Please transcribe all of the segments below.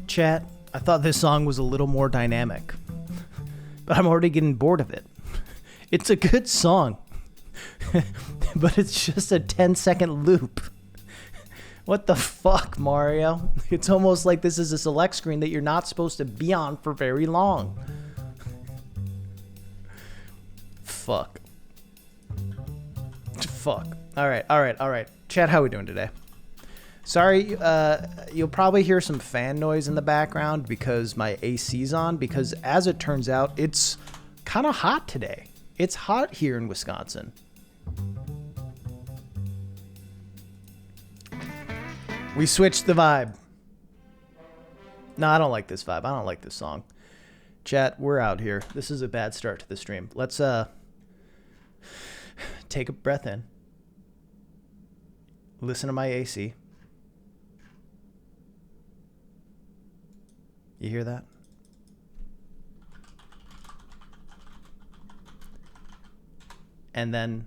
Chat, I thought this song was a little more dynamic, but I'm already getting bored of it. It's a good song, but it's just a 10-second loop. What the fuck, Mario? It's almost like this is a select screen that you're not supposed to be on for very long. Fuck. Fuck. All right. Chat, how we doing today? Sorry, you'll probably hear some fan noise in the background because my AC's on, because as it turns out, it's kind of hot today. It's hot here in Wisconsin. We switched the vibe. No, I don't like this vibe. I don't like this song. Chat, we're out here. This is a bad start to the stream. Let's take a breath in. Listen to my AC. You hear that? And then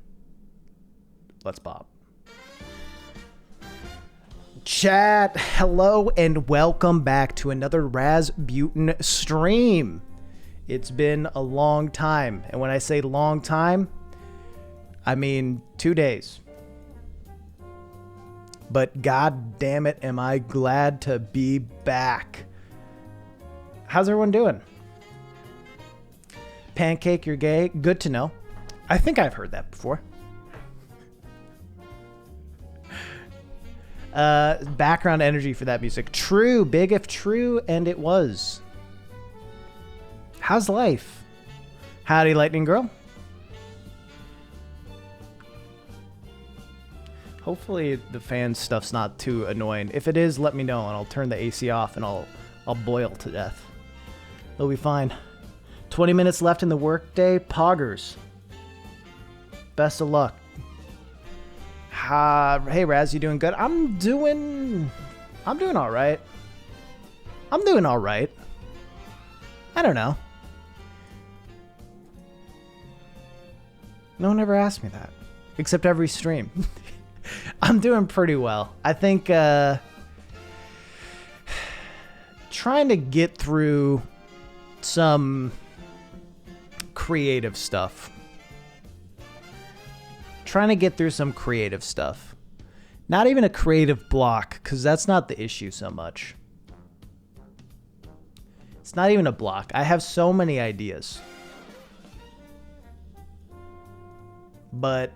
let's bop. Chat, hello and welcome back to another Razputin stream. It's been a long time, and when I say long time, I mean 2 days. But god damn it, am I glad to be back. How's everyone doing? Pancake, you're gay? Good to know. I think I've heard that before. Background energy for that music. True, big if true, and it was. How's life? Howdy, Lightning Girl. Hopefully the fan stuff's not too annoying. If it is, let me know, and I'll turn the AC off, and I'll boil to death. It'll be fine. 20 minutes left in the workday. Poggers. Best of luck. Hey Raz, you doing good? I'm doing all right. I'm doing all right. I don't know. No one ever asked me that, except every stream. I'm doing pretty well. I think trying to get through some creative stuff. Trying to get through some creative stuff. Not even a creative block, because that's not the issue so much. It's not even a block. I have so many ideas. But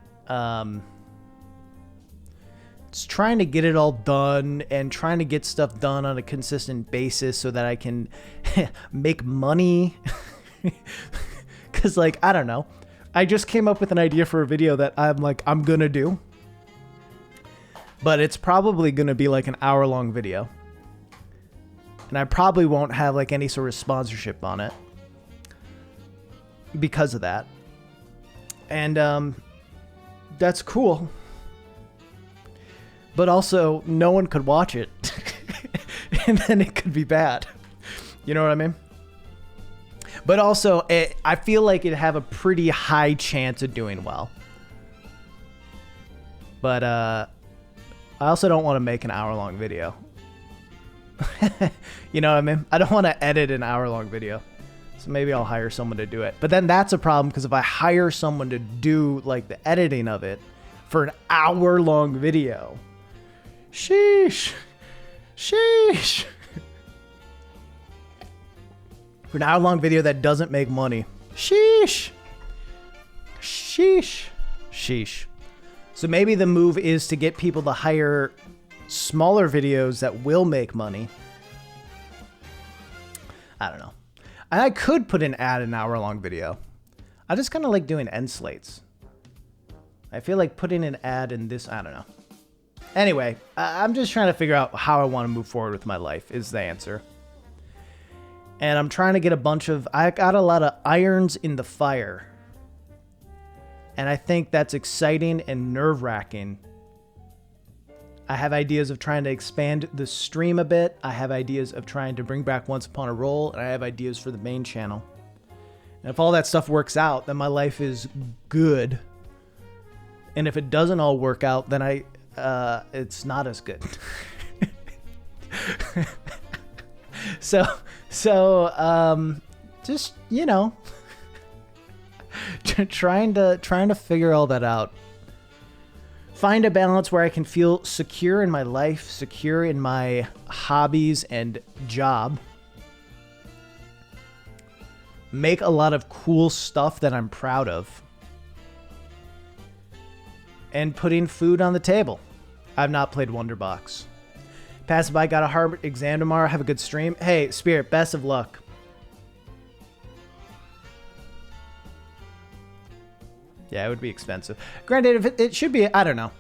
it's trying to get it all done and trying to get stuff done on a consistent basis so that I can make money. Because, like, I don't know. I just came up with an idea for a video that I'm gonna do. But it's probably gonna be like an hour-long video. And I probably won't have like any sort of sponsorship on it. Because of that. And that's cool. But also, no one could watch it. And then it could be bad. You know what I mean? But also, I feel like it'd have a pretty high chance of doing well. But I also don't want to make an hour-long video. You know what I mean? I don't want to edit an hour-long video. So maybe I'll hire someone to do it. But then that's a problem, because if I hire someone to do like the editing of it for an hour-long video, sheesh. For an hour-long video that doesn't make money. Sheesh. So maybe the move is to get people to hire smaller videos that will make money. I don't know. I could put an ad in an hour-long video. I just kind of like doing end slates. I feel like putting an ad in this, I don't know. Anyway, I'm just trying to figure out how I want to move forward with my life is the answer. And I'm trying to get I got a lot of irons in the fire. And I think that's exciting and nerve-wracking. I have ideas of trying to expand the stream a bit. I have ideas of trying to bring back Once Upon a Roll. And I have ideas for the main channel. And if all that stuff works out, then my life is good. And if it doesn't all work out, then it's not as good. Just, you know, trying to figure all that out. Find a balance where I can feel secure in my life, secure in my hobbies and job. Make a lot of cool stuff that I'm proud of. And putting food on the table. I've not played Wonderbox. Pass by, got a hard exam tomorrow. Have a good stream. Hey, Spirit, best of luck. Yeah, it would be expensive. Granted, if it should be, I don't know.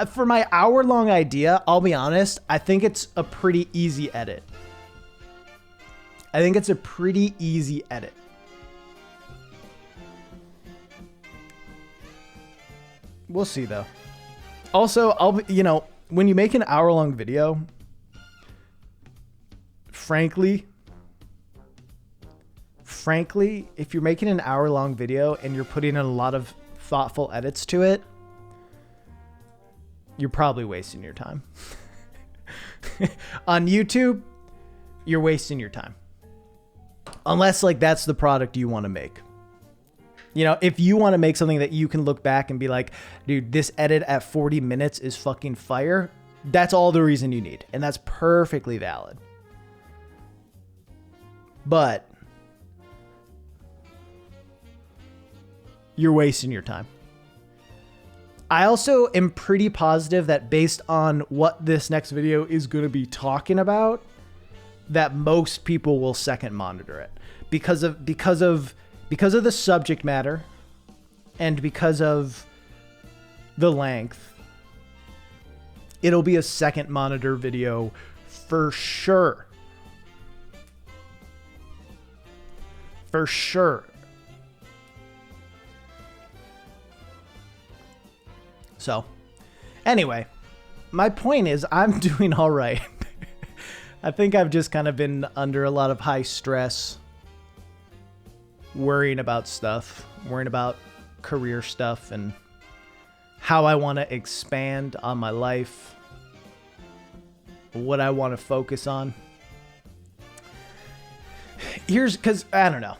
For my hour-long idea, I'll be honest, I think it's a pretty easy edit. We'll see, though. Also, you know, when you make an hour-long video, frankly, if you're making an hour-long video and you're putting in a lot of thoughtful edits to it, you're probably wasting your time. On YouTube, you're wasting your time. Unless, like, that's the product you want to make. You know, if you want to make something that you can look back and be like, dude, this edit at 40 minutes is fucking fire, that's all the reason you need. And that's perfectly valid. But you're wasting your time. I also am pretty positive that based on what this next video is going to be talking about, that most people will second monitor it because of the subject matter and because of the length. It'll be a second monitor video for sure. For sure. So, anyway, my point is I'm doing all right. I think I've just kind of been under a lot of high stress, worrying about stuff, worrying about career stuff and how I want to expand on my life, what I want to focus on. Because I don't know.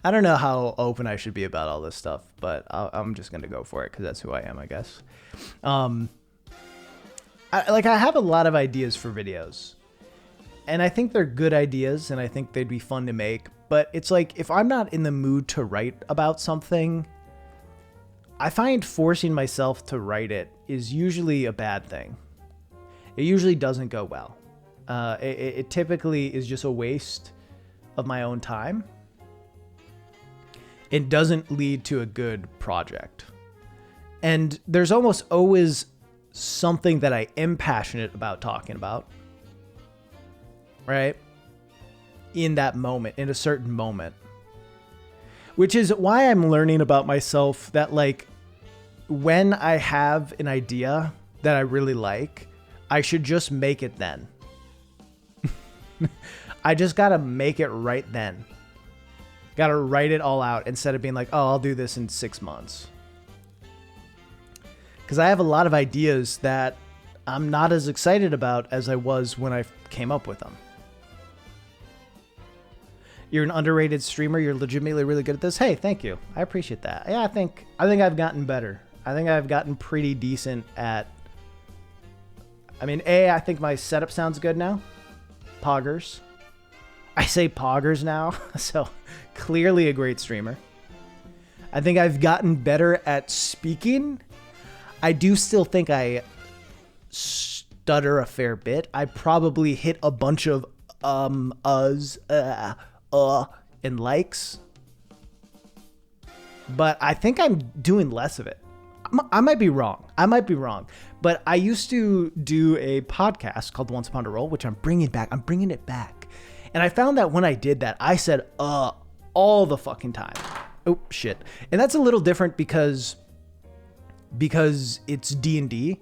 I don't know how open I should be about all this stuff, but I'm just going to go for it because that's who I am, I guess. I have a lot of ideas for videos, and I think they're good ideas, and I think they'd be fun to make, but it's like, if I'm not in the mood to write about something, I find forcing myself to write it is usually a bad thing. It usually doesn't go well. It typically is just a waste of my own time. It doesn't lead to a good project. And there's almost always something that I am passionate about talking about, right? In that moment, in a certain moment. Which is why I'm learning about myself that, like, when I have an idea that I really like, I should just make it then. I just gotta make it right then. Gotta write it all out instead of being like, oh, I'll do this in 6 months. Because I have a lot of ideas that I'm not as excited about as I was when I came up with them. You're an underrated streamer. You're legitimately really good at this. Hey, thank you. I appreciate that. Yeah, I think I've gotten better. I think I've gotten pretty decent at... I mean, I think my setup sounds good now. Poggers. I say poggers now, so clearly a great streamer. I think I've gotten better at speaking. I do still think I stutter a fair bit. I probably hit a bunch of uhs, and likes. But I think I'm doing less of it. I might be wrong. But I used to do a podcast called Once Upon a Roll, which I'm bringing back. I'm bringing it back. And I found that when I did that, I said, all the fucking time. Oh, shit. And that's a little different because it's D&D.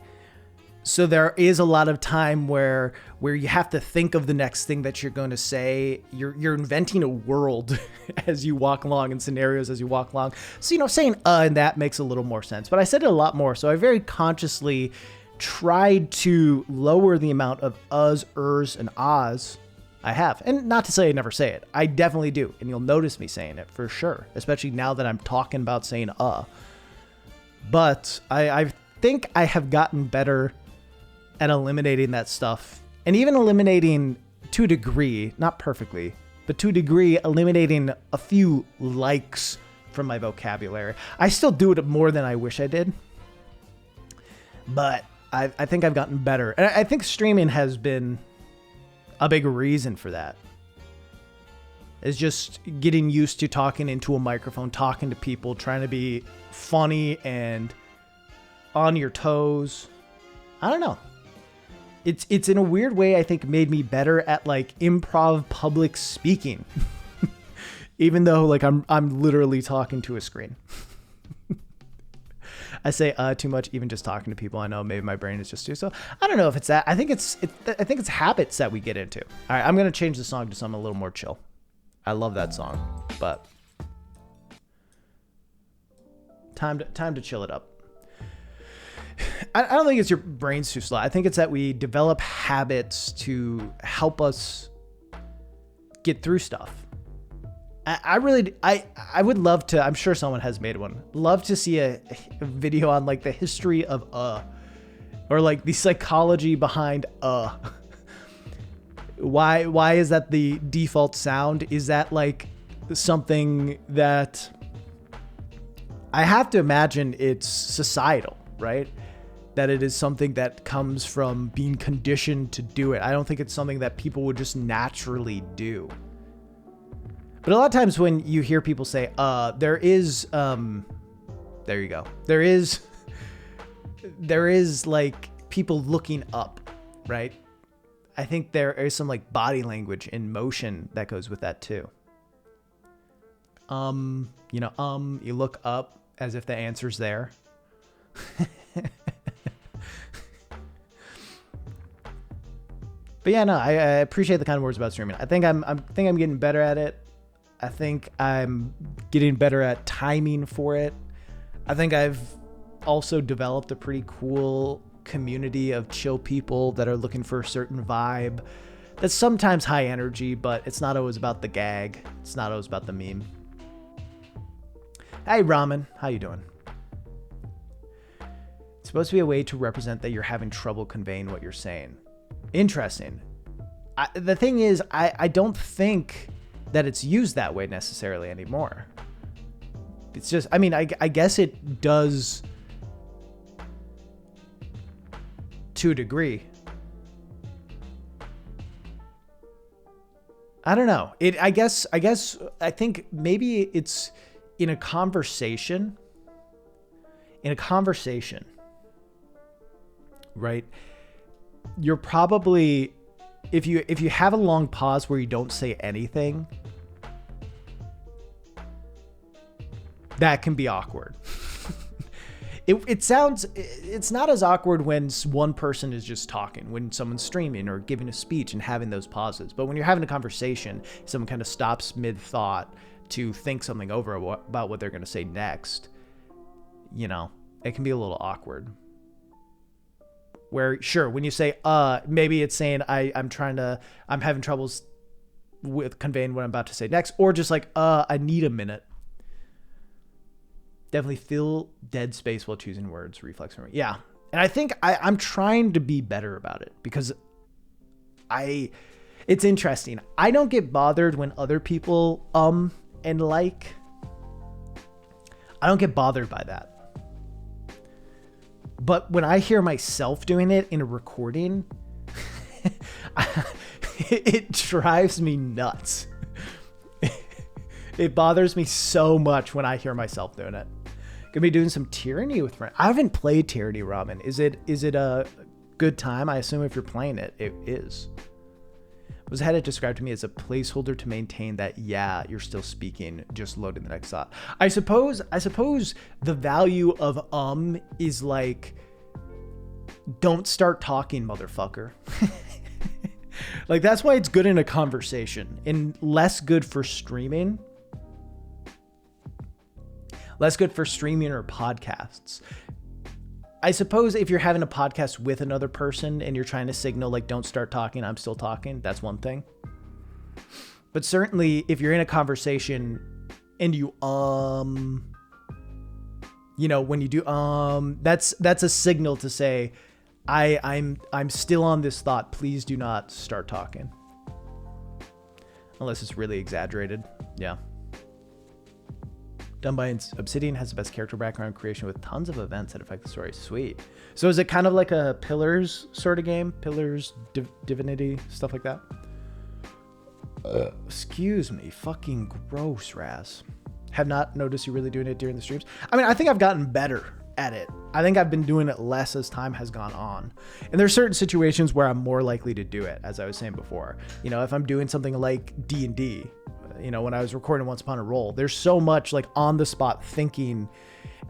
So there is a lot of time where you have to think of the next thing that you're going to say. You're inventing a world as you walk along and scenarios as you walk along. So, saying and that makes a little more sense. But I said it a lot more. So I very consciously tried to lower the amount of uhs, ers, and ahs I have. And not to say I never say it. I definitely do. And you'll notice me saying it for sure, especially now that I'm talking about saying But I think I have gotten better at eliminating that stuff. And even eliminating to a degree, not perfectly, but to a degree, eliminating a few likes from my vocabulary. I still do it more than I wish I did. But I think I've gotten better. And I think streaming has been a big reason for that. Is just getting used to talking into a microphone, talking to people, trying to be funny and on your toes. I don't know. It's in a weird way, I think, made me better at like improv public speaking. Even though like I'm literally talking to a screen. I say too much, even just talking to people. I know maybe my brain is just too so. I don't know if it's that. I think it's habits that we get into. All right, I'm gonna change the song to something a little more chill. I love that song, but time to chill it up. I don't think it's your brain's too slow. I think it's that we develop habits to help us get through stuff. I would love to, I'm sure someone has made one, love to see a video on like the history of or like the psychology behind Why is that the default sound? Is that like something that I have to imagine it's societal, right? That it is something that comes from being conditioned to do it. I don't think it's something that people would just naturally do. But a lot of times when you hear people say, there is, there you go. There is like people looking up, right? I think there is some like body language and motion that goes with that too. You look up as if the answer's there. But yeah, no, I appreciate the kind of words about streaming. I think I'm getting better at it. I think I'm getting better at timing for it. I think I've also developed a pretty cool community of chill people that are looking for a certain vibe that's sometimes high energy, but it's not always about the gag. It's not always about the meme. Hey, Ramen, how you doing? It's supposed to be a way to represent that you're having trouble conveying what you're saying. Interesting. The thing is, I don't think that it's used that way necessarily anymore. It's just, I mean, I guess it does to a degree. I don't know. I think maybe it's in a conversation, right? You're probably, if you have a long pause where you don't say anything, that can be awkward. It's not as awkward when one person is just talking, when someone's streaming or giving a speech and having those pauses. But when you're having a conversation, someone kind of stops mid-thought to think something over about what they're going to say next. You know, it can be a little awkward. Where, sure, when you say, maybe it's saying I'm having troubles with conveying what I'm about to say next. Or just like, I need a minute. Definitely fill dead space while choosing words. Reflex memory. Yeah. And I think I'm trying to be better about it because it's interesting. I don't get bothered when other people, and like, I don't get bothered by that. But when I hear myself doing it in a recording, it drives me nuts. It bothers me so much when I hear myself doing it. Gonna be doing some Tyranny with friends. I haven't played Tyranny, Robin. Is it a good time? I assume if you're playing it, it is. Was had it described to me as a placeholder to maintain that, yeah, you're still speaking, just loading the next thought. I suppose the value of is like, don't start talking, motherfucker. Like, that's why it's good in a conversation and less good for streaming. Less good for streaming or podcasts. I suppose if you're having a podcast with another person and you're trying to signal like, don't start talking, I'm still talking, that's one thing. But certainly if you're in a conversation and you, you know, when you do, that's a signal to say, I'm still on this thought. Please do not start talking. Unless it's really exaggerated. Yeah. Done by Obsidian, has the best character background creation with tons of events that affect the story. Sweet. So is it kind of like a Pillars sort of game? Pillars, Divinity, stuff like that? Excuse me. Fucking gross, Raz. Have not noticed you really doing it during the streams. I mean, I think I've gotten better at it. I think I've been doing it less as time has gone on. And there's certain situations where I'm more likely to do it, as I was saying before. You know, if I'm doing something like D&D, you know, when I was recording Once Upon a Roll, there's so much like on the spot thinking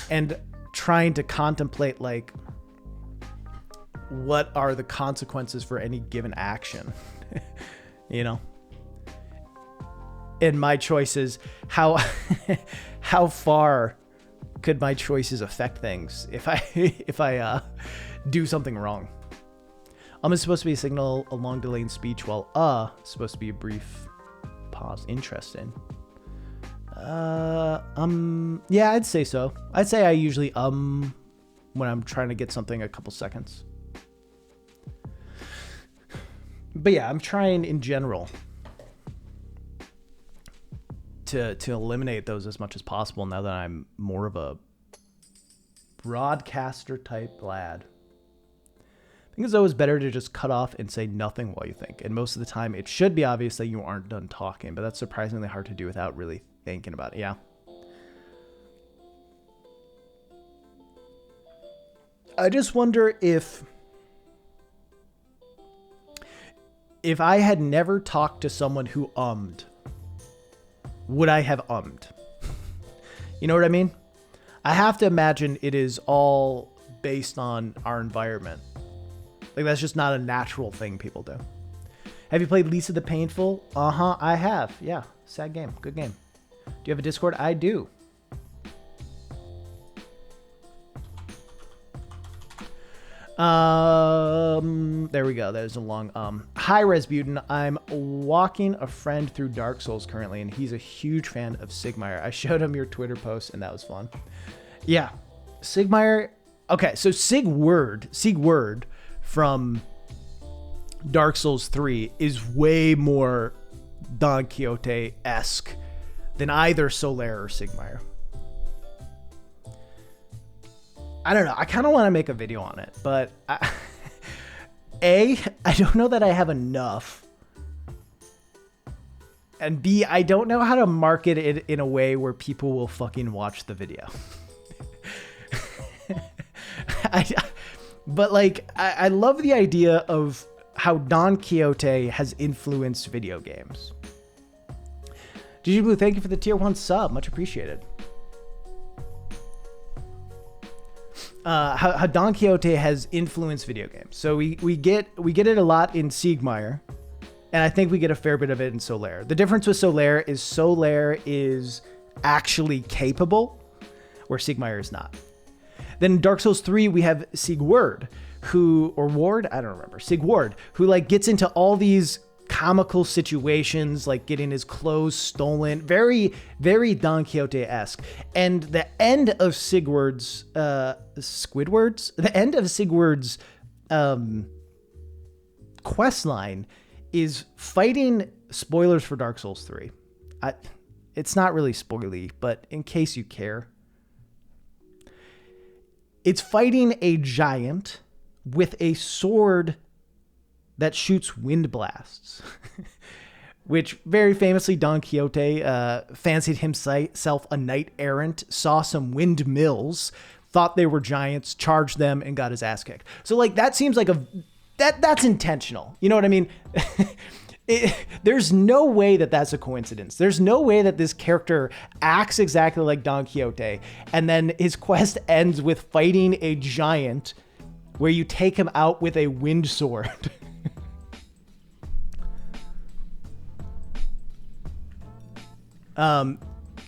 and trying to contemplate like what are the consequences for any given action, you know? And my choices, how far could my choices affect things if I do something wrong? Is supposed to be a signal, a long delay in speech, while supposed to be a brief pause. Interesting. Yeah, I'd say so. I'd say I usually when I'm trying to get something a couple seconds. But yeah, I'm trying in general to eliminate those as much as possible now that I'm more of a broadcaster type lad. I think it's always better to just cut off and say nothing while you think. And most of the time it should be obvious that you aren't done talking, but that's surprisingly hard to do without really thinking about it. Yeah. I just wonder if I had never talked to someone who would I have You know what I mean? I have to imagine it is all based on our environment. Like, that's just not a natural thing people do. Have you played Lisa the Painful? I have. Yeah. Sad game. Good game. Do you have a Discord? I do. There we go. There's a long, hi Resbutin. I'm walking a friend through Dark Souls currently, and he's a huge fan of Sigmire. I showed him your Twitter post, and that was fun. Yeah. Sigmire. Okay. So Sigurd from Dark Souls 3 is way more Don Quixote-esque than either Solaire or Sigmire. I don't know. I kind of want to make a video on it, but A, I don't know that I have enough. And B, I don't know how to market it in a way where people will fucking watch the video. But like, I love the idea of how Don Quixote has influenced video games. GG Blue, thank you for the tier 1 sub. Much appreciated. How Don Quixote has influenced video games. So we get it a lot in Sigmire, and I think we get a fair bit of it in Solaire. The difference with Solaire is actually capable, where Sigmire is not. Then in Dark Souls 3, we have Sigurd, who like gets into all these comical situations, like getting his clothes stolen, very, very Don Quixote-esque. And the end of Sigurd's quest line is fighting, spoilers for Dark Souls 3. It's not really spoily, but in case you care, it's fighting a giant with a sword that shoots wind blasts, which very famously Don Quixote fancied himself a knight errant, saw some windmills, thought they were giants, charged them, and got his ass kicked. So like that seems like that's intentional. You know what I mean? There's no way that that's a coincidence. There's no way that this character acts exactly like Don Quixote, and then his quest ends with fighting a giant where you take him out with a wind sword.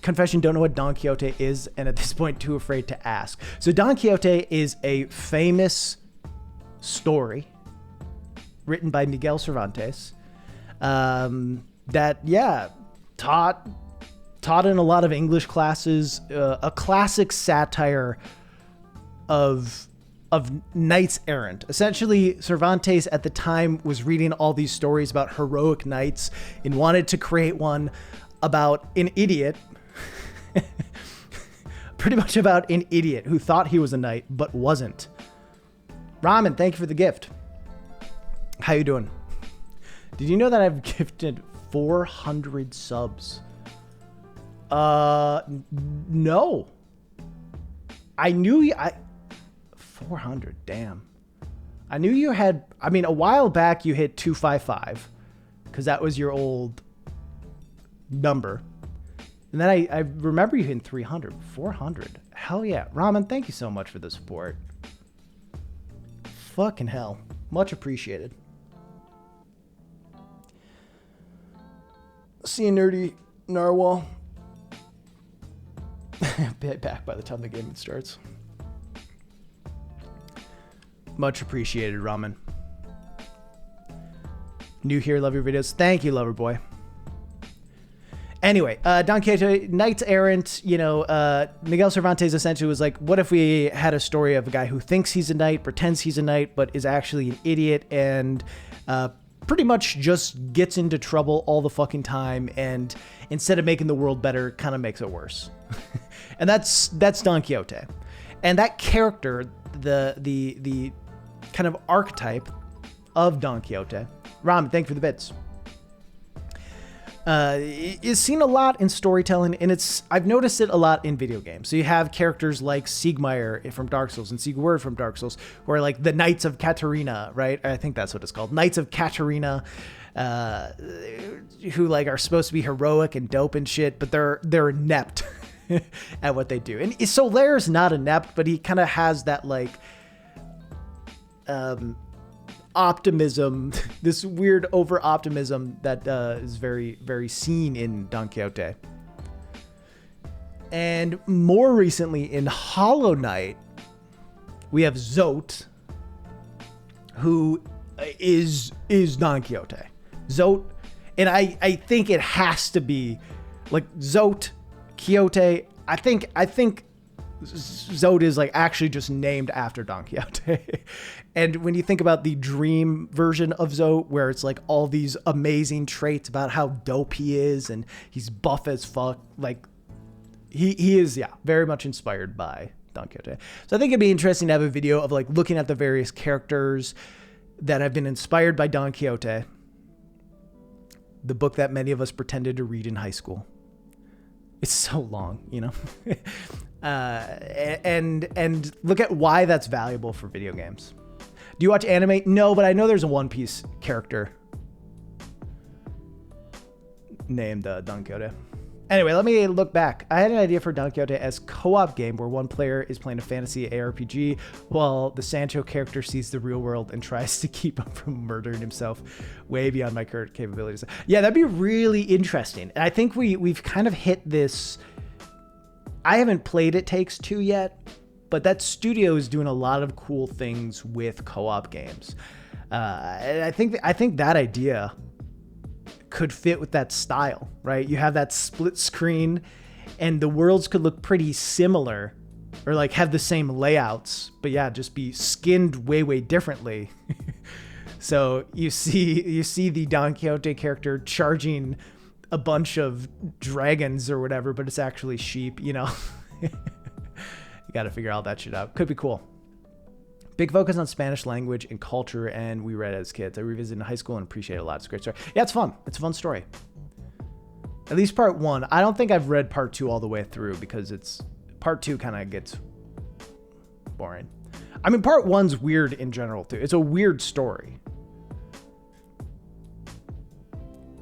confession, don't know what Don Quixote is, and at this point too afraid to ask. So Don Quixote is a famous story written by Miguel Cervantes that, yeah, taught in a lot of English classes, a classic satire of knights errant. Essentially, Cervantes at the time was reading all these stories about heroic knights and wanted to create one about an idiot, pretty much about an idiot who thought he was a knight but wasn't. Ramen, thank you for the gift. How you doing? Did you know that I've gifted 400 subs? No. I knew 400, damn. I knew you had, I mean, a while back you hit 255 because that was your old number. And then I remember you hitting 300, 400. Hell yeah. Ramen, thank you so much for the support. Fucking hell. Much appreciated. See you, nerdy narwhal. Be back by the time the game starts. Much appreciated, Ramen. New here, love your videos. Thank you, lover boy. Anyway, Don Quixote, knights errant, you know, Miguel Cervantes essentially was like, what if we had a story of a guy who thinks he's a knight, pretends he's a knight, but is actually an idiot, and pretty much just gets into trouble all the fucking time, and instead of making the world better, kind of makes it worse. And that's Don Quixote. And that character, the kind of archetype of Don Quixote, Ram, thank you for the bits, is seen a lot in storytelling, and I've noticed it a lot in video games. So you have characters like Siegmeyer from Dark Souls and Sigurd from Dark Souls, who are like the Knights of Katarina, right? I think that's what it's called. Knights of Katarina, who like are supposed to be heroic and dope and shit, but they're inept at what they do. And Solaire's not inept, but he kind of has that like optimism, this weird over optimism that is very, very seen in Don Quixote. And more recently in Hollow Knight, we have Zote, who is Don Quixote. Zote, and I think it has to be like Zote, Quixote. I think Zote is like actually just named after Don Quixote. And when you think about the dream version of Zote, where it's like all these amazing traits about how dope he is and he's buff as fuck, like he is, yeah, very much inspired by Don Quixote. So I think it'd be interesting to have a video of like looking at the various characters that have been inspired by Don Quixote, the book that many of us pretended to read in high school. It's so long, you know? And look at why that's valuable for video games. Do you watch anime? No, but I know there's a One Piece character named Don Quixote. Anyway, let me look back. I had an idea for Don Quixote as co-op game where one player is playing a fantasy ARPG while the Sancho character sees the real world and tries to keep him from murdering himself way beyond my current capabilities. Yeah, that'd be really interesting. And I think we've kind of hit this. I haven't played It Takes Two yet, but that studio is doing a lot of cool things with co-op games. And I think that idea could fit with that style, right? You have that split screen and the worlds could look pretty similar or like have the same layouts, but yeah, just be skinned way differently. So you see the Don Quixote character charging a bunch of dragons or whatever, but it's actually sheep, you know? You got to figure all that shit out. Could be cool. Big focus on Spanish language and culture, and we read it as kids. I revisited in high school and appreciate it a lot. It's a great story. Yeah, it's fun. It's a fun story. At least part one. I don't think I've read part two all the way through because part two kind of gets boring. I mean, part one's weird in general too. It's a weird story.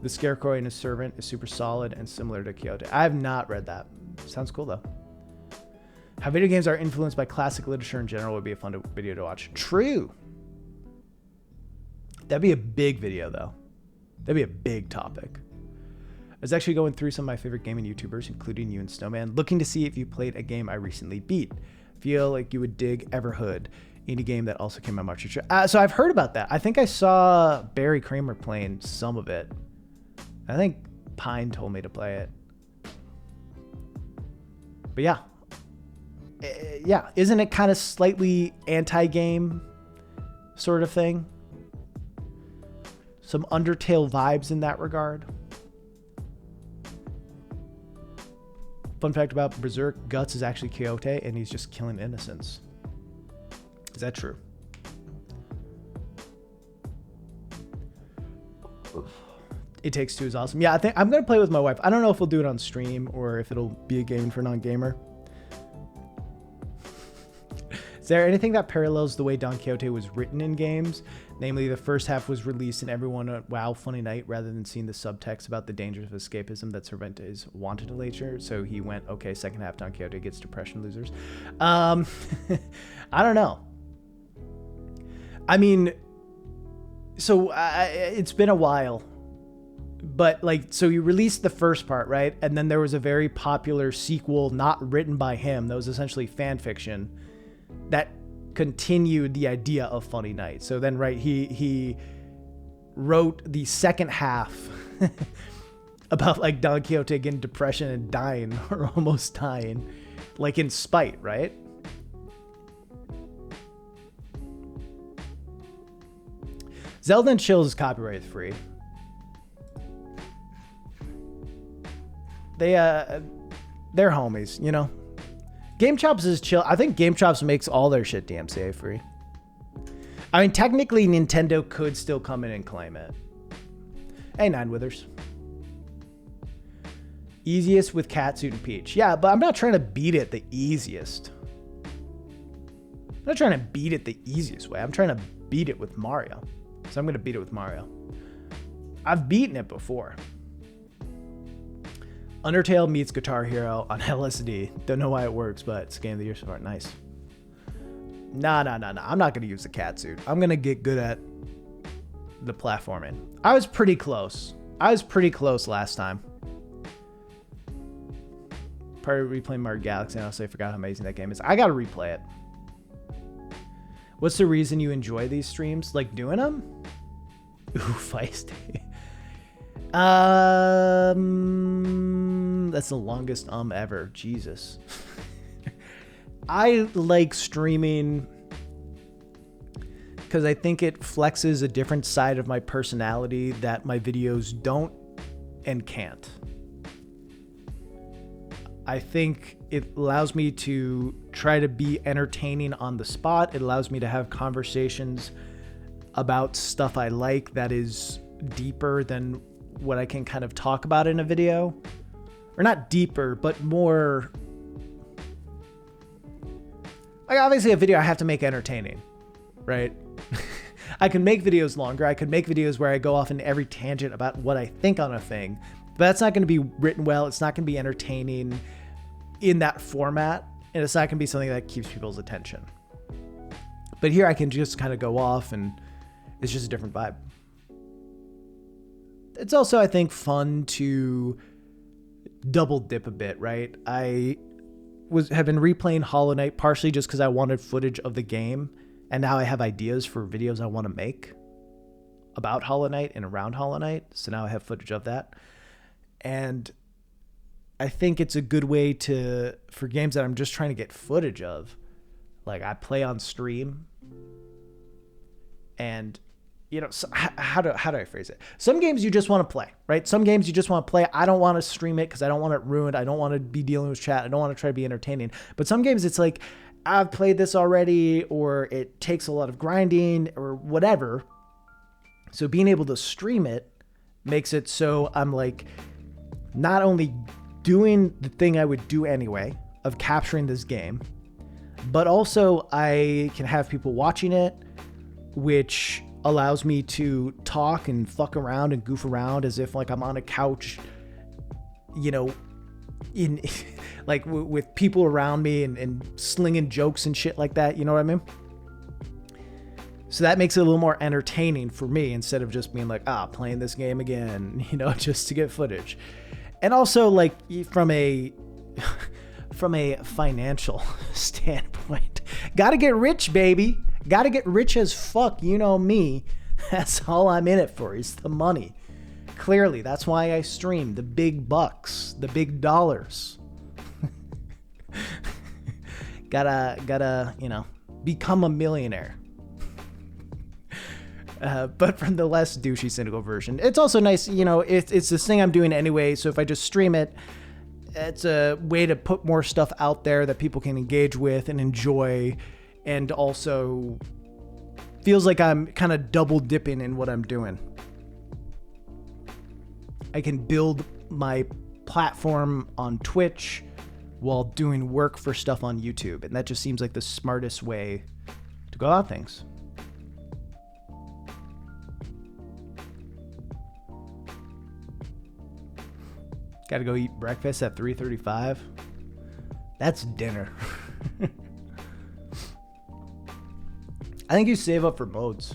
The Scarecrow and his servant is super solid and similar to Quixote. I have not read that. Sounds cool though. How video games are influenced by classic literature in general would be a fun video to watch. True. That'd be a big video though. That'd be a big topic. was actually going through some of my favorite gaming YouTubers, including you and Snowman, looking to see if you played a game I recently beat. Feel like you would dig Everhood, indie game that also came out March. So I've heard about that. I think I saw Barry Kramer playing some of it. I think Pine told me to play it. But yeah. Yeah, isn't it kind of slightly anti-game sort of thing? Some Undertale vibes in that regard. Fun fact about Berserk, Guts is actually Quixote and he's just killing innocents. Is that true? It Takes Two is awesome. Yeah, I think I'm going to play with my wife. I don't know if we'll do it on stream or if it'll be a game for non-gamer. Is there anything that parallels the way Don Quixote was written in games? Namely, the first half was released and everyone went, wow, funny night, rather than seeing the subtext about the dangers of escapism that Cervantes wanted to nature. So he went, okay, second half Don Quixote gets depression losers. I don't know. I mean, so it's been a while. But like, so you released the first part, right? And then there was a very popular sequel not written by him. That was essentially fan fiction that continued the idea of Funny Night. So then, right, he wrote the second half about like Don Quixote getting depression and dying or almost dying, like in spite, right? Zelda and Chills is copyright free. They're homies, you know. Game Chops is chill. I think Game Chops makes all their shit DMCA free. I mean, technically Nintendo could still come in and claim it. Hey, Nine Withers. Easiest with Catsuit and Peach. Yeah, but I'm not trying to beat it the easiest. I'm not trying to beat it the easiest way. I'm trying to beat it with Mario. So I'm going to beat it with Mario. I've beaten it before. Undertale meets Guitar Hero on LSD. Don't know why it works, but it's game of the year so far. Nice. Nah. I'm not going to use the catsuit. I'm going to get good at the platforming. I was pretty close. Last time. Part of replaying Mario Galaxy, and I also forgot how amazing that game is. I got to replay it. What's the reason you enjoy these streams? Like doing them? Ooh, feisty. That's the longest ever. Jesus. I like streaming because I think it flexes a different side of my personality that my videos don't and can't. I think it allows me to try to be entertaining on the spot. It allows me to have conversations about stuff I like that is deeper than what I can kind of talk about in a video. Or not deeper, but more... Like, obviously a video I have to make entertaining, right? I can make videos longer. I could make videos where I go off in every tangent about what I think on a thing. But that's not going to be written well. It's not going to be entertaining in that format. And it's not going to be something that keeps people's attention. But here I can just kind of go off and it's just a different vibe. It's also, I think, fun to double dip a bit, right? I have been replaying Hollow Knight partially just because I wanted footage of the game. And now I have ideas for videos I want to make about Hollow Knight and around Hollow Knight. So now I have footage of that. And I think it's a good way for games that I'm just trying to get footage of. Like I play on stream. And, you know, so how do I phrase it? Some games you just want to play, right? Some games you just want to play. I don't want to stream it because I don't want it ruined. I don't want to be dealing with chat. I don't want to try to be entertaining. But some games it's like, I've played this already, or it takes a lot of grinding or whatever. So being able to stream it makes it so I'm like not only doing the thing I would do anyway of capturing this game, but also I can have people watching it, which allows me to talk and fuck around and goof around as if like I'm on a couch, you know, in like with people around me and slinging jokes and shit like that. You know what I mean? So So that makes it a little more entertaining for me instead of just being like, playing this game again, just to get footage. And also, like, from a financial standpoint, gotta get rich, baby. Gotta get rich as fuck. You know me. That's all I'm in it for, is the money. Clearly, that's why I stream. The big bucks, the big dollars. gotta, become a millionaire. But from the less douchey, cynical version. It's also nice, it's this thing I'm doing anyway, so if I just stream it, it's a way to put more stuff out there that people can engage with and enjoy, and also feels like I'm kind of double dipping in what I'm doing. I can build my platform on Twitch while doing work for stuff on YouTube, and that just seems like the smartest way to go about things. Gotta go eat breakfast at 3:35. That's dinner. I think you save up for modes.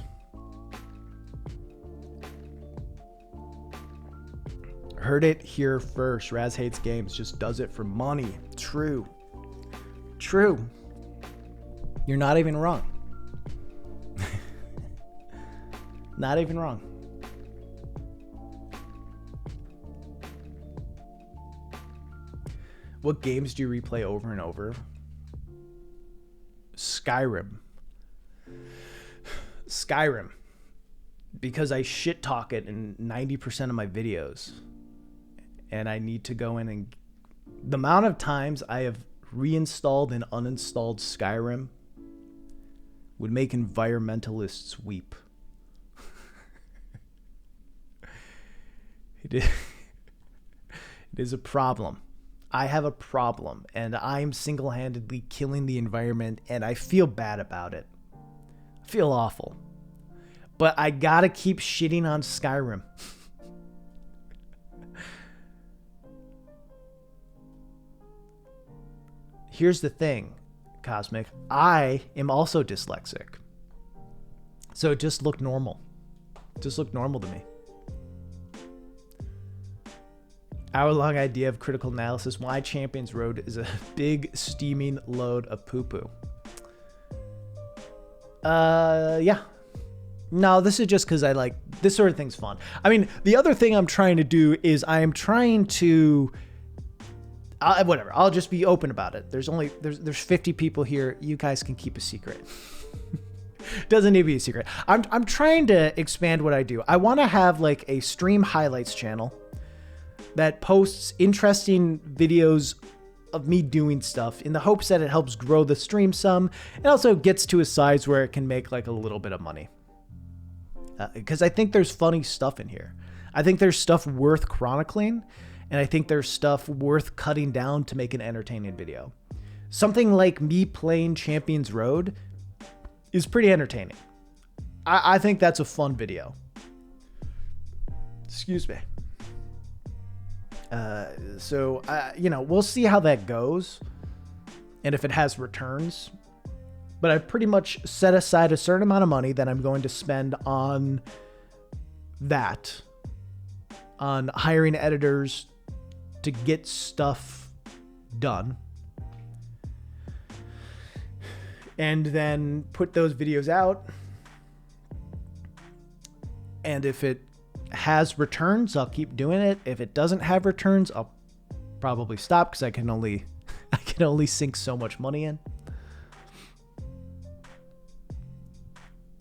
Heard it here first. Raz Hates Games just does it for money. True. You're not even wrong. Not even wrong. What games do you replay over and over? Skyrim. Because I shit talk it in 90% of my videos. And I need to go in and... The amount of times I have reinstalled and uninstalled Skyrim would make environmentalists weep. It is a problem. I have a problem, and I'm single-handedly killing the environment, and I feel bad about it. I feel awful. But I gotta keep shitting on Skyrim. Here's the thing, Cosmic. I am also dyslexic. So it just looked normal. Just looked normal to me. Hour-long idea of critical analysis. Why Champions Road is a big steaming load of poo-poo. Yeah. No, this is just because I like this sort of thing's fun. I mean, the other thing I'm trying to do is I am trying to... whatever. I'll just be open about it. There's 50 people here. You guys can keep a secret. Doesn't need to be a secret. I'm trying to expand what I do. I want to have like a stream highlights channel that posts interesting videos of me doing stuff in the hopes that it helps grow the stream some, and also gets to a size where it can make like a little bit of money. Because I think there's funny stuff in here. I think there's stuff worth chronicling, and I think there's stuff worth cutting down to make an entertaining video. Something like me playing Champions Road is pretty entertaining. I think that's a fun video. Excuse me. So we'll see how that goes and if it has returns. But I've pretty much set aside a certain amount of money that I'm going to spend on that, on hiring editors to get stuff done, and then put those videos out. And if it has returns, I'll keep doing it. If it doesn't have returns, I'll probably stop, because I can only sink so much money in.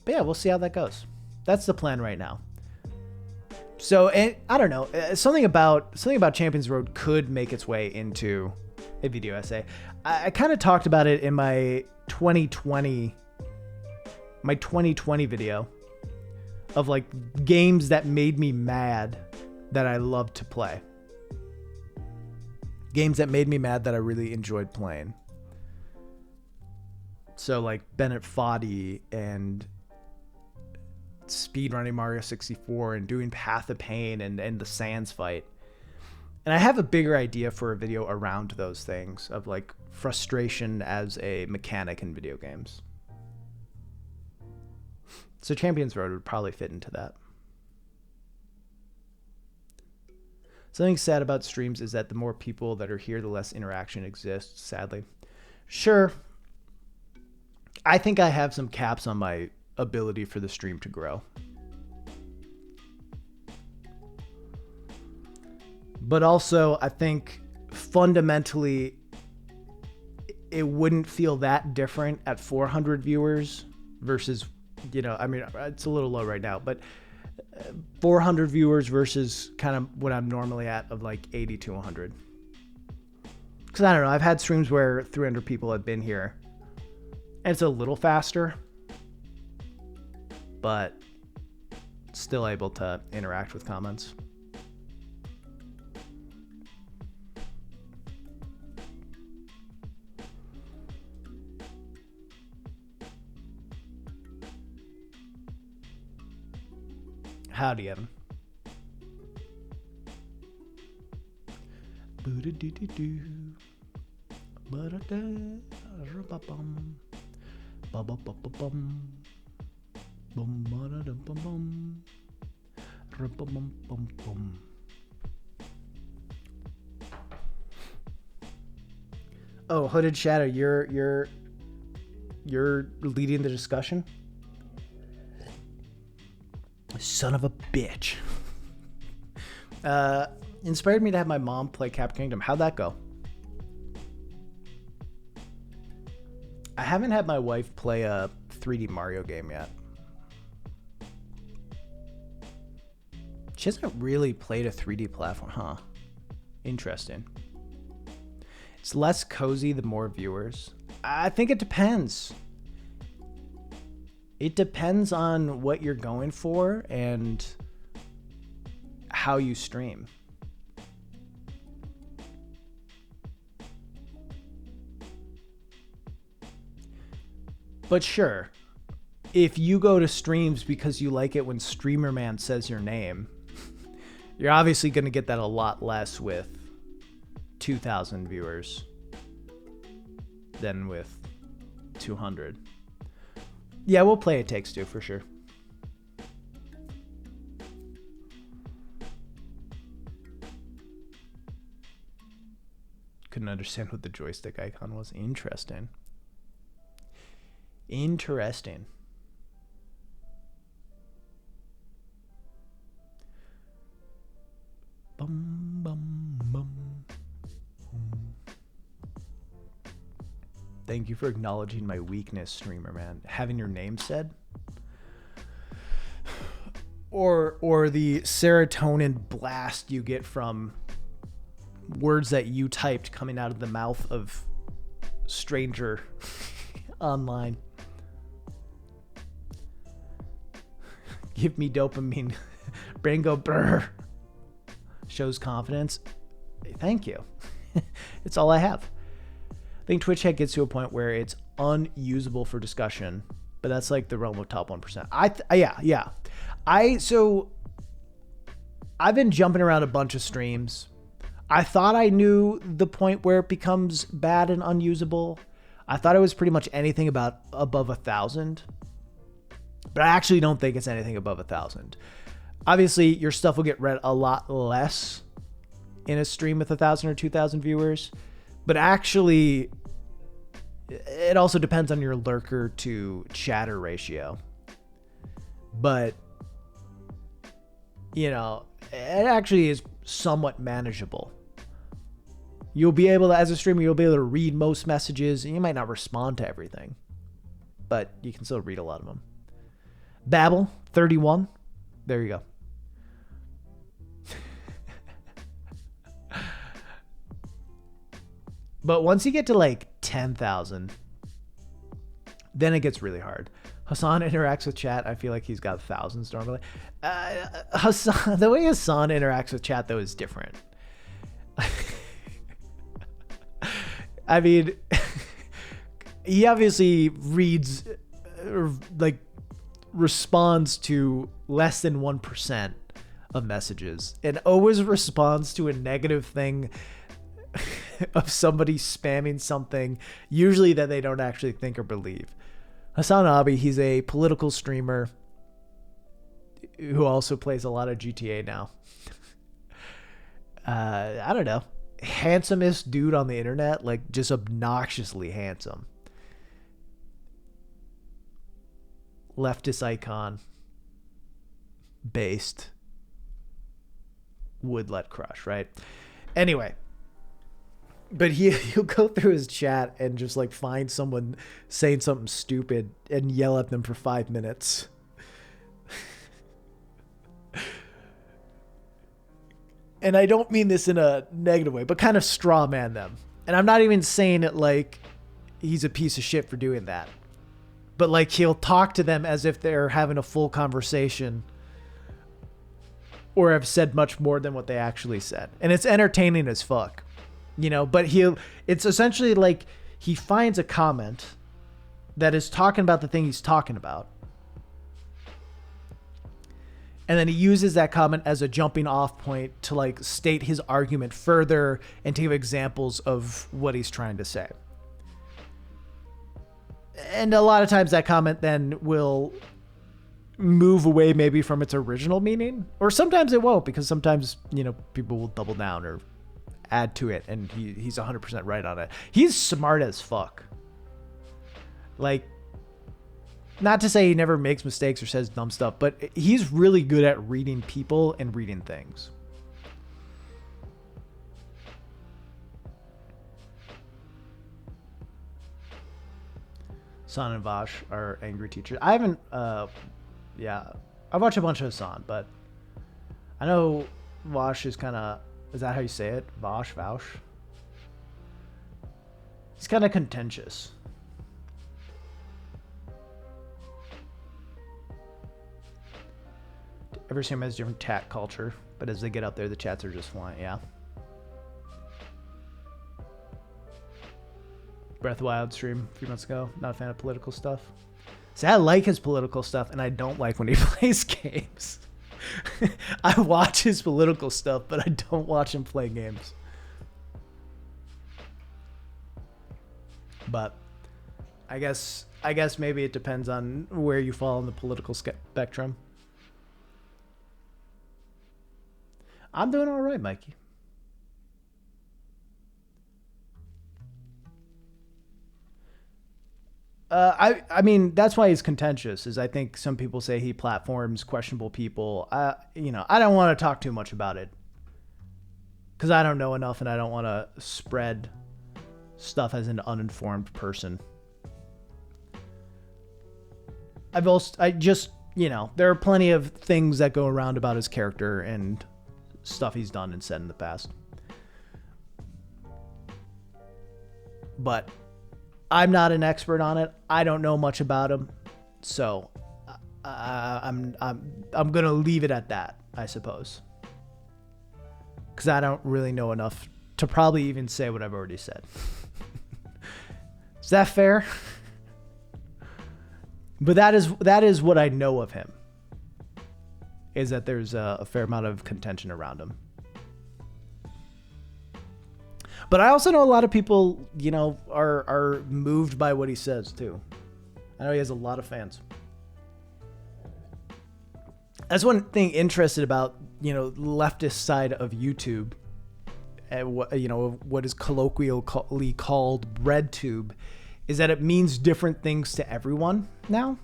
But yeah, we'll see how that goes. That's the plan right now. So, and I don't know, something about Champions Road could make its way into a video essay. I kind of talked about it in my 2020 video of like games that made me mad that I loved to play. Games that made me mad that I really enjoyed playing. So like Bennett Foddy and speedrunning Mario 64 and doing Path of Pain and the Sans fight. And I have a bigger idea for a video around those things of like frustration as a mechanic in video games. So Champions Road would probably fit into that. Something sad about streams is that the more people that are here, the less interaction exists, sadly. Sure. I think I have some caps on my ability for the stream to grow. But also, I think fundamentally, it wouldn't feel that different at 400 viewers versus, you know, I mean, it's a little low right now, but 400 viewers versus kind of what I'm normally at of like 80 to 100. Because I don't know, I've had streams where 300 people have been here and it's a little faster, but still able to interact with comments. Howdy, Evan. Oh, Hooded Shadow, you're leading the discussion? Son of a bitch. Inspired me to have my mom play Cap Kingdom. How'd that go? I haven't had my wife play a 3D Mario game yet. She hasn't really played a 3D platform, huh? Interesting. It's less cozy the more viewers. I think it depends. It depends on what you're going for and how you stream. But sure, if you go to streams because you like it when Streamer Man says your name, you're obviously going to get that a lot less with 2,000 viewers than with 200. Yeah, we'll play It Takes Two for sure. Couldn't understand what the joystick icon was. Interesting. Interesting. Bum, bum, bum. Thank you for acknowledging my weakness, Streamer Man. Having your name said? Or the serotonin blast you get from words that you typed coming out of the mouth of stranger online. Give me dopamine. Brain go brr. Shows confidence. Thank you. It's all I have. I think Twitch Head gets to a point where it's unusable for discussion, but that's like the realm of top 1%. Yeah. I've been jumping around a bunch of streams. I thought I knew the point where it becomes bad and unusable. I thought it was pretty much anything about above 1,000, but I actually don't think it's anything above 1,000. Obviously, your stuff will get read a lot less in a stream with 1,000 or 2,000 viewers, but actually, it also depends on your lurker to chatter ratio. But, you know, it actually is somewhat manageable. You'll be able to, as a streamer, you'll be able to read most messages, and you might not respond to everything, but you can still read a lot of them. Babel 31. There you go. But once you get to like 10,000, then it gets really hard. Hassan interacts with chat. I feel like he's got thousands normally. Hassan, the way Hassan interacts with chat though is different. I mean, he obviously reads, like, responds to less than 1% of messages and always responds to a negative thing of somebody spamming something, usually that they don't actually think or believe. Hassan Abi, he's a political streamer. who also plays a lot of GTA now. I don't know. Handsomest dude on the internet, like just obnoxiously handsome. Leftist icon. Based. Would let crush, right? Anyway. But he'll go through his chat and just like find someone saying something stupid and yell at them for 5 minutes. And I don't mean this in a negative way, but kind of straw man them. And I'm not even saying it like he's a piece of shit for doing that. But like he'll talk to them as if they're having a full conversation or have said much more than what they actually said. And it's entertaining as fuck. You know, but it's essentially like he finds a comment that is talking about the thing he's talking about. And then he uses that comment as a jumping off point to like state his argument further and to give examples of what he's trying to say. And a lot of times that comment then will move away maybe from its original meaning, or sometimes it won't, because sometimes, you know, people will double down or add to it, and he's 100% right on it. He's smart as fuck. Like, not to say he never makes mistakes or says dumb stuff, but he's really good at reading people and reading things. San and Vash are angry teachers. I haven't, I've watched a bunch of San, but I know Vash is kind of, is that how you say it? Vash? He's kind of contentious. Every stream has different chat culture, but as they get out there, the chats are just flying. Yeah. Breath of the Wild stream a few months ago. Not a fan of political stuff. See, I like his political stuff, and I don't like when he plays games. I watch his political stuff, but I don't watch him play games. But I guess maybe it depends on where you fall in the political spectrum. I'm doing all right, Mikey. I mean, that's why he's contentious, is I think some people say he platforms questionable people. I don't want to talk too much about it because I don't know enough and I don't want to spread stuff as an uninformed person. there are plenty of things that go around about his character and stuff he's done and said in the past. But I'm not an expert on it. I don't know much about him, so I'm gonna leave it at that, I suppose, because I don't really know enough to probably even say what I've already said. Is that fair? But that is what I know of him. Is that there's a fair amount of contention around him. But I also know a lot of people, are moved by what he says too. I know he has a lot of fans. That's one thing interested about, leftist side of YouTube, what is colloquially called BreadTube, is that it means different things to everyone now.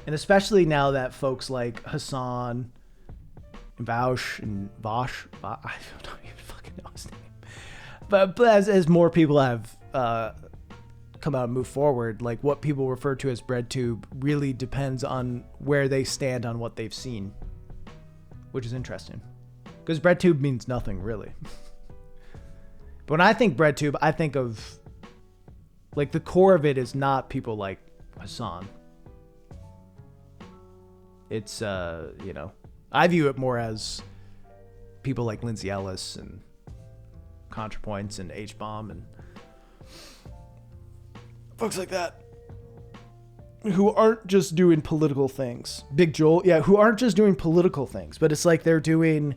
And especially now that folks like Hassan and Vash, I don't even fucking know his name. But as more people have come out and moved forward, like what people refer to as BreadTube really depends on where they stand on what they've seen, which is interesting. Because BreadTube means nothing, really. But when I think BreadTube, I think of, like, the core of it is not people like Hassan. It's, I view it more as people like Lindsay Ellis and ContraPoints and H-Bomb and folks like that, who aren't just doing political things. Big Joel, who aren't just doing political things, but it's like they're doing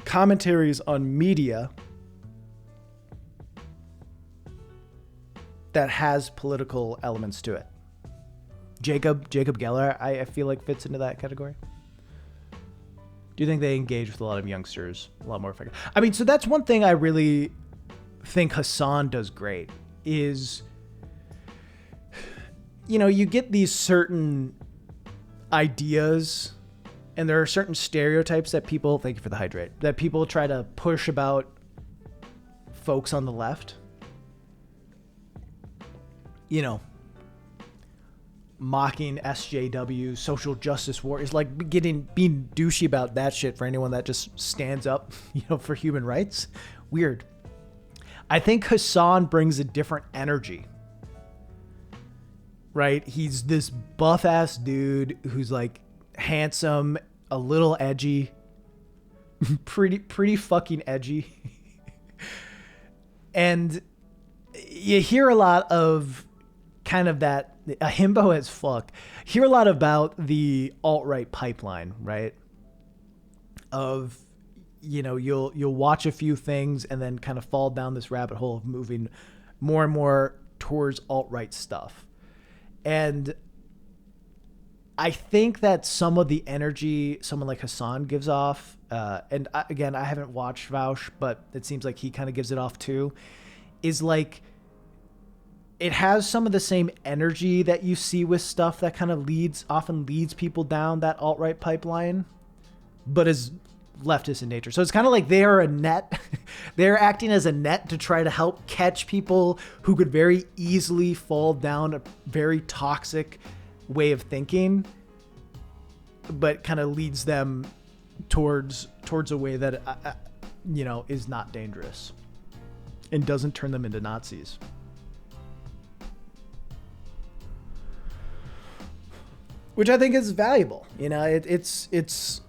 commentaries on media that has political elements to it. Jacob Geller, I feel like fits into that category. Do you think they engage with a lot of youngsters a lot more effective? I mean, so that's one thing I really think Hasan does great is, you know, you get these certain ideas and there are certain stereotypes that people, thank you for the hydrate, that people try to push about folks on the left. You know, mocking SJW, social justice warriors, like being douchey about that shit for anyone that just stands up, you know, for human rights. Weird. I think Hasan brings a different energy. Right? He's this buff ass dude who's like handsome, a little edgy, pretty fucking edgy. And you hear a lot of kind of that, a himbo as fuck. Hear a lot about the alt-right pipeline, right? Of, you know, you'll watch a few things and then kind of fall down this rabbit hole of moving more and more towards alt-right stuff. And I think that some of the energy someone like Hasan gives off, and again, I haven't watched Vaush, but it seems like he kind of gives it off too, is like, it has some of the same energy that you see with stuff that kind of often leads people down that alt-right pipeline, but is leftist in nature. So it's kind of like they're a net. They're acting as a net to try to help catch people who could very easily fall down a very toxic way of thinking, but kind of leads them towards a way that, you know, is not dangerous and doesn't turn them into Nazis. Which I think is valuable. You know, it's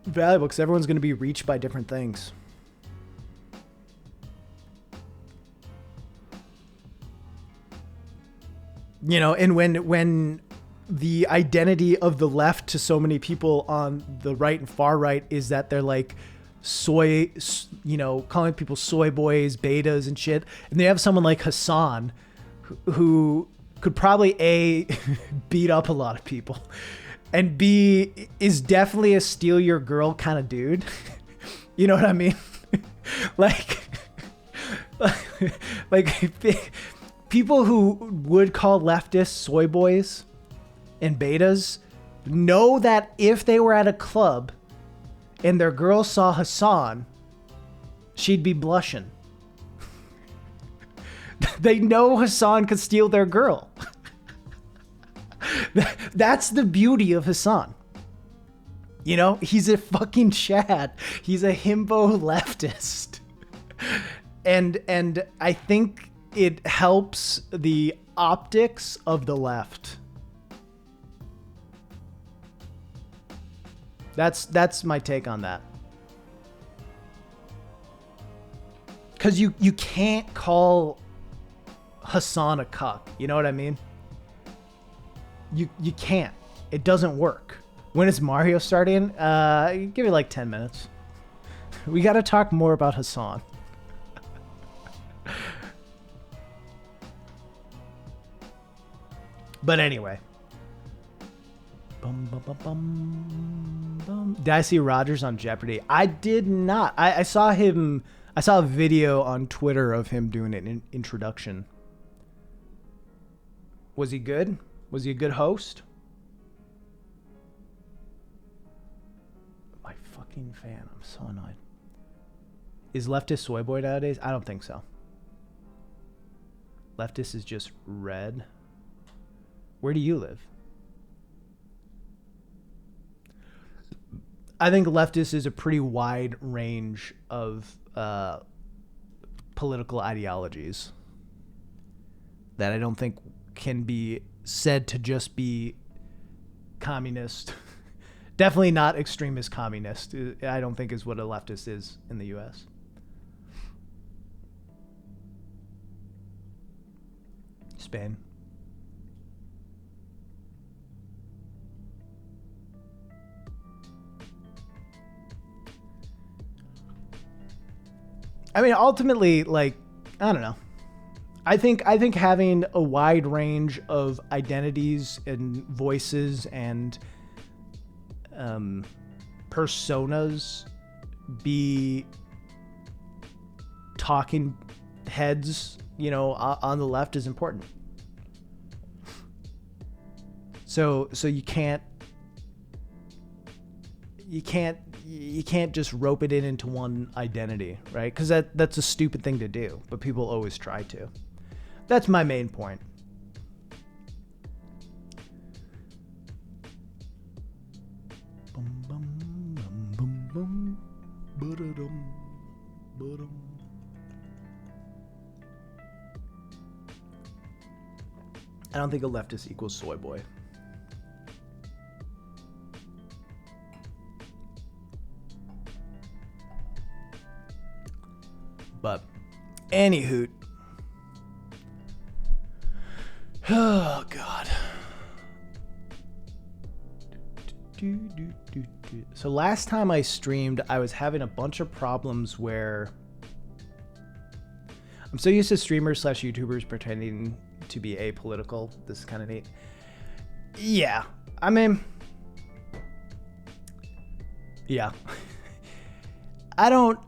valuable because everyone's going to be reached by different things. You know, and when the identity of the left to so many people on the right and far right is that they're like soy, you know, calling people soy boys, betas and shit. And they have someone like Hasan who could probably A, beat up a lot of people, and B, is definitely a steal your girl kind of dude. You know what I mean? like people who would call leftists soy boys and betas know that if they were at a club and their girl saw Hasan, she'd be blushing. They know Hasan could steal their girl. That's the beauty of Hasan. You know, he's a fucking Chad. He's a himbo leftist. And I think it helps the optics of the left. That's my take on that. Because you can't call Hasan a cuck. You know what I mean? You can't. It doesn't work. When is Mario starting? Give it like 10 minutes. We got to talk more about Hasan. But anyway. Did I see Rogers on Jeopardy? I did not. I saw him. I saw a video on Twitter of him doing an introduction. Was he good? Was he a good host? My fucking fan. I'm so annoyed. Is leftist soy boy nowadays? I don't think so. Leftist is just red. Where do you live? I think leftist is a pretty wide range of political ideologies that I don't think can be said to just be communist. Definitely not extremist communist. I don't think is what a leftist is in the U.S. Spain. I mean, ultimately, like, I don't know. I think having a wide range of identities and voices and personas be talking heads, on the left is important. So you can't just rope it into one identity, right? Because that's a stupid thing to do, but people always try to. That's my main point. I don't think a leftist equals soy boy. But anywho, oh God. So last time I streamed, I was having a bunch of problems where I'm so used to streamers / YouTubers pretending to be apolitical. This is kind of neat. Yeah, I mean, yeah. I don't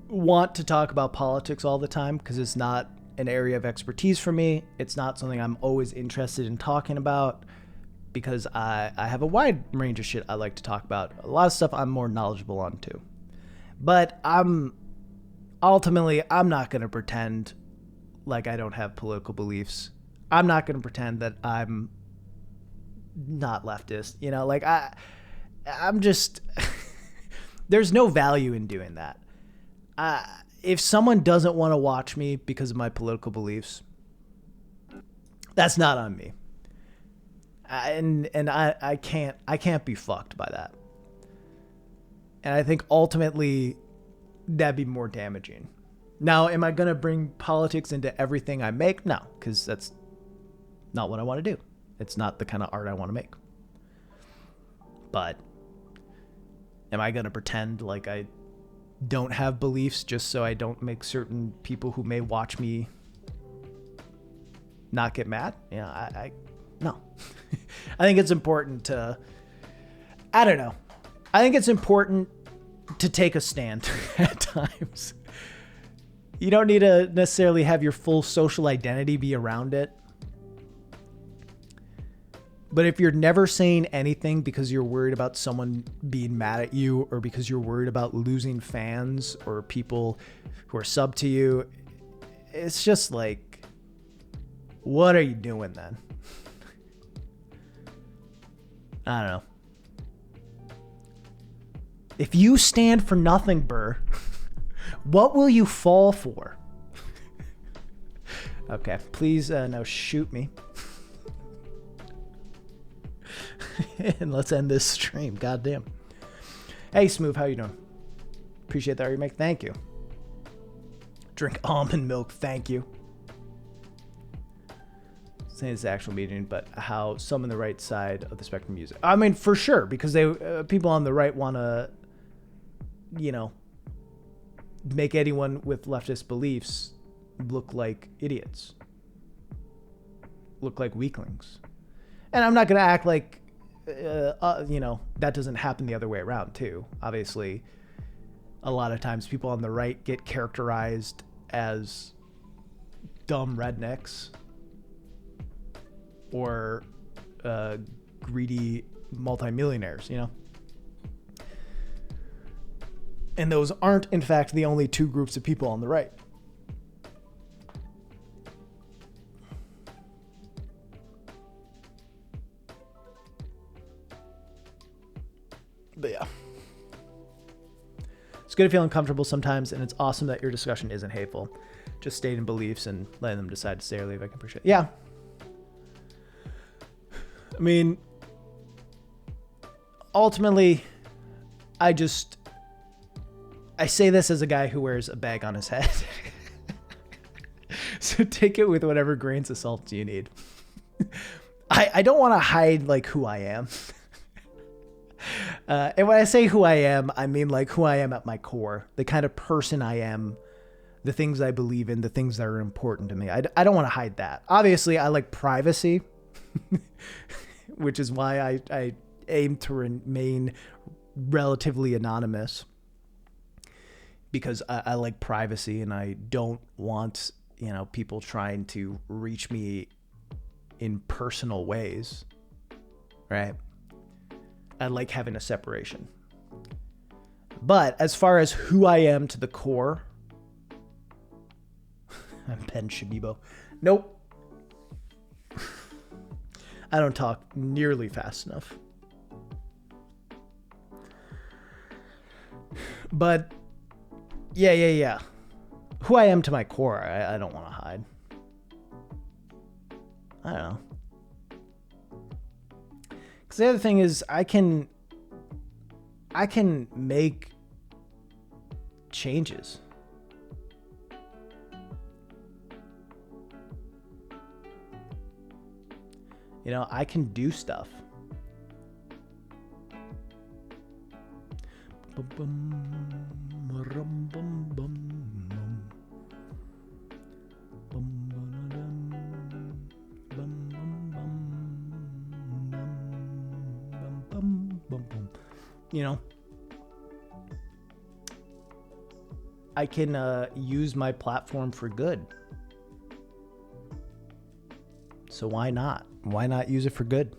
want to talk about politics all the time because it's not an area of expertise for me. It's not something I'm always interested in talking about because I have a wide range of shit I like to talk about. A lot of stuff I'm more knowledgeable on too. But I'm not going to pretend like I don't have political beliefs. I'm not going to pretend that I'm not leftist. I'm just there's no value in doing that. If someone doesn't want to watch me because of my political beliefs, that's not on me. I can't be fucked by that. And I think ultimately that'd be more damaging. Now, am I going to bring politics into everything I make? No, because that's not what I want to do. It's not the kind of art I want to make. But am I going to pretend like I don't have beliefs just so I don't make certain people who may watch me not get mad? No. I think it's important to, I don't know. I think it's important to take a stand at times. You don't need to necessarily have your full social identity be around it. But if you're never saying anything because you're worried about someone being mad at you or because you're worried about losing fans or people who are sub to you, it's just like, what are you doing then? I don't know. If you stand for nothing, Burr, what will you fall for? Okay, please now shoot me. And let's end this stream. Goddamn. Hey, Smooth, how you doing? Appreciate that remake. Thank you. Drink almond milk. Thank you. Saying it's the actual meeting, but how some on the right side of the spectrum use it. I mean, for sure, because they people on the right want to, make anyone with leftist beliefs look like idiots, look like weaklings. And I'm not going to act like, that doesn't happen the other way around too. Obviously, a lot of times people on the right get characterized as dumb rednecks or greedy multimillionaires, And those aren't, in fact, the only two groups of people on the right. But yeah. It's good to feel uncomfortable sometimes, and it's awesome that your discussion isn't hateful. Just stating beliefs and letting them decide to stay or leave. I can appreciate it. Yeah. I mean, ultimately, I say this as a guy who wears a bag on his head. So take it with whatever grains of salt you need. I don't want to hide like who I am. And when I say who I am, I mean like who I am at my core, the kind of person I am the things I believe in, the things that are important to me. I don't want to hide that. Obviously, I like privacy, which is why I aim to remain relatively anonymous, because I like privacy and I don't want, people trying to reach me in personal ways, right? I like having a separation. But as far as who I am to the core, I'm Ben Shabibo. Nope. I don't talk nearly fast enough. But yeah. Who I am to my core, I don't want to hide. I don't know. Because the other thing is, I can make changes. I can do stuff. I can use my platform for good. So why not? Why not use it for good?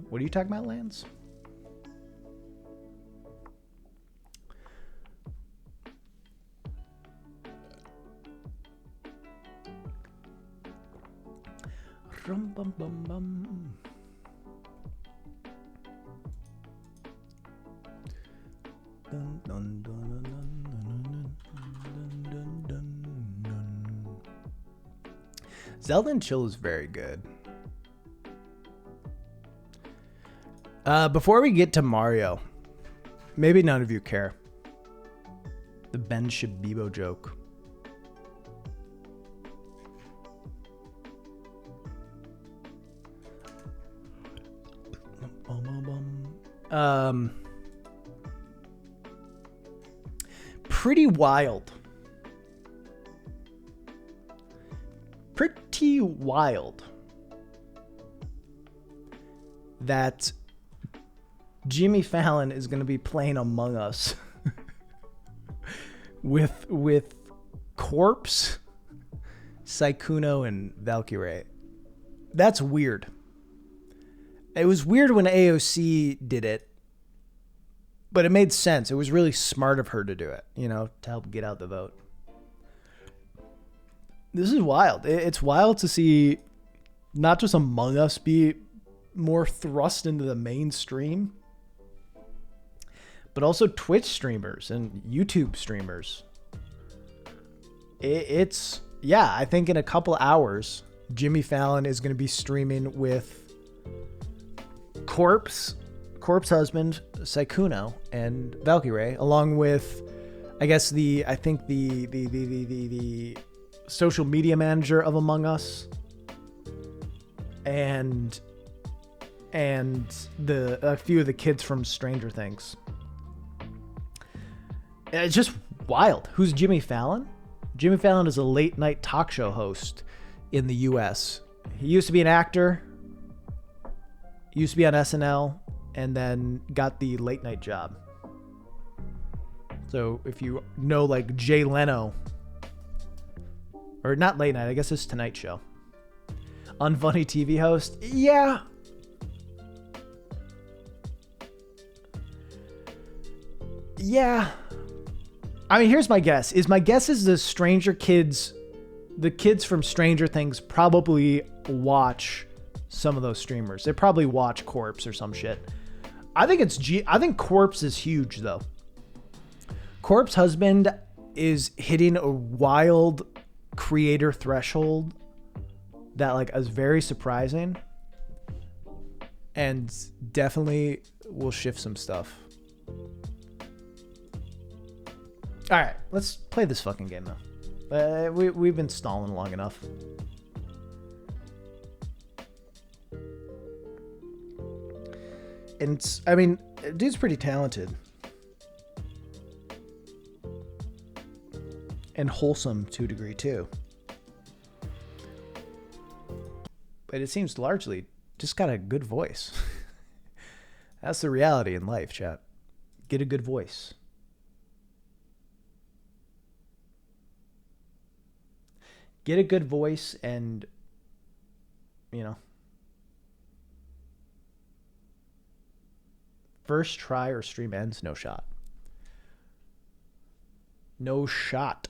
What are you talking about, Lance? Zelda and Chill is very good. Before we get to Mario, maybe none of you care. The Ben Shabibo joke. Pretty wild. Pretty wild that Jimmy Fallon is going to be playing Among Us with Corpse, Sykkuno, and Valkyrae. That's weird. It was weird when AOC did it, but it made sense. It was really smart of her to do it, to help get out the vote. This is wild. It's wild to see not just Among Us be more thrust into the mainstream, but also Twitch streamers and YouTube streamers. I think in a couple hours, Jimmy Fallon is going to be streaming with Corpse husband, Sykkuno, and Valkyrae, along with, I guess the social media manager of Among Us, and a few of the kids from Stranger Things. It's just wild. Who's Jimmy Fallon? Jimmy Fallon is a late night talk show host in the US. He used to be an actor, used to be on SNL, and then got the late night job. So if you know, like, Jay Leno, or not late night, I guess it's Tonight Show, unfunny TV host. Yeah. I mean, here's my guess. My guess is the kids from Stranger Things probably watch some of those streamers. They probably watch Corpse or some shit. I think Corpse is huge, though. Corpse husband is hitting a wild creator threshold that, like, is very surprising and definitely will shift some stuff. All right, let's play this fucking game now. We've been stalling long enough. And it's, I mean, dude's pretty talented. And wholesome to a degree too. But it seems largely just got a good voice. That's the reality in life, chat. Get a good voice. Get a good voice and, you know, first try or stream ends, no shot. No shot.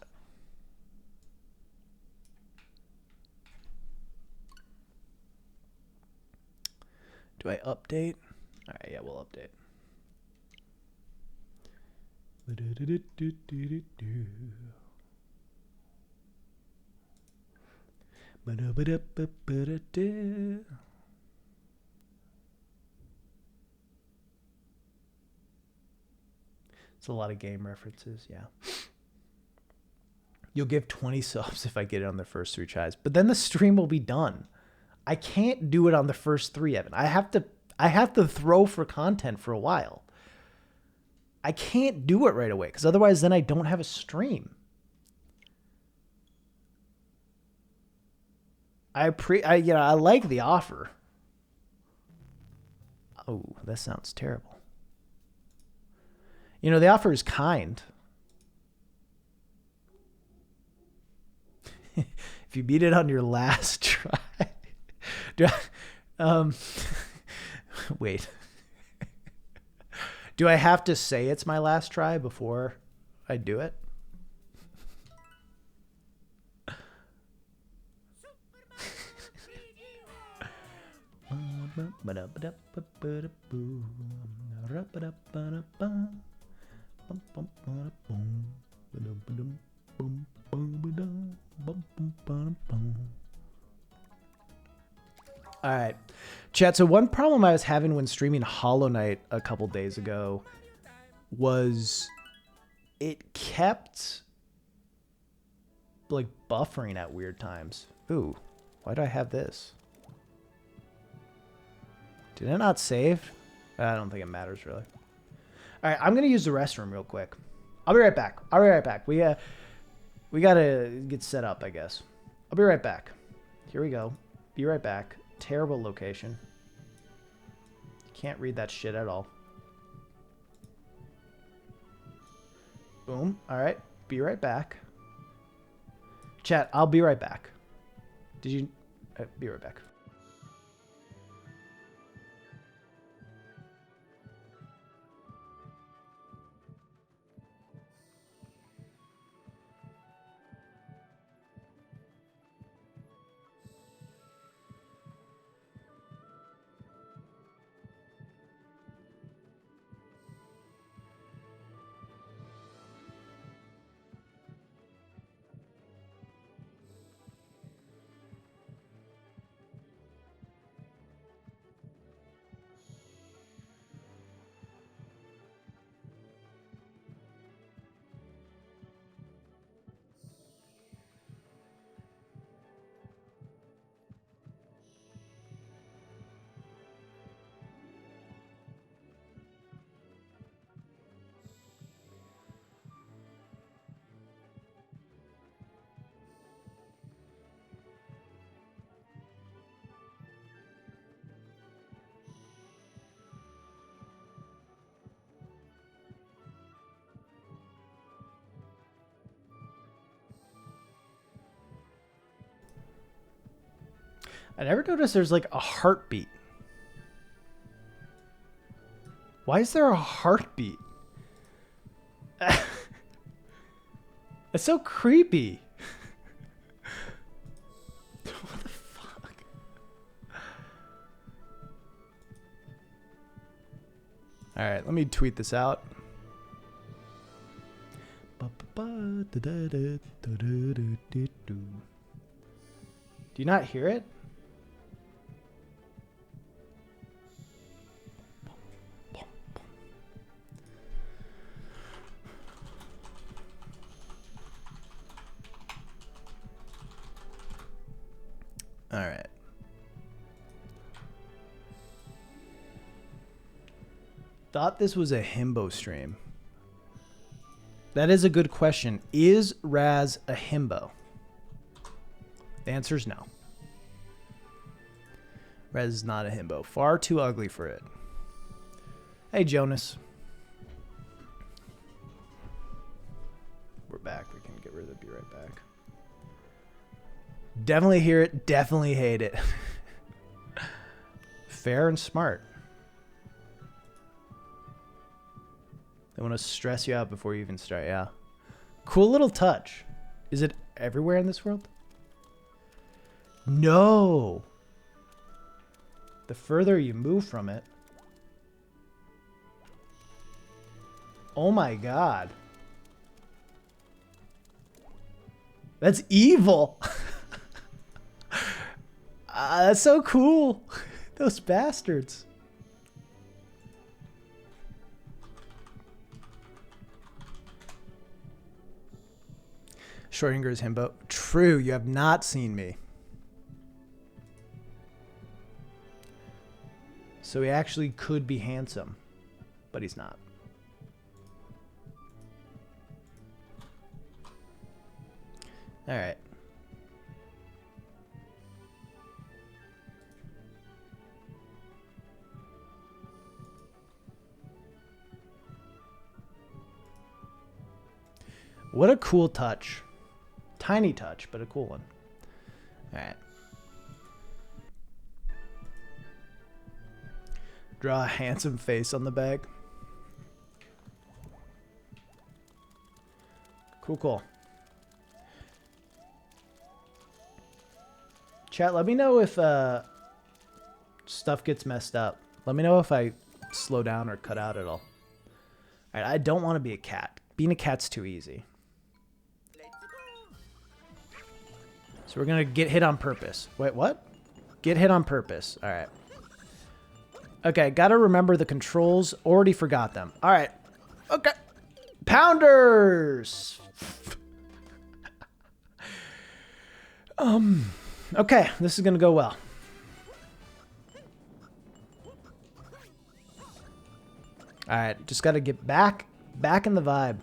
Do I update? All right, yeah, we'll update. It's a lot of game references, yeah. You'll give 20 subs if I get it on the first 3 tries, but then the stream will be done. I can't do it on the first 3, Evan. I have to throw for content for a while. I can't do it right away because otherwise then I don't have a stream. I like the offer. Oh, that sounds terrible. You know, the offer is kind. If you beat it on your last try. Wait. Do I have to say it's my last try before I do it? All right, chat. So one problem I was having when streaming Hollow Knight a couple days ago was it kept like buffering at weird times. Ooh, why do I have this? Did I not save? I don't think it matters really. All right, I'm gonna use the restroom real quick. I'll be right back. We gotta get set up, I guess. I'll be right back. Here we go. Be right back. Terrible location. Can't read that shit at all. Boom. All right. Be right back. Chat, I'll be right back. Did you... be right back. I never noticed there's like a heartbeat. Why is there a heartbeat? It's so creepy. What the fuck? All right, let me tweet this out. Do you not hear it? All right. Thought this was a himbo stream. That is a good question. Is Raz a himbo? The answer is no. Raz is not a himbo. Far too ugly for it. Hey, Jonas. We're back. We can get rid of it. Be right back. Definitely hear it. Definitely hate it. Fair and smart. They want to stress you out before you even start. Yeah. Cool little touch. Is it everywhere in this world? No. The further you move from it. Oh my god. That's evil. That's so cool. Those bastards. Schrodinger's himbo. True, you have not seen me. So he actually could be handsome, but he's not. All right. What a cool touch. Tiny touch, but a cool one. All right. Draw a handsome face on the bag. Cool, cool. Chat, let me know if stuff gets messed up. Let me know if I slow down or cut out at all. All right, I don't want to be a cat. Being a cat's too easy. So we're going to get hit on purpose. Wait, what? Get hit on purpose. All right. Okay, got to remember the controls. Already forgot them. All right. Okay. Pounders. Okay, this is going to go well. All right, just got to get back in the vibe.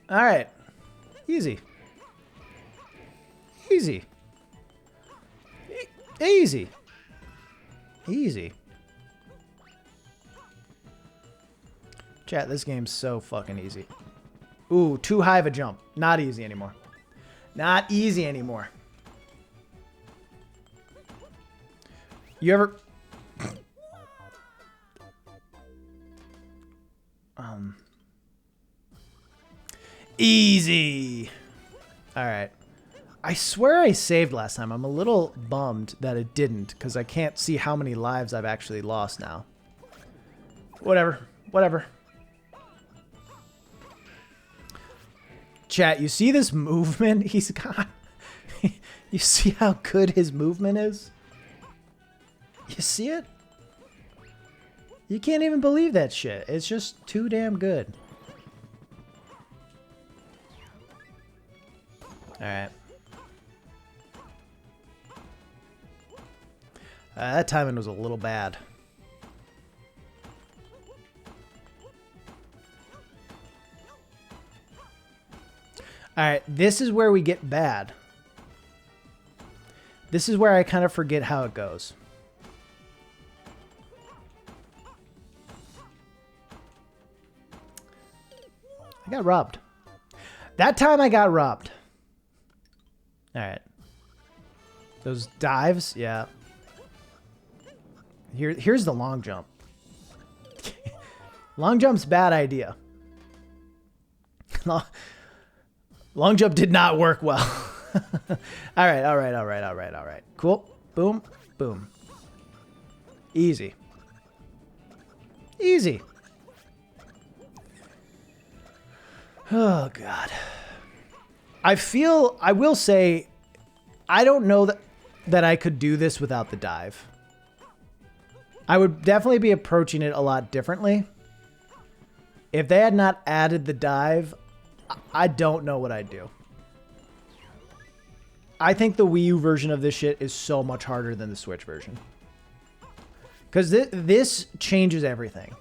All right. Easy. Easy. Easy. Easy. Chat, this game's so fucking easy. Ooh, too high of a jump. Not easy anymore. Not easy anymore. You ever... Easy. All right. I swear I saved last time. I'm a little bummed that it didn't because I can't see how many lives I've actually lost now. Whatever. Whatever. Chat, you see this movement he's got? You see how good his movement is? You see it? You can't even believe that shit. It's just too damn good. Alright. That timing was a little bad. Alright, this is where we get bad. This is where I kind of forget how it goes. I got robbed. That time I got robbed. Alright. Those dives, yeah. Here's the long jump. Long jump's bad idea. Long jump did not work well. Alright, alright, alright, alright, alright. Cool. Boom, boom. Easy. Easy. Oh, God. I will say, I don't know that I could do this without the dive. I would definitely be approaching it a lot differently. If they had not added the dive, I don't know what I'd do. I think the Wii U version of this shit is so much harder than the Switch version. Because this changes everything.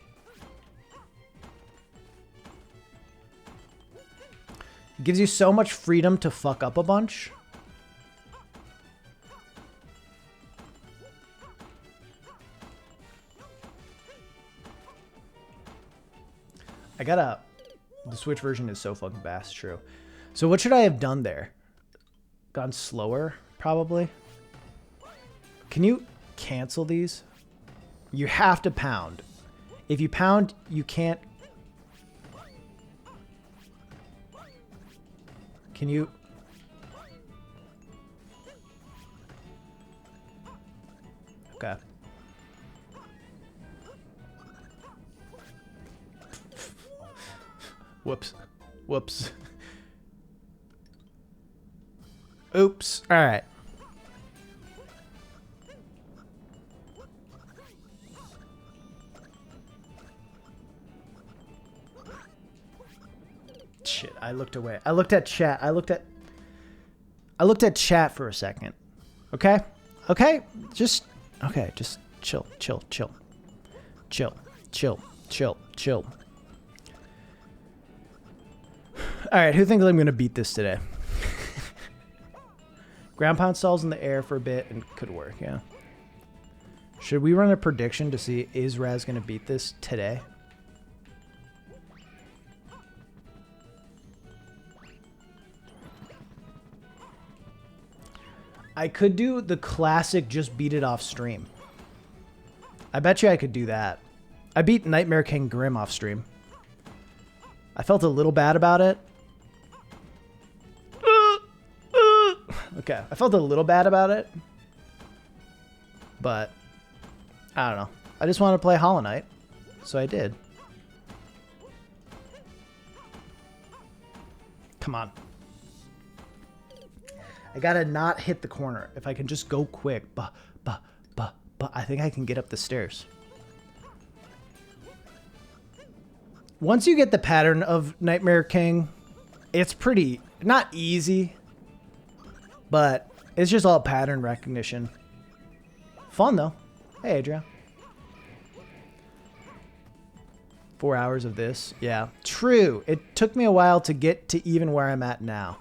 It gives you so much freedom to fuck up a bunch. The Switch version is so fucking fast, true. So what should I have done there? Gone slower, probably. Can you cancel these? You have to pound. If you pound, you can't. Can you? Okay. Whoops. Whoops. Oops. All right. Shit, I looked away. I looked at chat. I looked at chat for a second. Okay? Okay? Just chill, chill, chill. Chill, chill, chill, chill. All right, who thinks I'm going to beat this today? Ground pound stalls in the air for a bit and could work, yeah. Should we run a prediction to see is Raz going to beat this today? I could do the classic just beat it off stream. I bet you I could do that. I beat Nightmare King Grim off stream. I felt a little bad about it. Okay, I felt a little bad about it. But, I don't know. I just wanted to play Hollow Knight. So I did. Come on. I gotta not hit the corner. If I can just go quick. I think I can get up the stairs. Once you get the pattern of Nightmare King, it's pretty, not easy, but it's just all pattern recognition. Fun though. Hey, Adria. 4 hours of this. Yeah, true. It took me a while to get to even where I'm at now.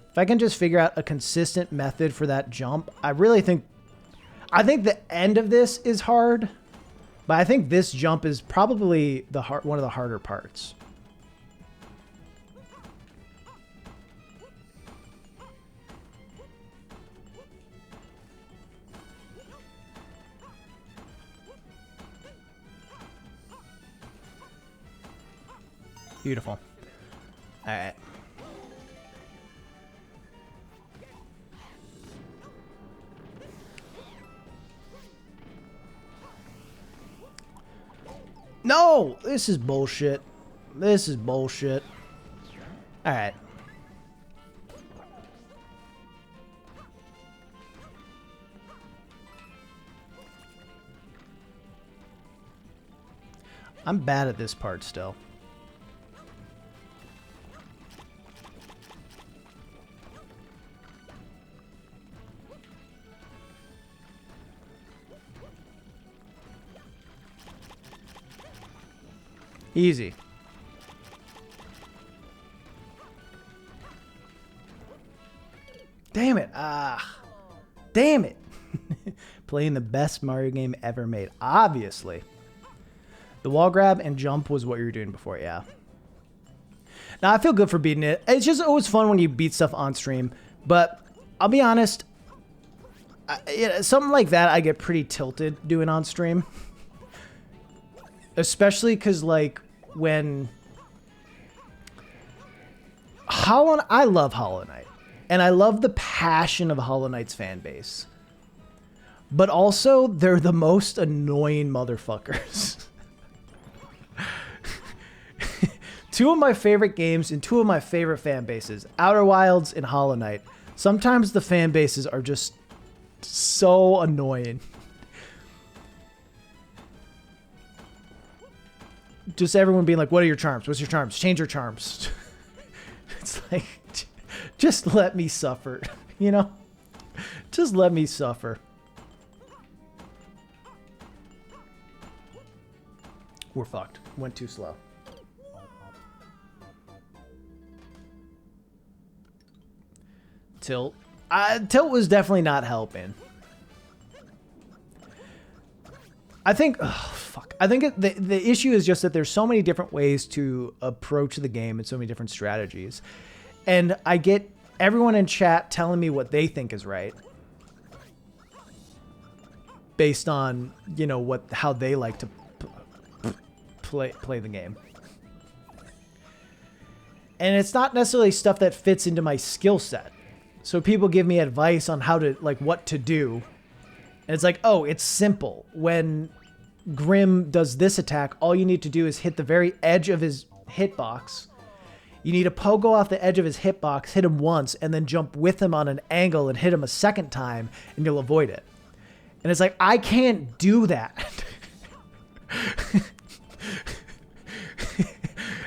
If I can just figure out a consistent method for that jump, I think the end of this is hard, but I think this jump is probably one of the harder parts. Beautiful. All right. No, this is bullshit. This is bullshit. All right. I'm bad at this part still. Easy. Damn it. Damn it. Playing the best Mario game ever made. Obviously. The wall grab and jump was what you were doing before, yeah. Now, I feel good for beating it. It's just always fun when you beat stuff on stream. But I'll be honest, something like that I get pretty tilted doing on stream. Especially because, like, when... I love Hollow Knight. And I love the passion of Hollow Knight's fan base. But also, they're the most annoying motherfuckers. Two of my favorite games and two of my favorite fan bases, Outer Wilds and Hollow Knight. Sometimes the fan bases are just so annoying. Just everyone being like, what are your charms? What's your charms? Change your charms. It's like, just let me suffer, you know? Just let me suffer. We're fucked. Went too slow. Tilt. Tilt was definitely not helping. I think, oh, fuck. I think the issue is just that there's so many different ways to approach the game and so many different strategies. And I get everyone in chat telling me what they think is right. Based on, you know, how they like to play the game. And it's not necessarily stuff that fits into my skill set. So people give me advice on how to, like, what to do. And it's like, oh, it's simple. When Grim does this attack, all you need to do is hit the very edge of his hitbox. You need to pogo off the edge of his hitbox, hit him once, and then jump with him on an angle and hit him a second time, and you'll avoid it. And it's like, I can't do that.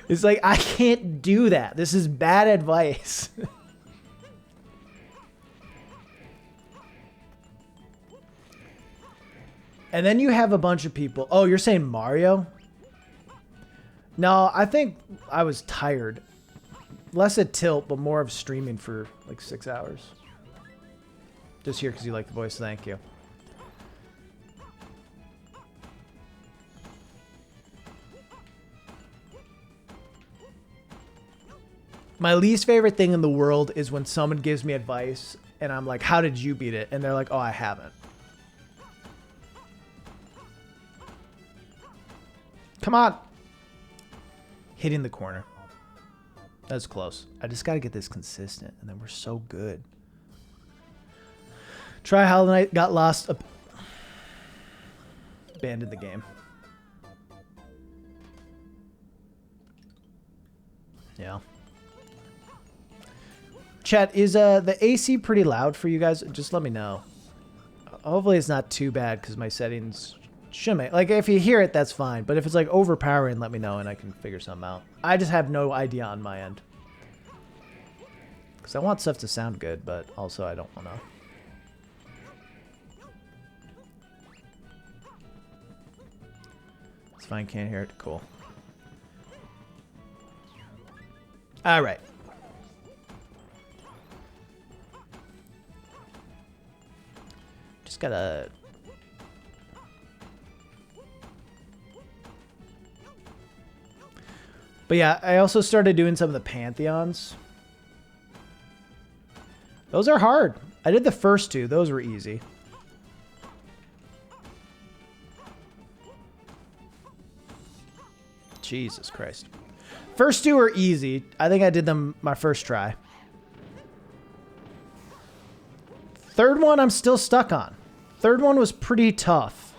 It's like, I can't do that. This is bad advice. And then you have a bunch of people. Oh, you're saying Mario? No, I think I was tired. Less at Tilt, but more of streaming for like 6 hours. Just here because you like the voice. Thank you. My least favorite thing in the world is when someone gives me advice and I'm like, how did you beat it? And they're like, oh, I haven't. Come on. Hitting the corner. That's close. I just got to get this consistent, and then we're so good. Try Hollow Knight, got lost. Abandoned the game. Yeah. Chat, is the AC pretty loud for you guys? Just let me know. Hopefully it's not too bad because my settings... shouldn't. Like, if you hear it, that's fine. But if it's, like, overpowering, let me know and I can figure something out. I just have no idea on my end. Because I want stuff to sound good, but also I don't want to. It's fine, can't hear it. Cool. Alright. Just gotta... But yeah, I also started doing some of the Pantheons. Those are hard. I did the first two. Those were easy. Jesus Christ. First two are easy. I think I did them my first try. Third one I'm still stuck on. Third one was pretty tough.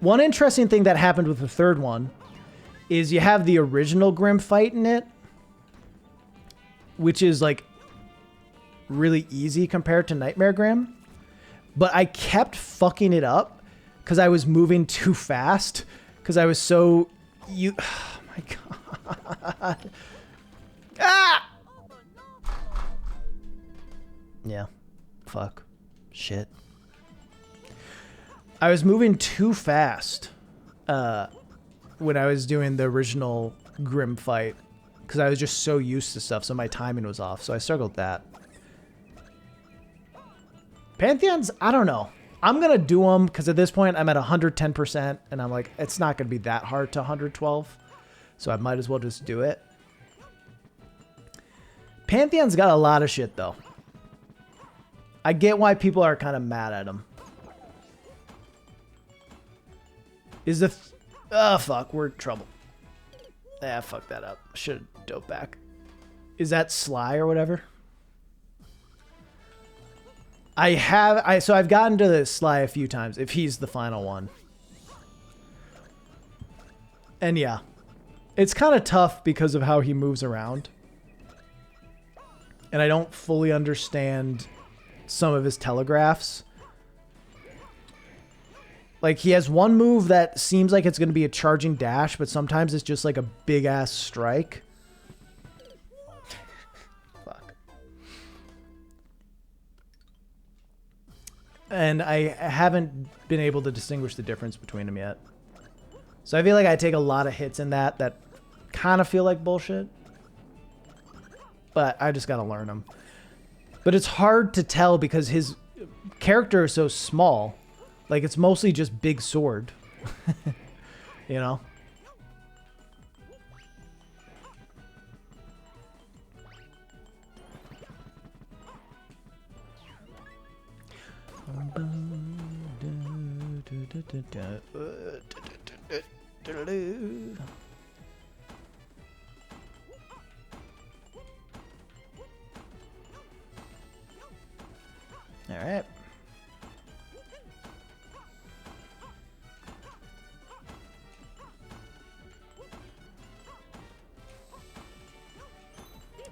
One interesting thing that happened with the third one is you have the original Grim fight in it, which is like really easy compared to Nightmare Grim. But I kept fucking it up because I was moving too fast because I was so... Oh my god. Ah! Yeah. Fuck. Shit. I was moving too fast when I was doing the original Grim fight because I was just so used to stuff, so my timing was off, so I struggled with that. Pantheons, I don't know. I'm going to do them because at this point I'm at 110% and I'm like, it's not going to be that hard to 112, so I might as well just do it. Pantheon's got a lot of shit, though. I get why people are kind of mad at him. Is the... oh, fuck. We're in trouble. Ah, fuck that up. Should have dove back. Is that Sly or whatever? So I've gotten to the Sly a few times, if he's the final one. And yeah. It's kind of tough because of how he moves around. And I don't fully understand some of his telegraphs. Like, he has one move that seems like it's going to be a charging dash, but sometimes it's just like a big-ass strike. Fuck. and I haven't been able to distinguish the difference between them yet. So I feel like I take a lot of hits in that kind of feel like bullshit. But I just gotta learn them. But it's hard to tell because his character is so small. Like, it's mostly just big sword. You know? All right.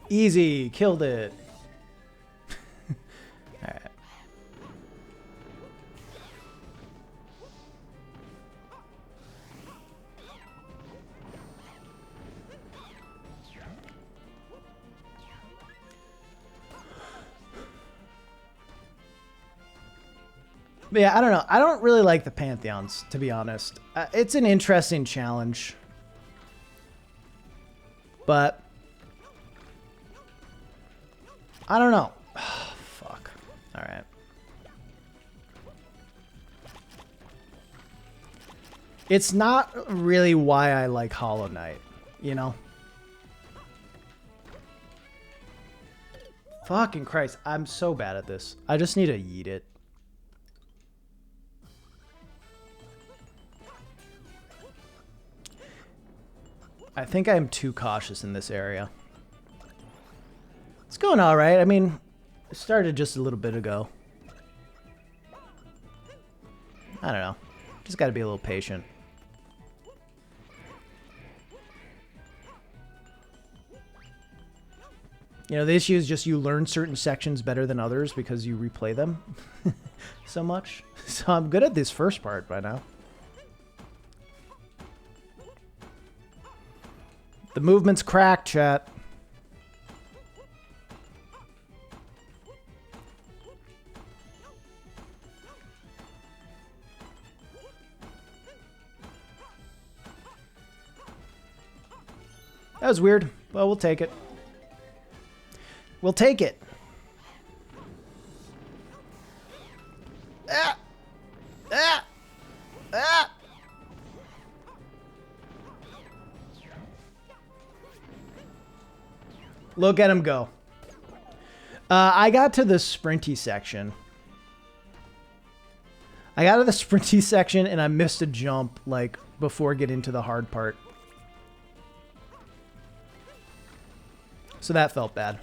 Easy, killed it. All right. But yeah, I don't know. I don't really like the Pantheons, to be honest. It's an interesting challenge. But I don't know. Oh, fuck. All right. It's not really why I like Hollow Knight, you know? Fucking Christ. I'm so bad at this. I just need to yeet it. I think I'm too cautious in this area. It's going all right. I mean, it started just a little bit ago. I don't know. Just got to be a little patient. You know, the issue is just you learn certain sections better than others because you replay them so much. So I'm good at this first part by now. The movement's cracked, chat. That was weird. Well, we'll take it. We'll take it. Ah! Ah! Ah! Look at him go. I got to the sprinty section. I got to the sprinty section and I missed a jump, like, before getting to the hard part. So that felt bad.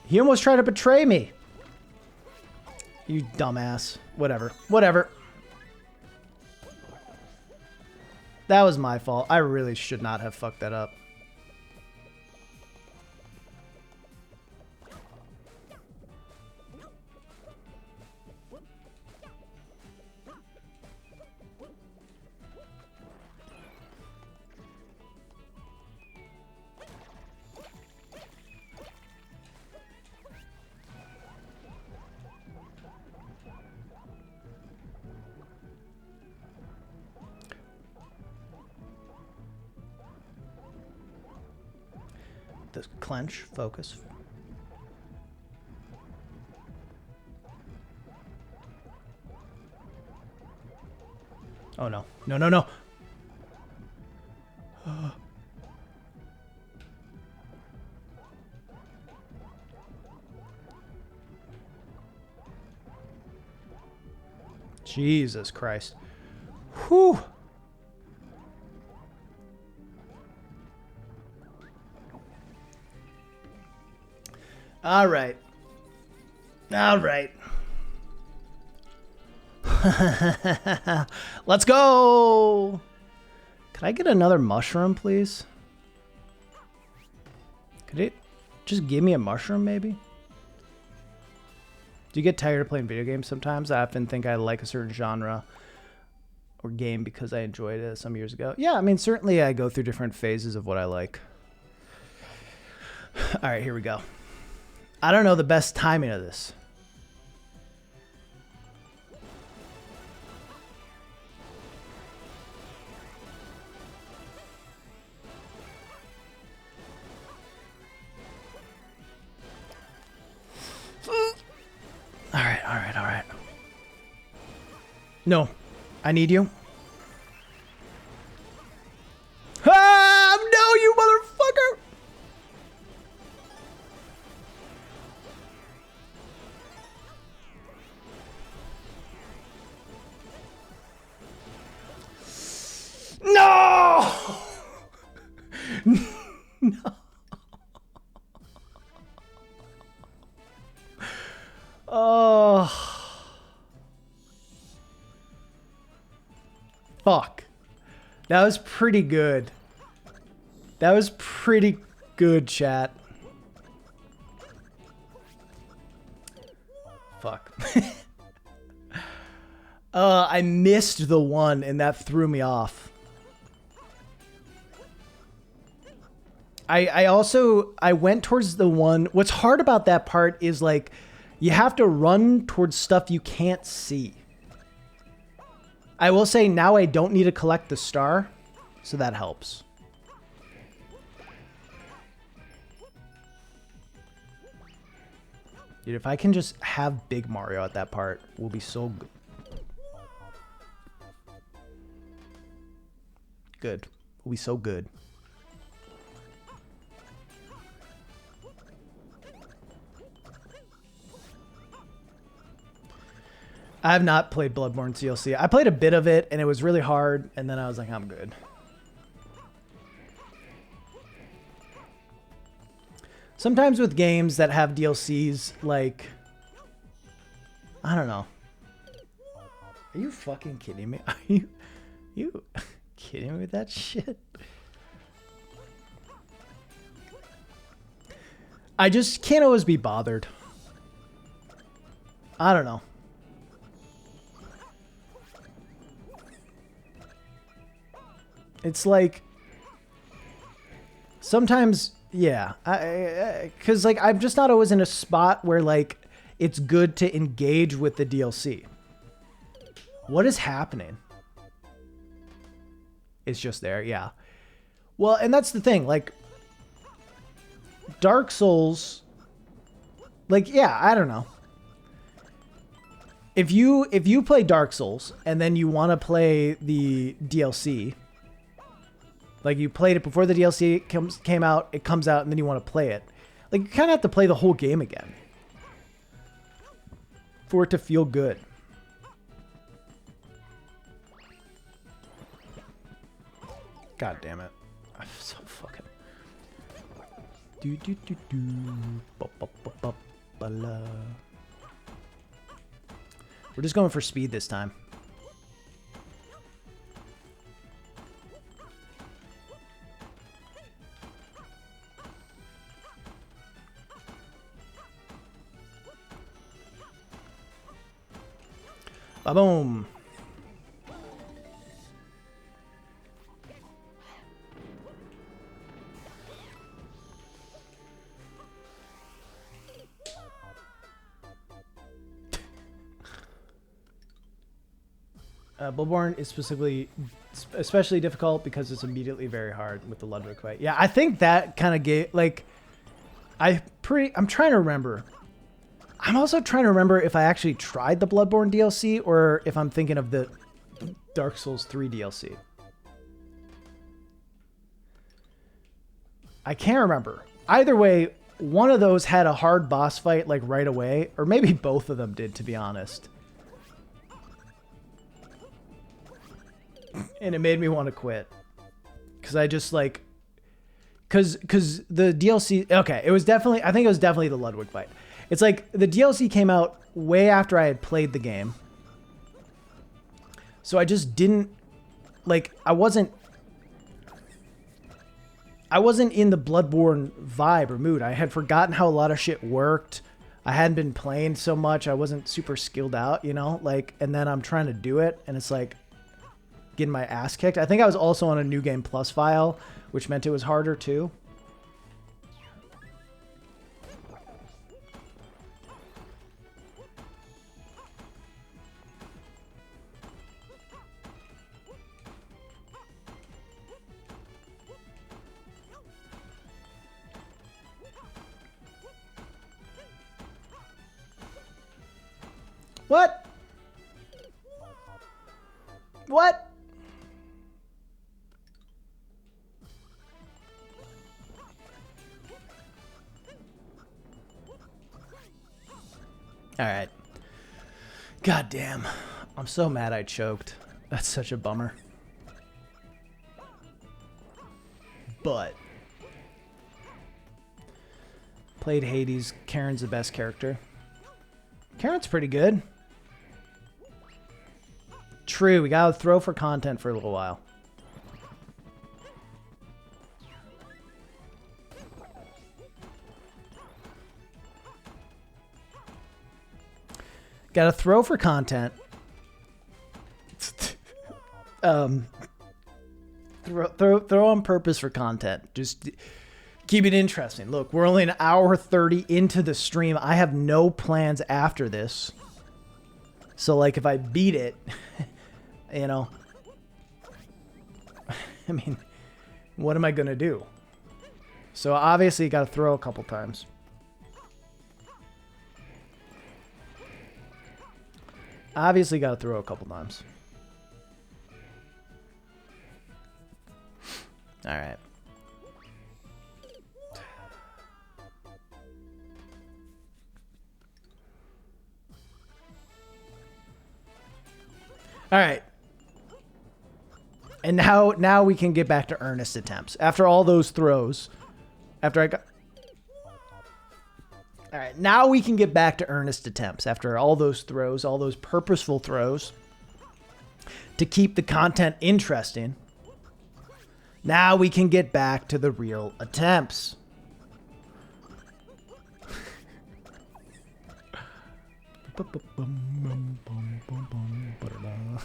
He almost tried to betray me. You dumbass. Whatever. Whatever. That was my fault. I really should not have fucked that up. The clench, focus. Oh no. No, no, no. Jesus Christ. Whew. All right. All right. Let's go. Could I get another mushroom, please? Could it just give me a mushroom, maybe? Do you get tired of playing video games sometimes? I often think I like a certain genre, or game because I enjoyed it some years ago. Yeah, I mean, certainly I go through different phases of what I like. All right, here we go. I don't know the best timing of this. All right, all right, all right. No, I need you. Ah, no, you motherfucker! No! No. Oh. Fuck. That was pretty good. That was pretty good, chat. Fuck. I missed the one and that threw me off. I went towards the one. What's hard about that part is like you have to run towards stuff you can't see. I will say now I don't need to collect the star, so that helps. Dude, if I can just have Big Mario at that part, we'll be so good. Good. We'll be so good. I have not played Bloodborne DLC. I played a bit of it, and it was really hard, and then I was like, I'm good. Sometimes with games that have DLCs, like... I don't know. Are you fucking kidding me? Are you kidding me with that shit? I just can't always be bothered. I don't know. It's like sometimes, yeah, because like I'm just not always in a spot where like it's good to engage with the DLC. What is happening? It's just there, yeah. Well, and that's the thing, like Dark Souls, like, yeah, I don't know. If you play Dark Souls and then you want to play the DLC, like you played it before the DLC came out, it comes out, and then you want to play it. Like you kind of have to play the whole game again for it to feel good. God damn it! I'm so fucking. We're just going for speed this time. Ba-boom. Bloodborne is especially difficult because it's immediately very hard with the Ludwig fight. Yeah, I think that kind of gave, like, I'm trying to remember. I'm also trying to remember if I actually tried the Bloodborne DLC or if I'm thinking of the Dark Souls 3 DLC. I can't remember. Either way, one of those had a hard boss fight like right away, or maybe both of them did, to be honest. And it made me want to quit. Because I just like... Because the DLC... Okay, it was definitely... I think it was definitely the Ludwig fight. It's like the DLC came out way after I had played the game. So I just didn't... Like, I wasn't in the Bloodborne vibe or mood. I had forgotten how a lot of shit worked. I hadn't been playing so much. I wasn't super skilled out, you know? Like, and then I'm trying to do it, and it's like... getting my ass kicked. I think I was also on a New Game Plus file, which meant it was harder too. What? What? All right. God damn. I'm so mad I choked. That's such a bummer. But played Hades. Karen's the best character. Karen's pretty good. True, we gotta throw for content for a little while. Gotta throw for content. Throw on purpose for content. Just keep it interesting. Look, we're only an hour 30 into the stream. I have no plans after this. So, like, if I beat it, you know, I mean, what am I going to do? So, obviously, you got to throw a couple times. Obviously, got to throw a couple times. All right. All right. And now we can get back to earnest attempts. After all those throws, after I got... All right, now we can get back to earnest attempts after all those throws, all those purposeful throws to keep the content interesting. Now we can get back to the real attempts.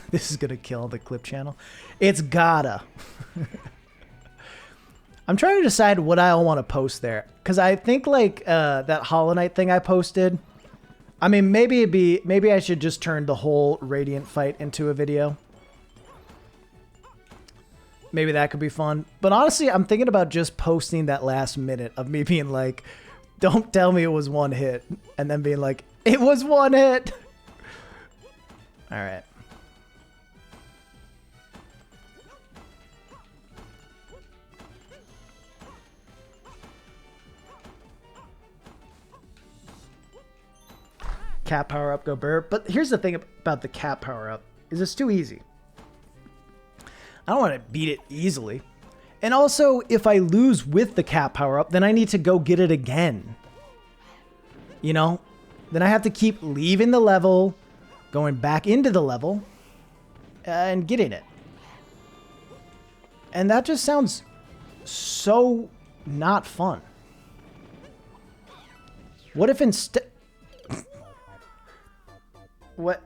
This is gonna kill the clip channel. It's gotta. I'm trying to decide what I want to post there, because I think like that Hollow Knight thing I posted. I mean, maybe I should just turn the whole Radiant fight into a video. Maybe that could be fun. But honestly, I'm thinking about just posting that last minute of me being like, "Don't tell me it was one hit," and then being like, "It was one hit." All right. Cat power up, go Burr. But here's the thing about the cat power up is it's too easy. I don't want to beat it easily. And also, if I lose with the cat power up, then I need to go get it again. You know? Then I have to keep leaving the level, going back into the level, and getting it. And that just sounds so not fun. What if instead... What?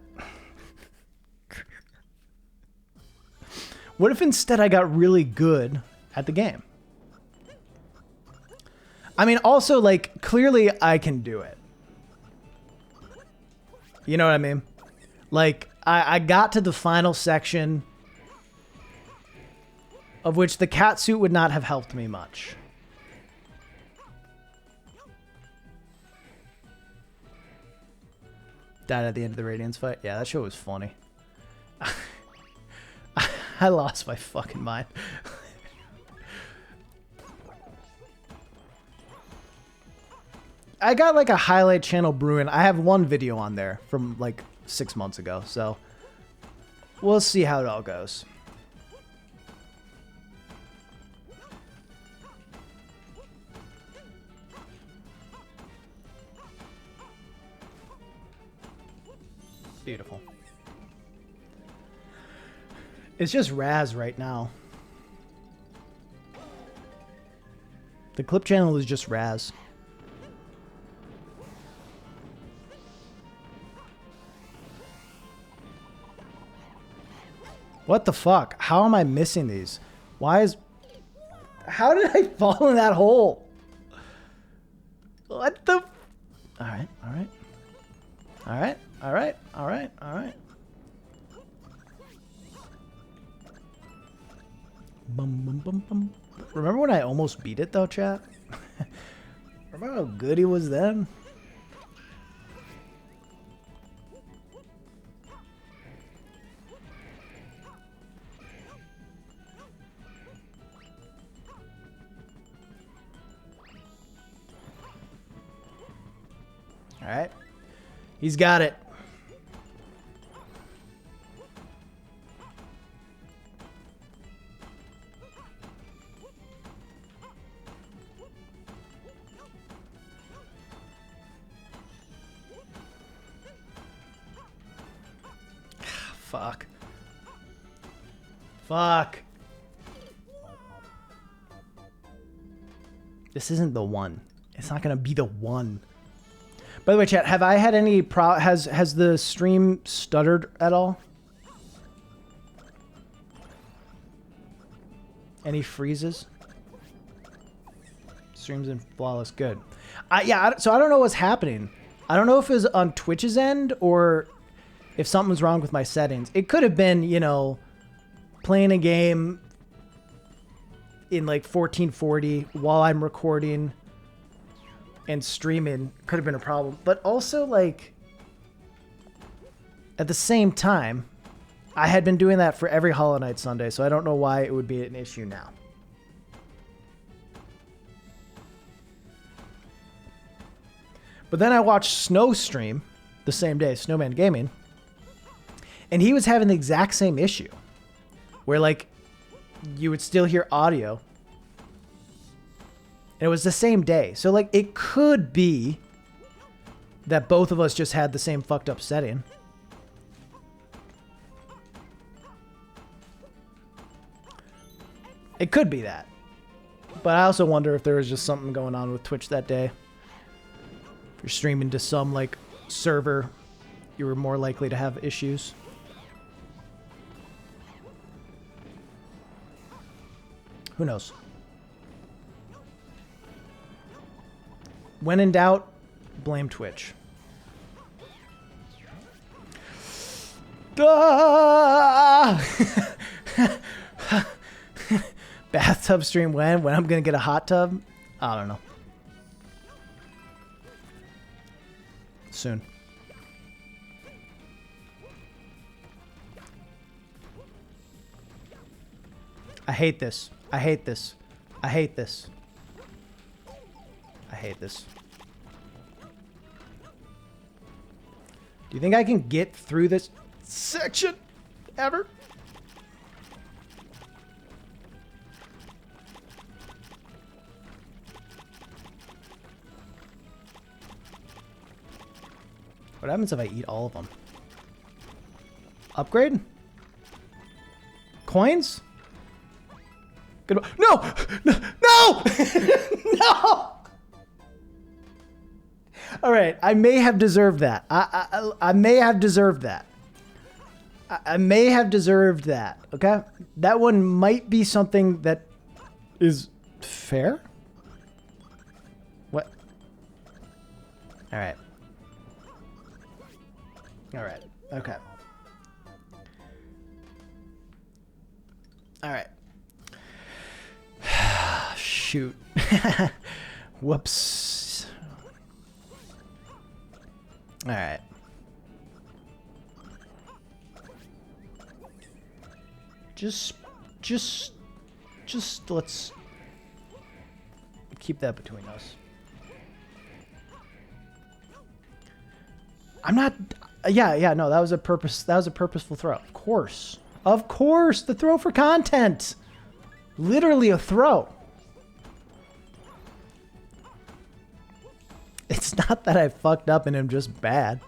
What if instead I got really good at the game? I mean, also, like, clearly I can do it. You know what I mean? Like, I got to the final section, of which the cat suit would not have helped me much. Died at the end of the Radiance fight. Yeah, that show was funny. I lost my fucking mind. I got like a highlight channel brewing. I have one video on there from like 6 months ago, so we'll see how it all goes. Beautiful. It's just Raz right now. The clip channel is just Raz. What the fuck? How am I missing these? Why is... How did I fall in that hole? What the... Alright, alright. Alright, alright, alright, alright. Bum, bum, bum, bum. Remember when I almost beat it though, chat? Remember how good he was then? All right. He's got it. Fuck. Fuck. This isn't the one. It's not gonna be the one. By the way, chat, have I had any has the stream stuttered at all? Any freezes? Streams in flawless. Good. Yeah, so I don't know what's happening. I don't know if it was on Twitch's end or if something's wrong with my settings. It could have been, you know, playing a game in like 1440 while I'm recording and streaming. Could have been a problem. But also, like, at the same time, I had been doing that for every Hollow Knight Sunday, so I don't know why it would be an issue now. But then I watched Snow stream the same day, Snowman Gaming, and he was having the exact same issue where, like, you would still hear audio. And it was the same day. So, like, it could be that both of us just had the same fucked up setting. It could be that. But I also wonder if there was just something going on with Twitch that day. If you're streaming to some, like, server, you were more likely to have issues. Who knows? When in doubt, blame Twitch. Bathtub stream when? When I'm gonna get a hot tub? I don't know. Soon. I hate this. I hate this. I hate this. I hate this. Do you think I can get through this section ever? What happens if I eat all of them? Upgrade? Coins? Good. No! No! No! No! All right, I may have deserved that. I may have deserved that. I may have deserved that. Okay, that one might be something that is fair. What? All right. All right. Okay. All right. Shoot. Whoops. All right. Just let's keep that between us. I'm not. Yeah. No, that was a purposeful throw. Of course, the throw for content. Literally a throw. It's not that I fucked up and am just bad.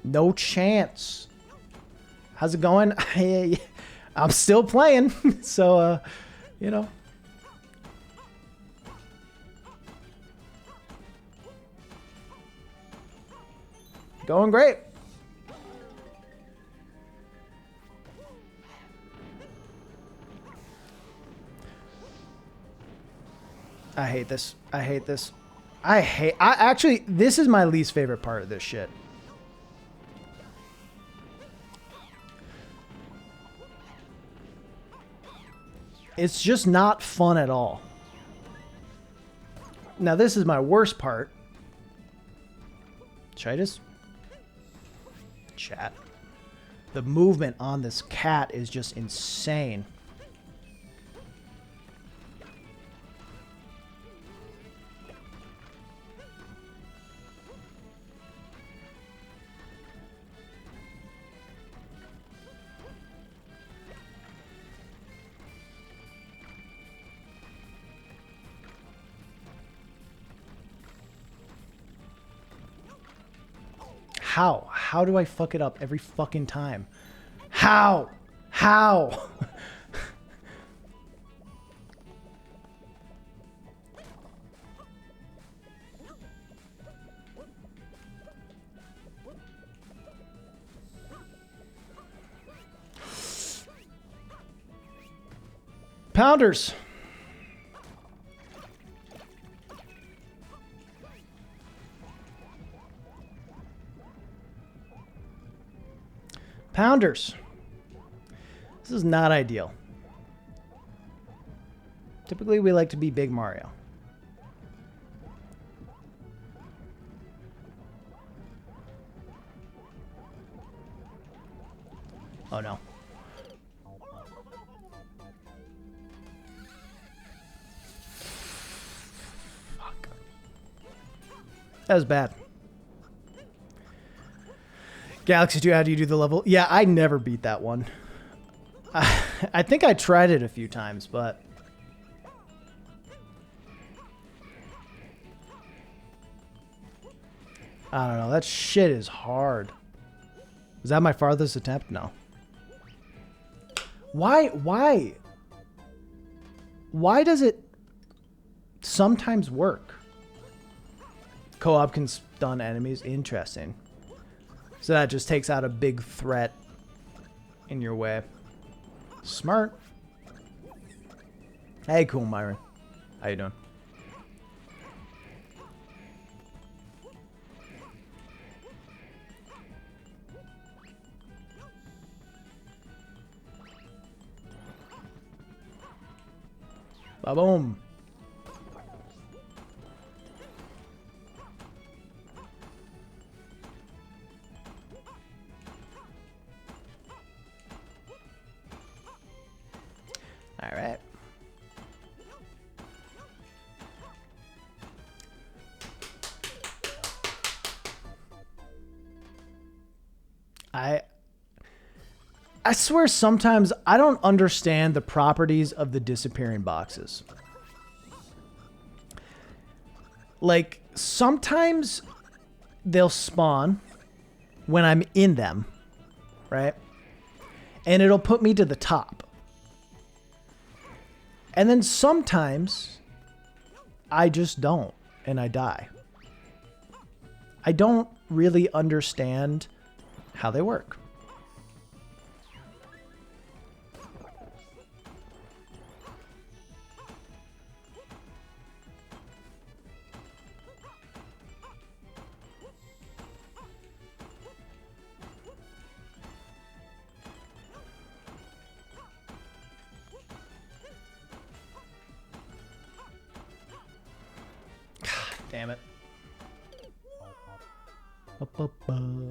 No chance. How's it going? I'm still playing, so you know. Going great. I hate this. I hate this. I actually, this is my least favorite part of this shit. It's just not fun at all. Now, this is my worst part. Should I just... Chat. The movement on this cat is just insane. How? How do I fuck it up every fucking time? How? How? Pounders. Pounders. This is not ideal. Typically, we like to be Big Mario. Oh, no. Fuck. That was bad. Galaxy 2, how do you do the level? Yeah, I never beat that one. I think I tried it a few times, but... I don't know. That shit is hard. Was that my farthest attempt? No. Why does it sometimes work? Co-op can stun enemies. Interesting. So that just takes out a big threat in your way. Smart. Hey, cool, Myron. How you doing? Ba-boom. All right. I swear sometimes I don't understand the properties of the disappearing boxes. Like, sometimes they'll spawn when I'm in them, right? And it'll put me to the top. And then sometimes I just don't, and I die. I don't really understand how they work. Damn it.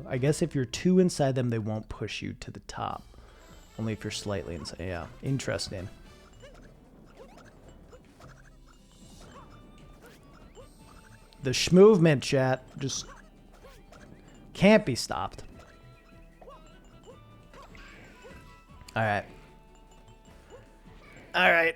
I guess if you're too inside them, they won't push you to the top. Only if you're slightly inside. Yeah, interesting. The schmovement, chat, just can't be stopped. All right. All right.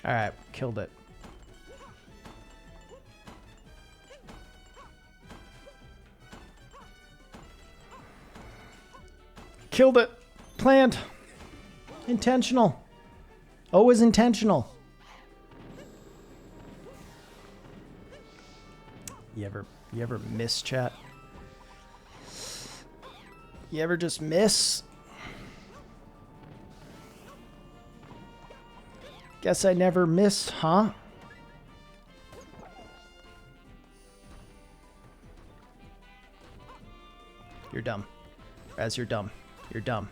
All right, killed it. Killed it. Plant. Intentional. Always intentional. You ever miss, chat? You ever just miss? Guess I never miss, huh? You're dumb. As you're dumb. You're dumb.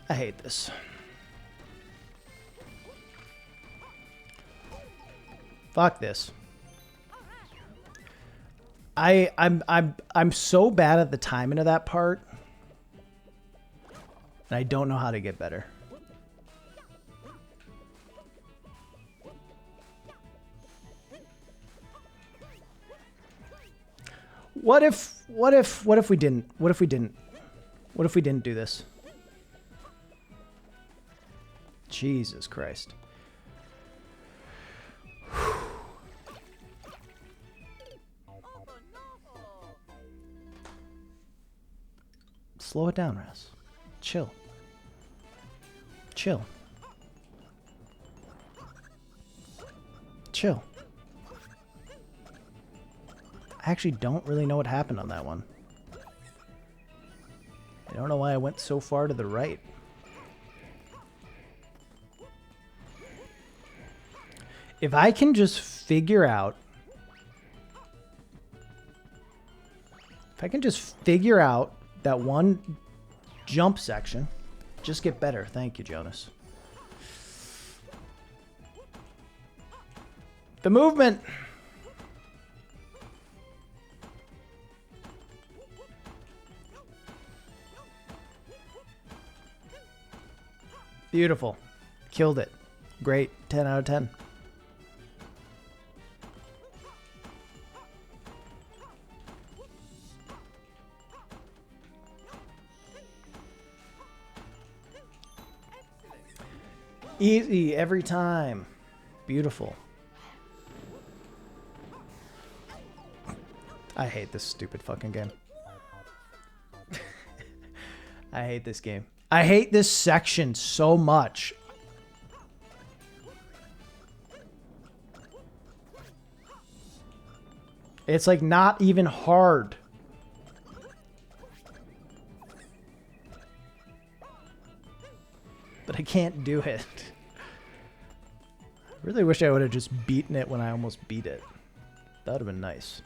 I hate this. Fuck this. I'm so bad at the timing of that part. And I don't know how to get better. What if we didn't? What if we didn't do this? Jesus Christ. Slow it down, Raz. Chill. Chill. Chill. I actually don't really know what happened on that one. I don't know why I went so far to the right. If I can just figure out... If I can just figure out that one jump section, just get better. Thank you, Jonas. The movement! Beautiful. Killed it. Great. 10 out of 10. Easy every time. Beautiful. I hate this stupid fucking game. I hate this game. I hate this section so much. It's like not even hard. But I can't do it. I really wish I would have just beaten it when I almost beat it. That would have been nice.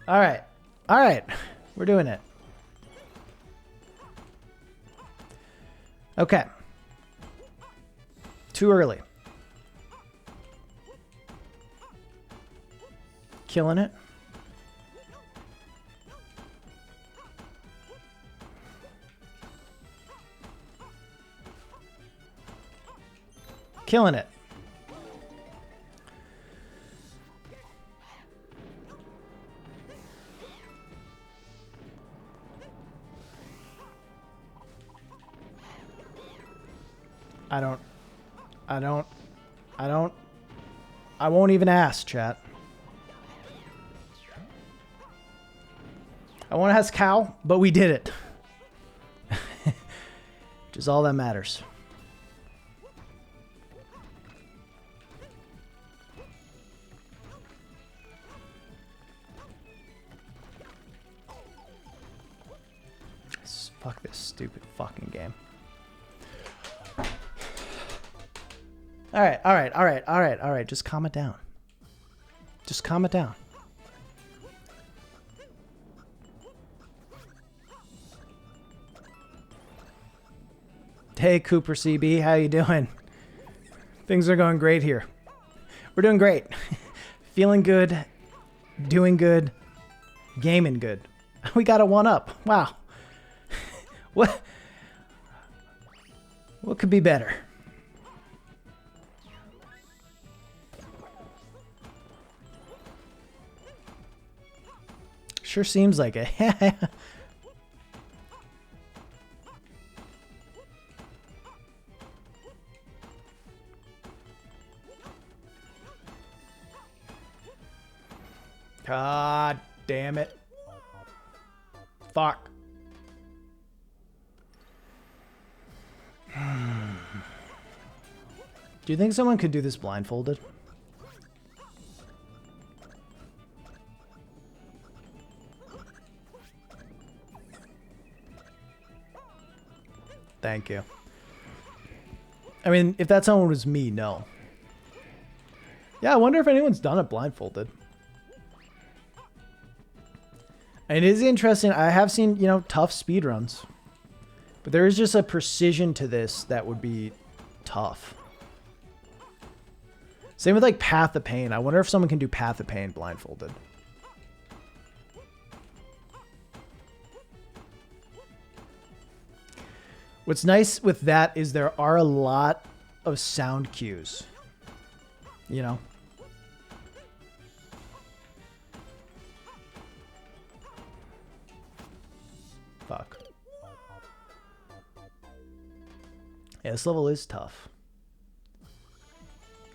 All right. All right. We're doing it. Okay. Too early. Killing it. Killing it. I won't even ask, chat. I won't ask how, but we did it. Which is all that matters. Fuck this stupid fucking game. All right. Just calm it down. Just calm it down. Hey, Cooper CB, how you doing? Things are going great here. We're doing great. Feeling good, doing good, gaming good. We got a 1-up. Wow. What? What could be better? Sure seems like it. God damn it. Fuck. Do you think someone could do this blindfolded? Thank you. I mean, if that someone was me, no. Yeah, I wonder if anyone's done it blindfolded. And it is interesting. I have seen, you know, tough speedruns. But there is just a precision to this that would be tough. Same with like Path of Pain. I wonder if someone can do Path of Pain blindfolded. What's nice with that is there are a lot of sound cues. You know? Fuck. Yeah, this level is tough.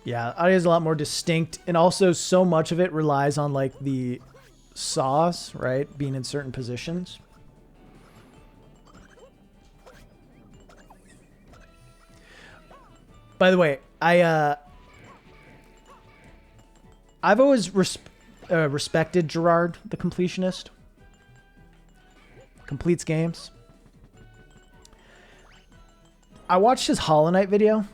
Yeah, audio is a lot more distinct, and also so much of it relies on like the saws, right? Being in certain positions. By the way, I've always respected Gerard, the completionist. Completes games. I watched his Hollow Knight video.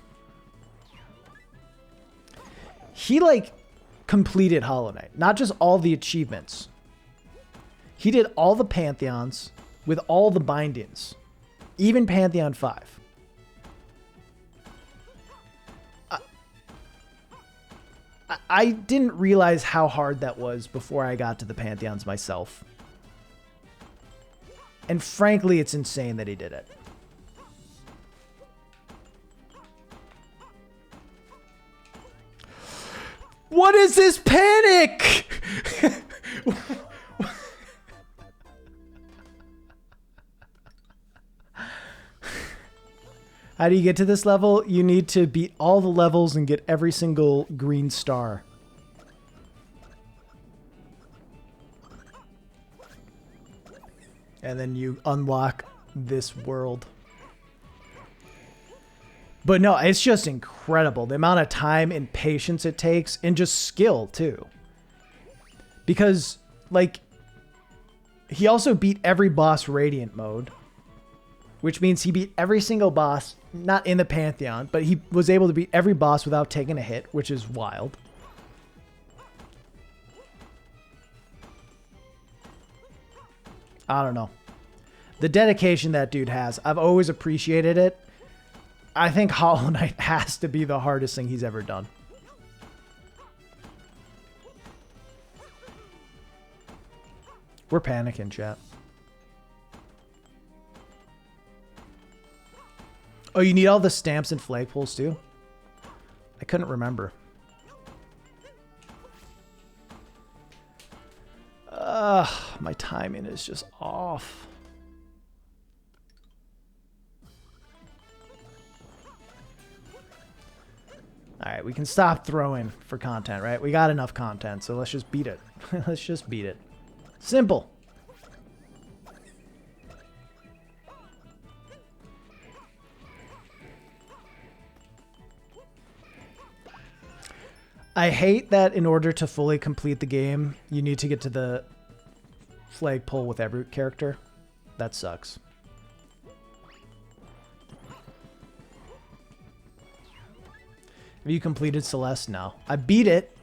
He like completed Hollow Knight, not just all the achievements. He did all the Pantheons with all the bindings, even Pantheon 5. I didn't realize how hard that was before I got to the Pantheons myself. And frankly, it's insane that he did it. What is this panic? How do you get to this level? You need to beat all the levels and get every single green star. And then you unlock this world. But no, it's just incredible. The amount of time and patience it takes, and just skill too. Because, like, he also beat every boss Radiant mode. Which means he beat every single boss, not in the Pantheon, but he was able to beat every boss without taking a hit, which is wild. I don't know. The dedication that dude has, I've always appreciated it. I think Hollow Knight has to be the hardest thing he's ever done. We're panicking, chat. Oh, you need all the stamps and flagpoles too? I couldn't remember. My timing is just off. Alright, we can stop throwing for content, right? We got enough content, so let's just beat it. Let's just beat it. Simple. I hate that in order to fully complete the game, you need to get to the flagpole with every character. That sucks. Have you completed Celeste? No. I beat it,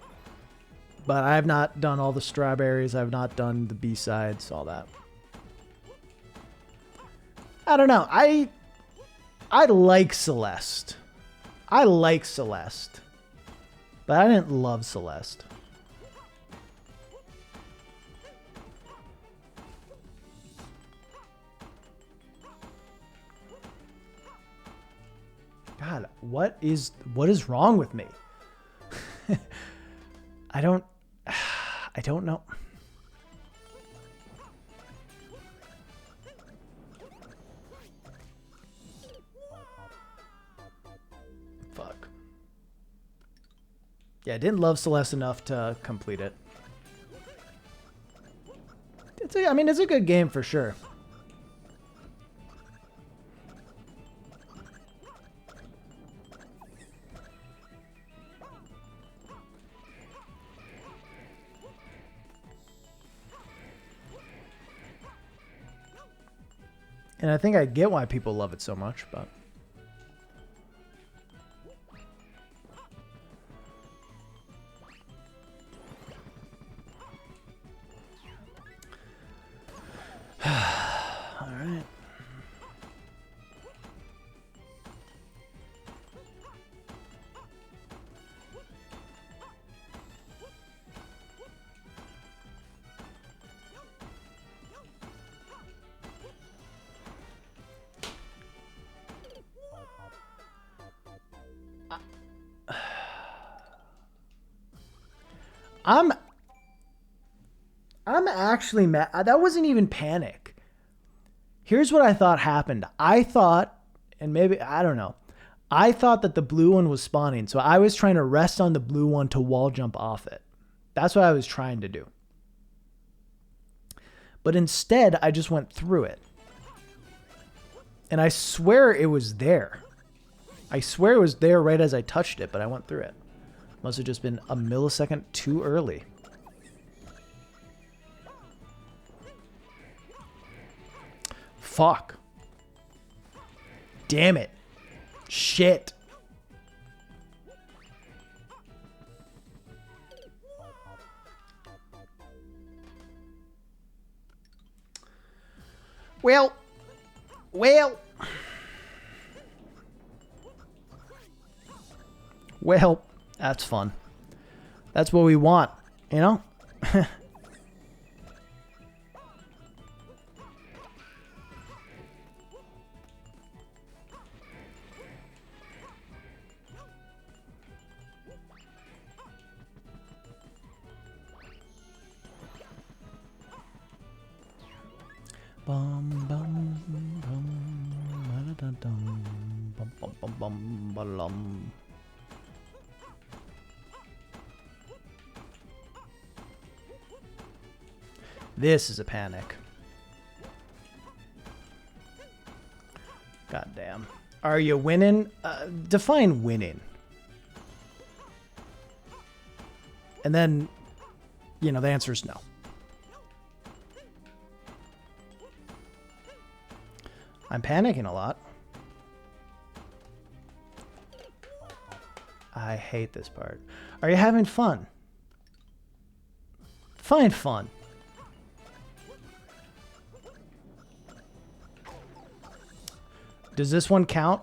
but I have not done all the strawberries. I have not done the B-sides, all that. I don't know. I like Celeste. I like Celeste. But I didn't love Celeste. God, what is wrong with me? I don't know. Fuck. Yeah, I didn't love Celeste enough to complete it. I mean, it's a good game for sure. And I think I get why people love it so much, but... All right. I'm actually mad. That wasn't even panic. Here's what I thought happened. I thought, and maybe, I don't know. I thought that the blue one was spawning. So I was trying to rest on the blue one to wall jump off it. That's what I was trying to do. But instead, I just went through it. And I swear it was there. I swear it was there right as I touched it, but I went through it. Must have just been a millisecond too early. Fuck. Damn it. Shit. Well. Well, that's fun. That's what we want, you know? Bum bum bum bum bum bum bum bum. This is a panic. God damn. Are you winning? Define winning. And then, you know, the answer is no. I'm panicking a lot. I hate this part. Are you having fun? Find fun. Does this one count?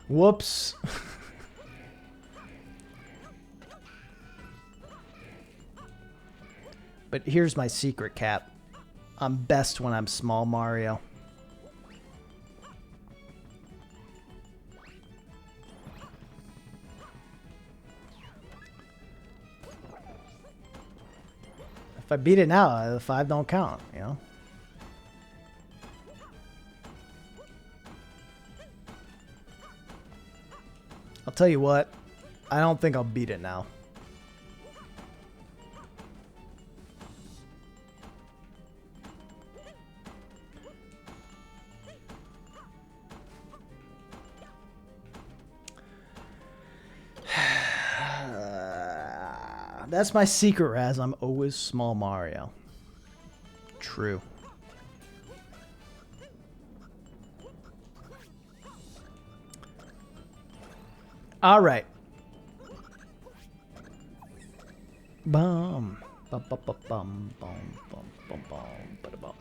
Whoops. But here's my secret, Cap. I'm best when I'm small Mario. If I beat it now, the 5 don't count, you know? I'll tell you what, I don't think I'll beat it now. That's my secret, Raz. I'm always small Mario. True. All right. Bum. Bum bum bum bum bum bum bum bum bum.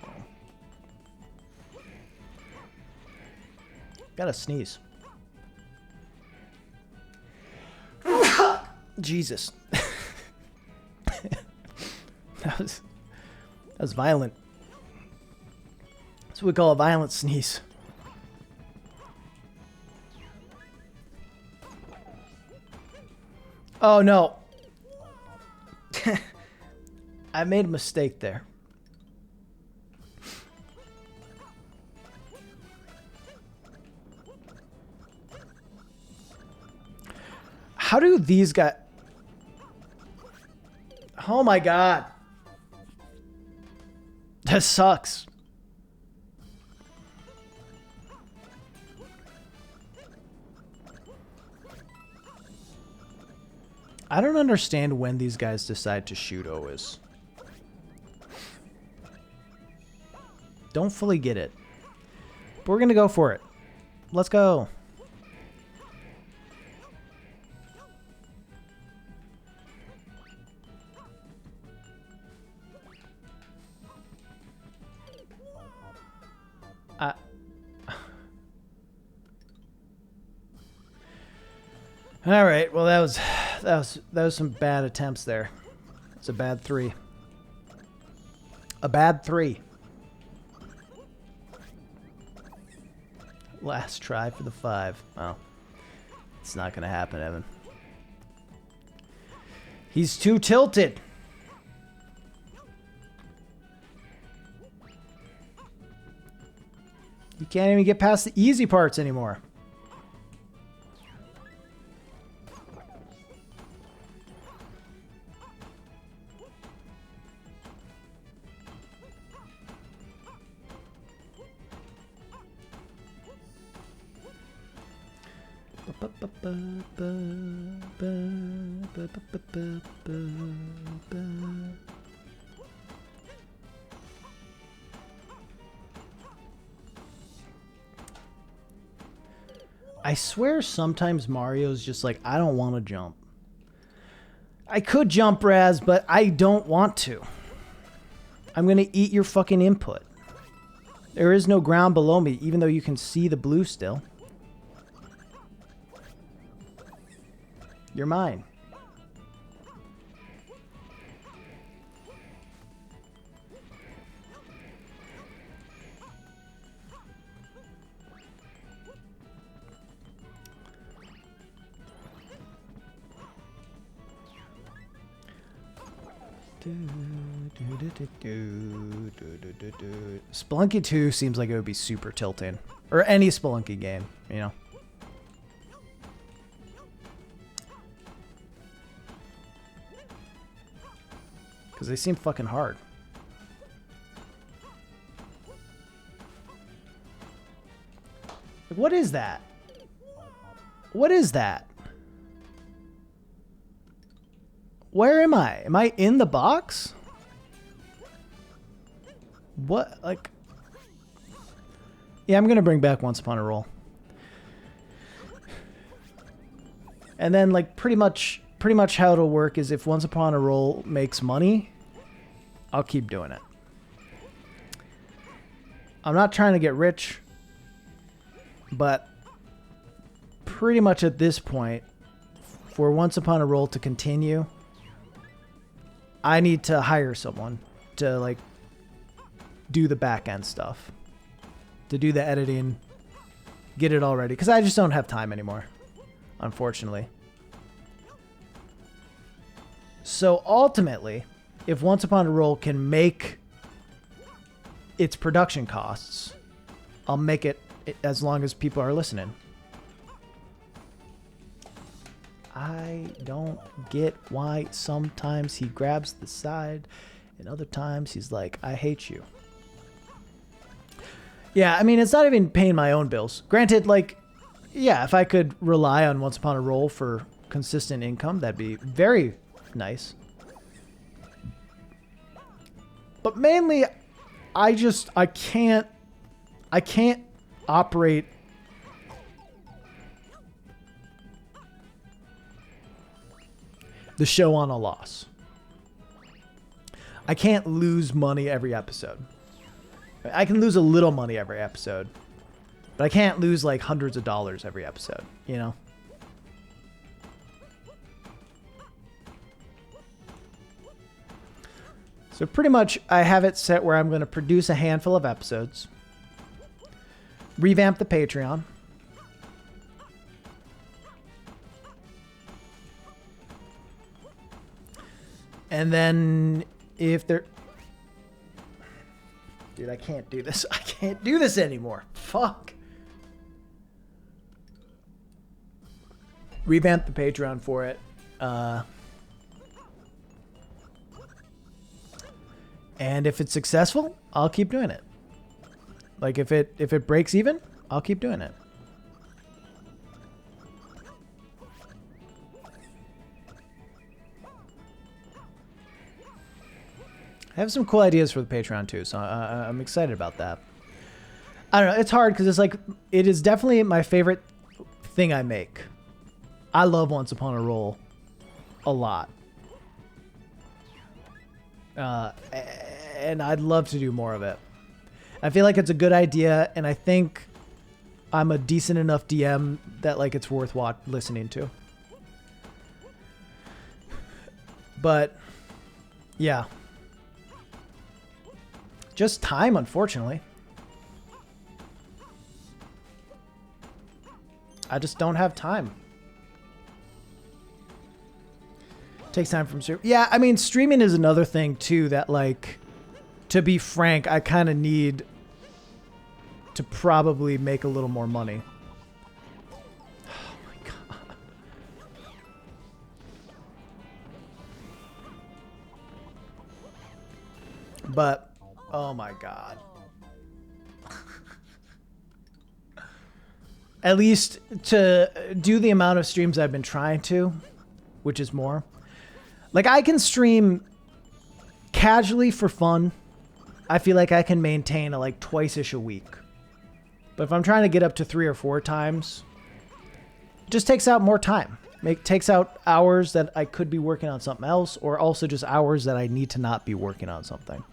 Gotta sneeze. Jesus. That was violent. That's what we call a violent sneeze. Oh no. I made a mistake there. How do these guys... Oh my god. That sucks. I don't understand when these guys decide to shoot always. Don't fully get it. But we're gonna go for it. Let's go. All right. Well, that was some bad attempts there. It's a bad 3. A bad 3. Last try for the 5. Oh, it's not gonna happen, Evan. He's too tilted. You can't even get past the easy parts anymore. I swear sometimes Mario's just like, I don't want to jump. I could jump, Raz, but I don't want to. I'm going to eat your fucking input. There is no ground below me, even though you can see the blue still. You're mine. Spelunky 2 seems like it would be super tilting. Or any Spelunky game, you know. Because they seem fucking hard. What is that? What is that? Where am I? Am I in the box? What? Like... Yeah, I'm going to bring back Once Upon a Roll. And then, like, pretty much how it'll work is if Once Upon a Roll makes money, I'll keep doing it. I'm not trying to get rich, but pretty much at this point, for Once Upon a Roll to continue, I need to hire someone to, like, do the back end stuff, to do the editing, get it all ready, because I just don't have time anymore, unfortunately. So ultimately, if Once Upon a Roll can make its production costs, I'll make it as long as people are listening. I don't get why sometimes he grabs the side and other times he's like, I hate you. Yeah, I mean, it's not even paying my own bills. Granted, like, yeah, if I could rely on Once Upon a Roll for consistent income, that'd be very nice. But mainly, I can't operate the show on a loss. I can't lose money every episode. I can lose a little money every episode, but I can't lose like hundreds of dollars every episode, you know? So pretty much I have it set where I'm going to produce a handful of episodes, revamp the Patreon, and then if there... Dude, I can't do this. I can't do this anymore. Fuck. Revamp the Patreon for it. And if it's successful, I'll keep doing it. Like if it breaks even, I'll keep doing it. I have some cool ideas for the Patreon too, so I'm excited about that. I don't know, it's hard because it's like, it is definitely my favorite thing I make. I love Once Upon a Roll a lot. And I'd love to do more of it. I feel like it's a good idea, and I think I'm a decent enough DM that like it's worth listening to. But yeah, just time, unfortunately. I just don't have time. Takes time from stream. Yeah, I mean, streaming is another thing too that, like, to be frank, I kind of need to probably make a little more money. Oh my god. But, oh my god. At least to do the amount of streams I've been trying to, which is more. Like, I can stream casually for fun. I feel like I can maintain like twice-ish a week. But if I'm trying to get up to 3 or 4 times, it just takes out more time. Takes out hours that I could be working on something else, or also just hours that I need to not be working on something.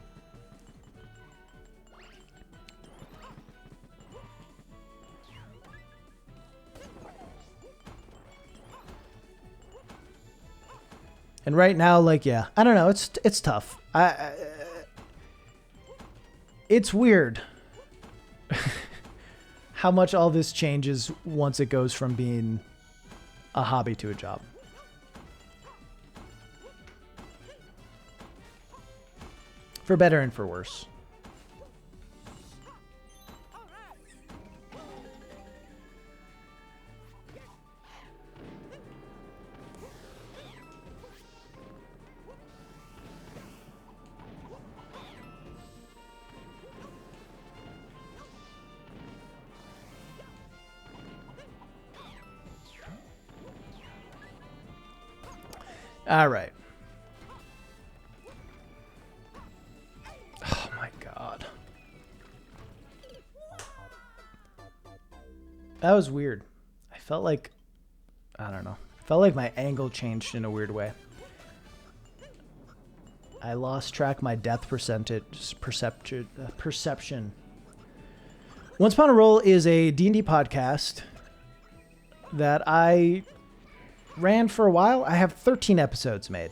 And right now, like, yeah, I don't know. It's tough. It's weird how much all this changes once it goes from being a hobby to a job. For better and for worse. All right. Oh my god. That was weird. I felt like, I don't know. Felt like my angle changed in a weird way. I lost track of my death perception. Once Upon a Roll is a D&D podcast that I ran for a while. I have 13 episodes made.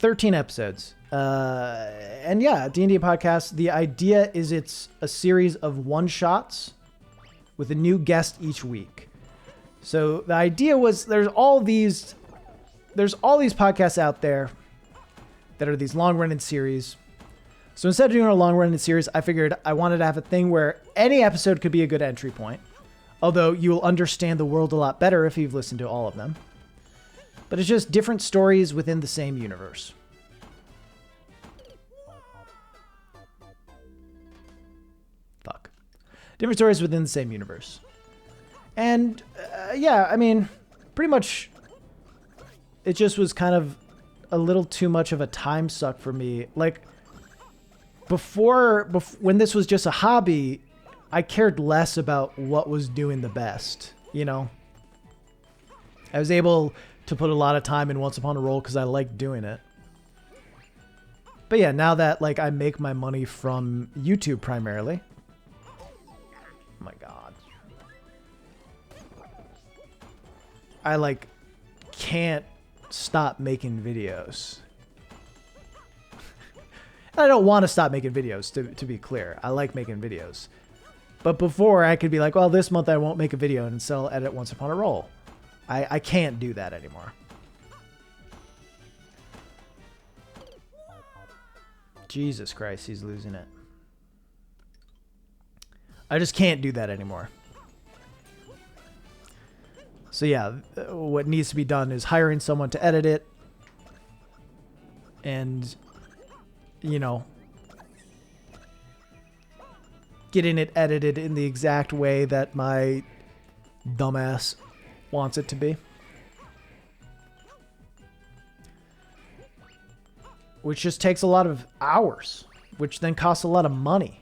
13 episodes. And yeah, D&D podcast, the idea is it's a series of one-shots with a new guest each week. So the idea was there's all these podcasts out there that are these long-running series. So instead of doing a long-running series, I figured I wanted to have a thing where any episode could be a good entry point. Although you'll understand the world a lot better if you've listened to all of them. But it's just different stories within the same universe. Fuck. Different stories within the same universe. And, yeah, I mean, pretty much it just was kind of a little too much of a time suck for me. Like, before when this was just a hobby, I cared less about what was doing the best, you know? I was able to put a lot of time in Once Upon a Roll because I liked doing it. But yeah, now that like I make my money from YouTube primarily. Oh my god. I like can't stop making videos. I don't want to stop making videos, to be clear. I like making videos. But before, I could be like, well, this month I won't make a video and instead I'll edit Once Upon a Roll. I can't do that anymore. Jesus Christ, he's losing it. I just can't do that anymore. So yeah, what needs to be done is hiring someone to edit it. And, you know, getting it edited in the exact way that my dumbass wants it to be. Which just takes a lot of hours, which then costs a lot of money.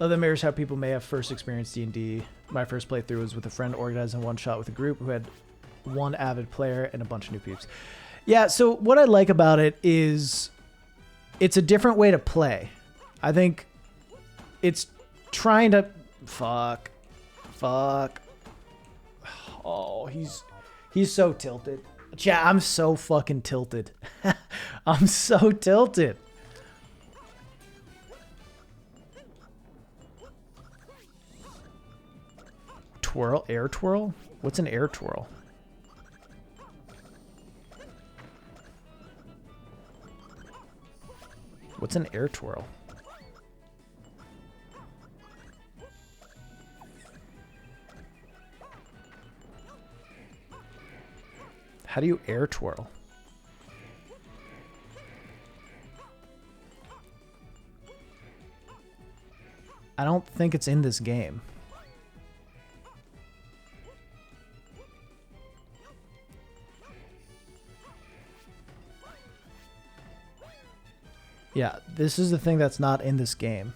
Other mirrors how people may have first experienced D&D. My first playthrough was with a friend organizing one shot with a group who had one avid player and a bunch of new peeps. Yeah, so what I like about it is it's a different way to play. I think it's trying to... Fuck. Oh, he's so tilted. Yeah, I'm so fucking tilted. I'm so tilted. Twirl? Air twirl? What's an air twirl? What's an air twirl? How do you air twirl? I don't think it's in this game. Yeah, this is the thing that's not in this game.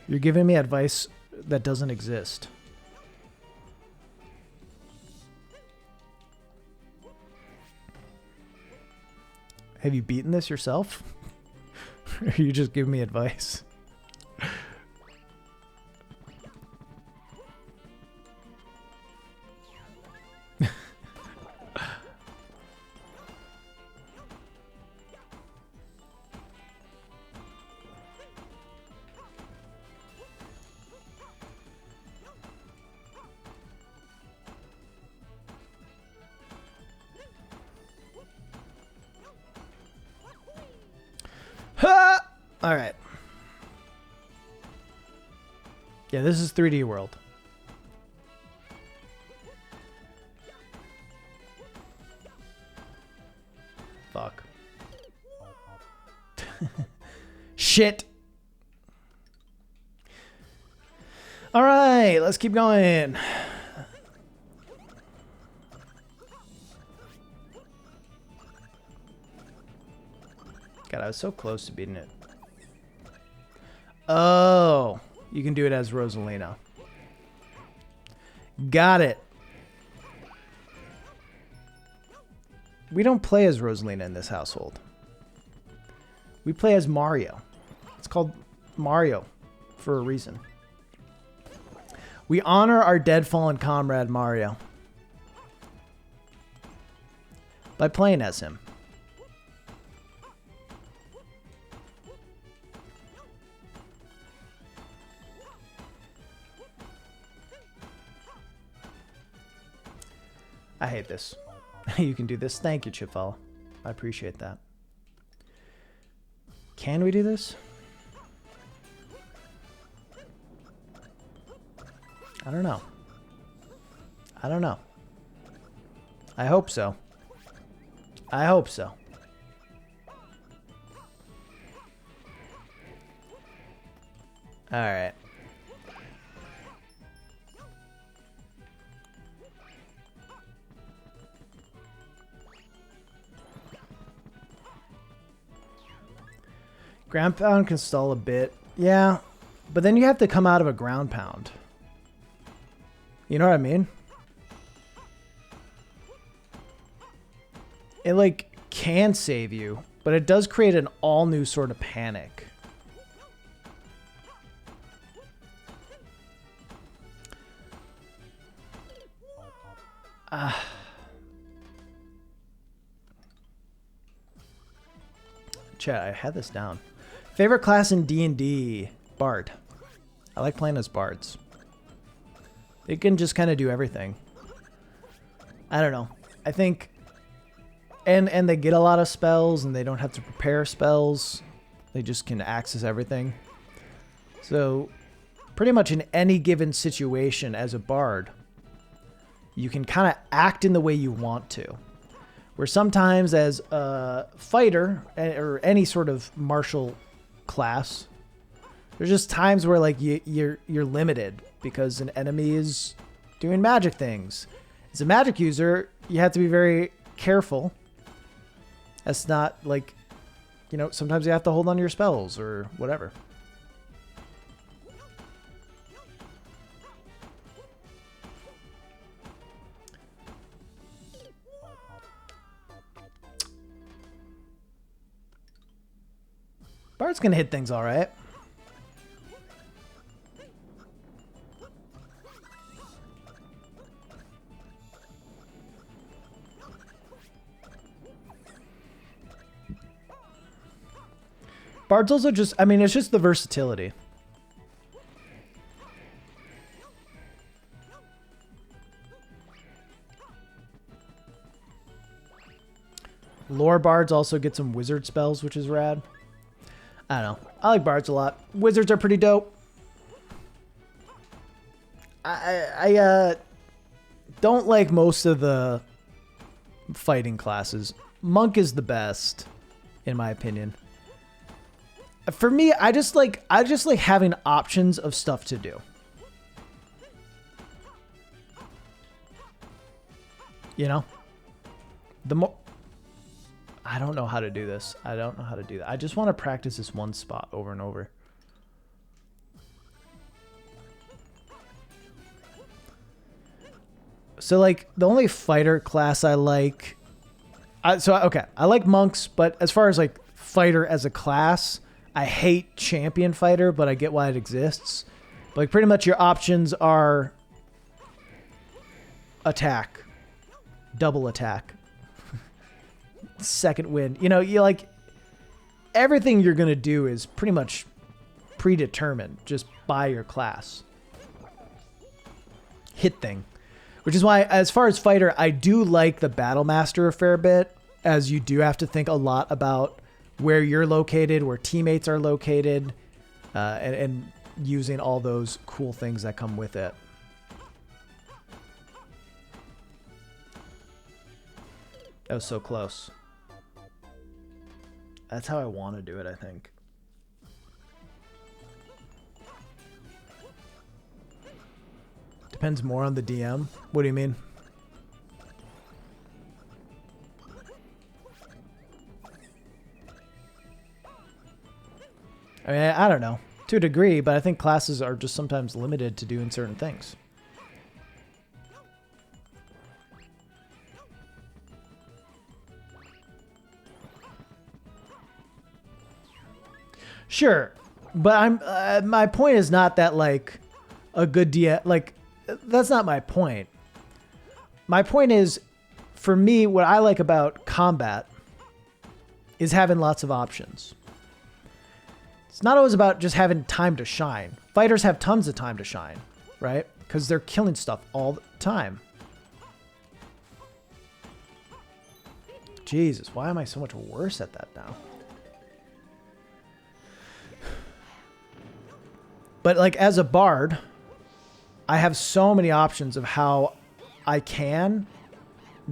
You're giving me advice that doesn't exist. Have you beaten this yourself? Or are you just giving me advice? All right. Yeah, this is 3D World. Fuck. Shit. All right, let's keep going. God, I was so close to beating it. Oh, you can do it as Rosalina. Got it. We don't play as Rosalina in this household. We play as Mario. It's called Mario for a reason. We honor our dead fallen comrade Mario by playing as him. I hate this. You can do this. Thank you, Chipfella. I appreciate that. Can we do this? I don't know. I don't know. I hope so. I hope so. All right. Ground pound can stall a bit. Yeah, but then you have to come out of a ground pound. You know what I mean? It, like, can save you, but it does create an all-new sort of panic. Chat, I had this down. Favorite class in D&D? Bard. I like playing as bards. They can just kind of do everything. I don't know. I think... And they get a lot of spells, and they don't have to prepare spells. They just can access everything. So, pretty much in any given situation as a bard, you can kind of act in the way you want to. Where sometimes as a fighter, or any sort of martial class, there's just times where like you're limited because an enemy is doing magic things. As a magic user, you have to be very careful. That's not like, you know, sometimes you have to hold on to your spells or whatever. Bard's gonna hit things all right. Bard's also just, I mean, it's just the versatility. Lore bards also get some wizard spells, which is rad. I don't know. I like bards a lot. Wizards are pretty dope. I don't like most of the fighting classes. Monk is the best, in my opinion. For me, I just like having options of stuff to do. You know? The more... I don't know how to do this. I don't know how to do that. I just want to practice this one spot over and over. So, like, the only fighter class I like... okay, I like monks, but as far as, like, fighter as a class... I hate champion fighter, but I get why it exists. But like pretty much your options are attack, double attack, second wind. You know, you like everything you're going to do is pretty much predetermined just by your class. Hit thing. Which is why, as far as fighter, I do like the Battle Master a fair bit, as you do have to think a lot about where you're located, where teammates are located, and using all those cool things that come with it. That was so close. That's how I want to do it, I think. Depends more on the DM. What do you mean? I mean, I don't know. To a degree, but I think classes are just sometimes limited to doing certain things. Sure, but my point is not that like a good DM, like that's not my point. My point is, for me, what I like about combat is having lots of options. It's not always about just having time to shine. Fighters have tons of time to shine, right? Because they're killing stuff all the time. Jesus, why am I so much worse at that now? But like as a bard, I have so many options of how I can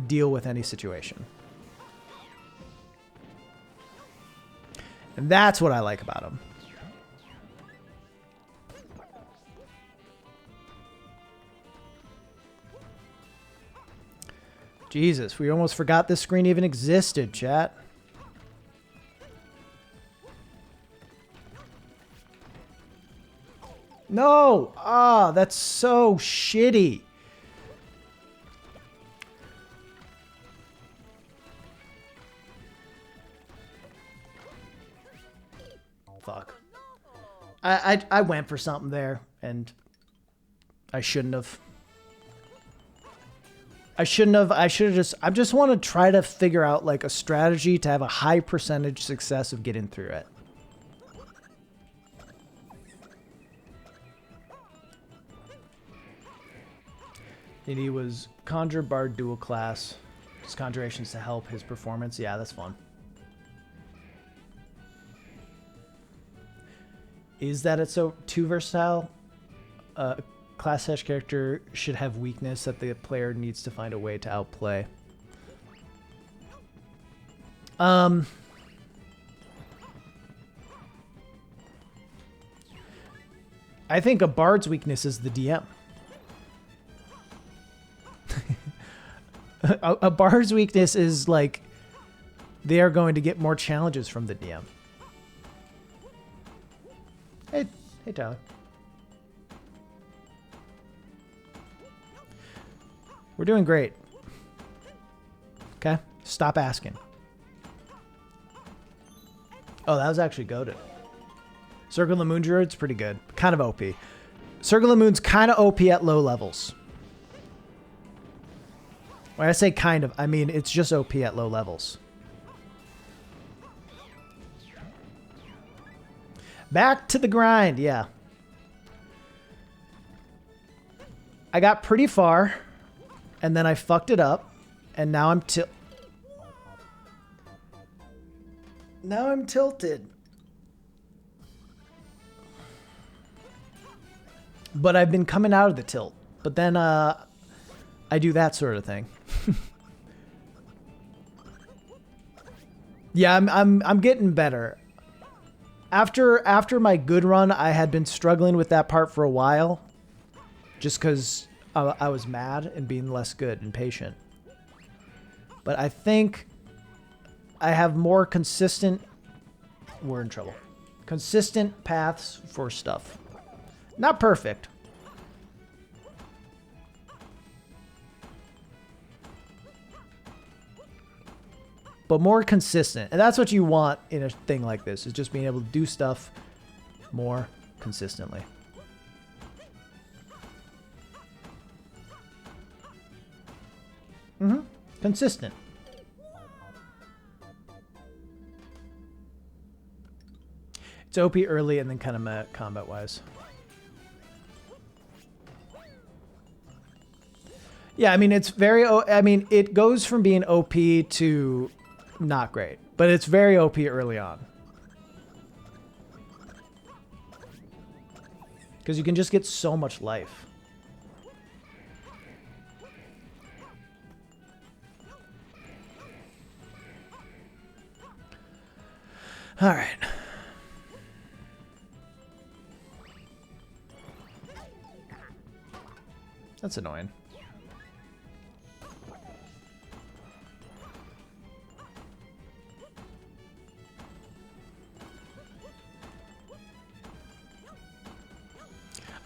deal with any situation. And that's what I like about them. Jesus, we almost forgot this screen even existed, chat. No! Ah, that's so shitty. Fuck. I went for something there, and I shouldn't have. I shouldn't have. I should have just. I just want to try to figure out like a strategy to have a high percentage success of getting through it. And he was Conjure Bard dual class. Just conjurations to help his performance. Yeah, that's fun. Is that it's so too versatile? Class H character should have weakness that the player needs to find a way to outplay. I think a bard's weakness is the DM. a bard's weakness is like they are going to get more challenges from the DM. Hey Tyler. We're doing great. Okay? Stop asking. Oh, that was actually goated. Circle of the Moon Druid's pretty good. Kind of OP. Circle of the Moon's kind of OP at low levels. When I say kind of, I mean it's just OP at low levels. Back to the grind, yeah. I got pretty far, and then I fucked it up, and now I'm tilted. But I've been coming out of the tilt. But then I do that sort of thing. Yeah, I'm getting better. After my good run, I had been struggling with that part for a while, just because I was mad and being less good and patient. But I think I have more consistent. We're in trouble. Consistent paths for stuff. Not perfect. But more consistent. And that's what you want in a thing like this, is just being able to do stuff more consistently. Mm-hmm. Consistent. It's OP early and then kind of combat-wise. Yeah, I mean, it's very... I mean, it goes from being OP to not great. But it's very OP early on. Because you can just get so much life. All right. That's annoying.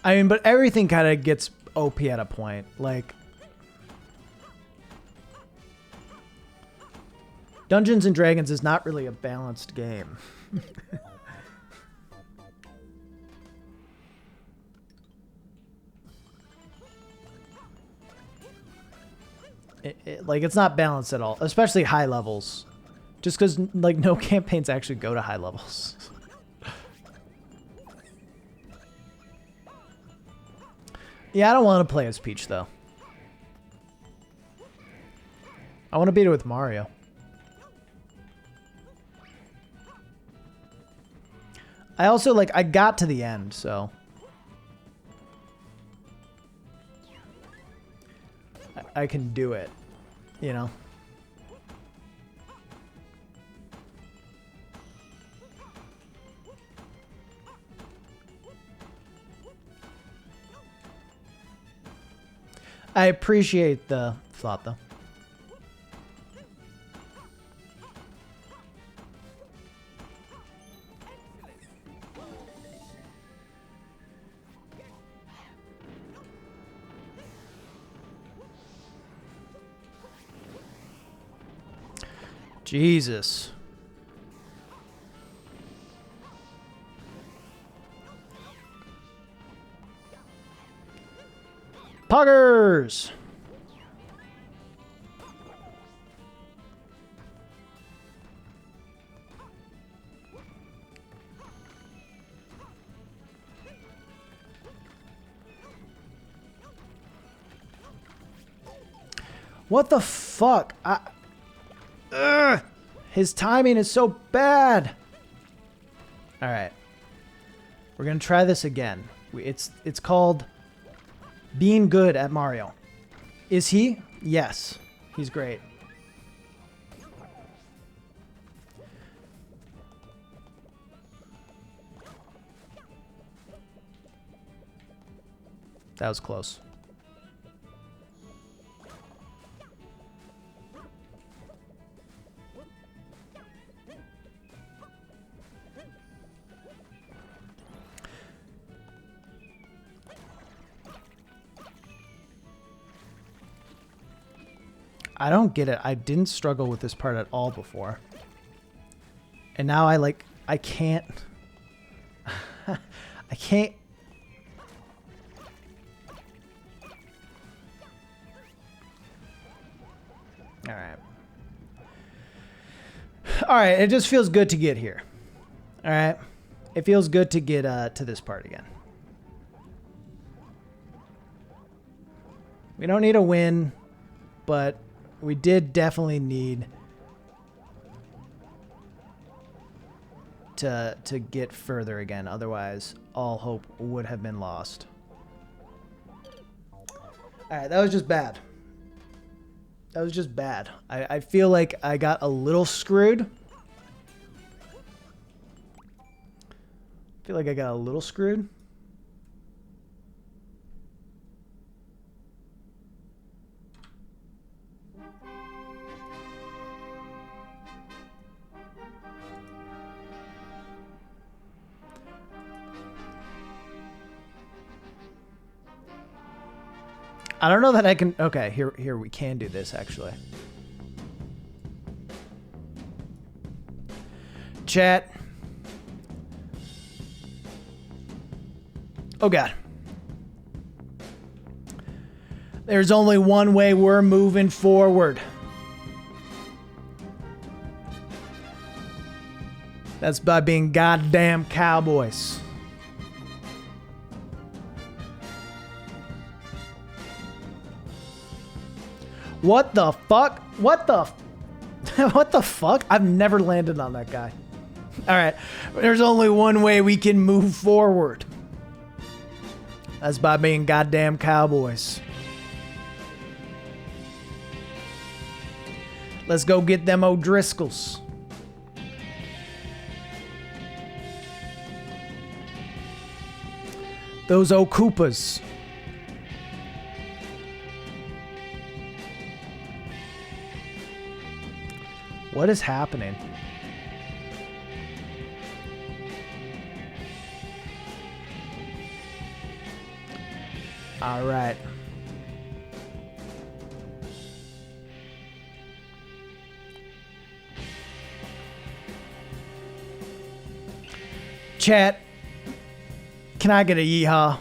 I mean, but everything kind of gets OP at a point. Like, Dungeons and Dragons is not really a balanced game. Like, it's not balanced at all, especially high levels. Just because, like, no campaigns actually go to high levels. Yeah, I don't want to play as Peach, though. I want to beat it with Mario. I also, like, I got to the end, so... I can do it, you know? I appreciate the thought, though. Jesus. Poggers! What the fuck? Ugh. His timing is so bad. All right. We're going to try this again. It's called being good at Mario. Is he? Yes. He's great. That was close. I don't get it. I didn't struggle with this part at all before. And now I can't. I can't. All right. All right. It just feels good to get here. All right. It feels good to get to this part again. We don't need a win, but we did definitely need to get further again. Otherwise, all hope would have been lost. All right, that was just bad. That was just bad. I feel like I got a little screwed. I feel like I got a little screwed. I don't know that I can. Okay, here we can do this actually. Chat. Oh God. There's only one way we're moving forward. That's by being goddamn cowboys. What the fuck? What the what the fuck? I've never landed on that guy. All right. There's only one way we can move forward. That's by being goddamn cowboys. Let's go get them O'Driscolls. Those O'Koopas. What is happening? All right. Chat, can I get a yeehaw?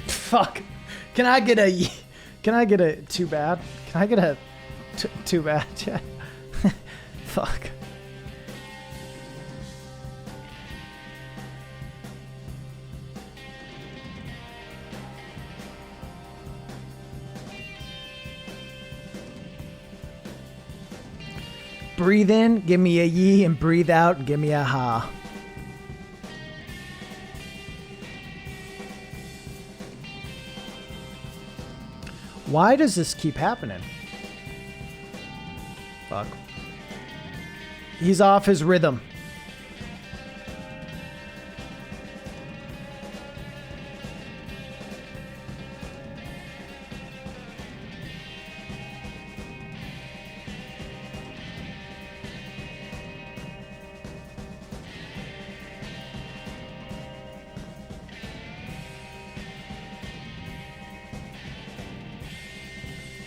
Fuck. Can I get a too bad? Can I get a too bad, chat? Fuck. Breathe in, give me a yee, and breathe out, give me a ha. Why does this keep happening? Fuck. He's off his rhythm.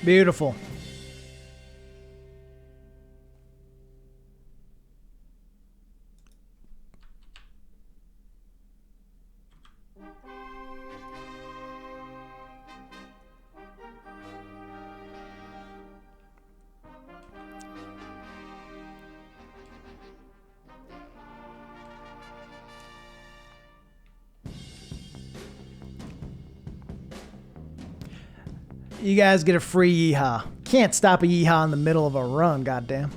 Beautiful. You guys get a free yeehaw. Can't stop a yeehaw in the middle of a run, goddamn.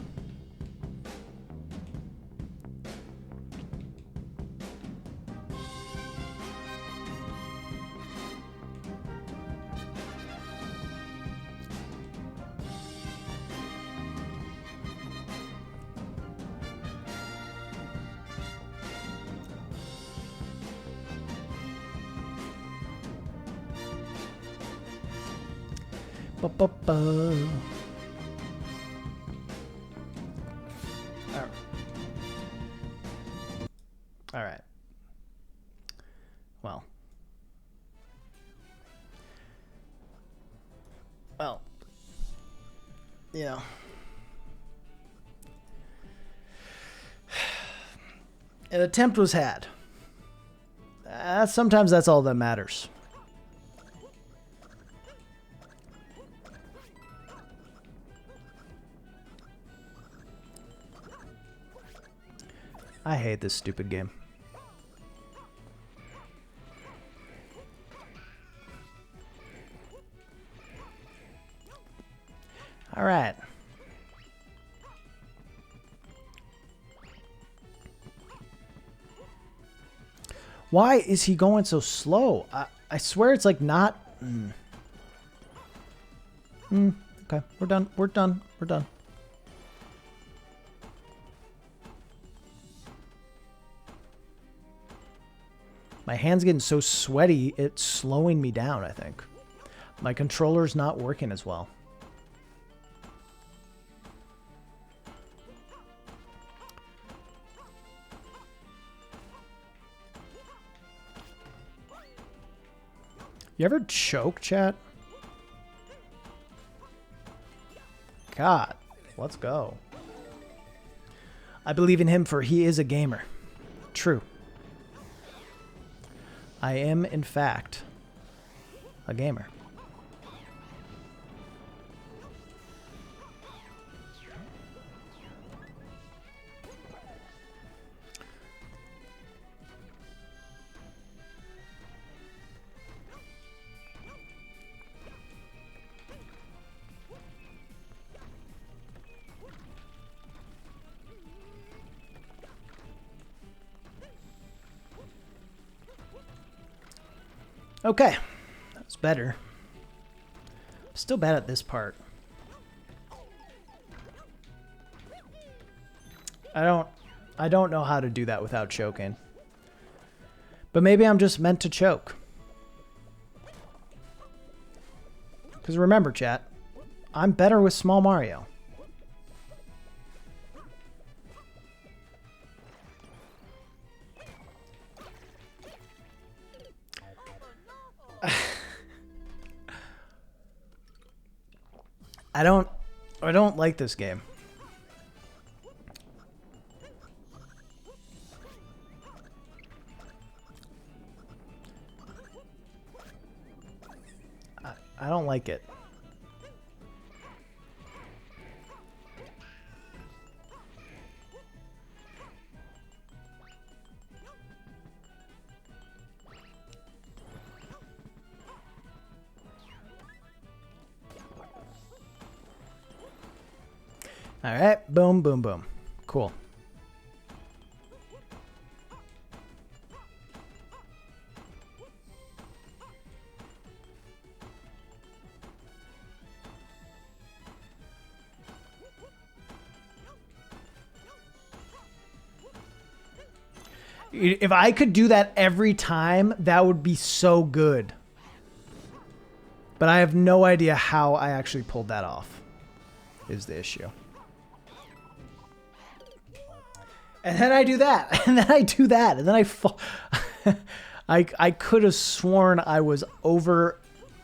Ba-ba-ba. All right. Well. You know. An attempt was had. Sometimes that's all that matters. I hate this stupid game. All right. Why is he going so slow? I swear it's like not... Okay, we're done. We're done. We're done. My hand's getting so sweaty, it's slowing me down, I think. My controller's not working as well. You ever choke, chat? God, let's go. I believe in him, for he is a gamer. True. I am, in fact, a gamer. Okay, that's better. Still bad at this part. I don't know how to do that without choking. But maybe I'm just meant to choke. Because remember, chat, I'm better with Small Mario. I don't like this game. I don't like it. All right, boom, boom, boom. Cool. If I could do that every time, that would be so good. But I have no idea how I actually pulled that off, is the issue. And then I do that, and then I do that, and then I fall. I could have sworn I was over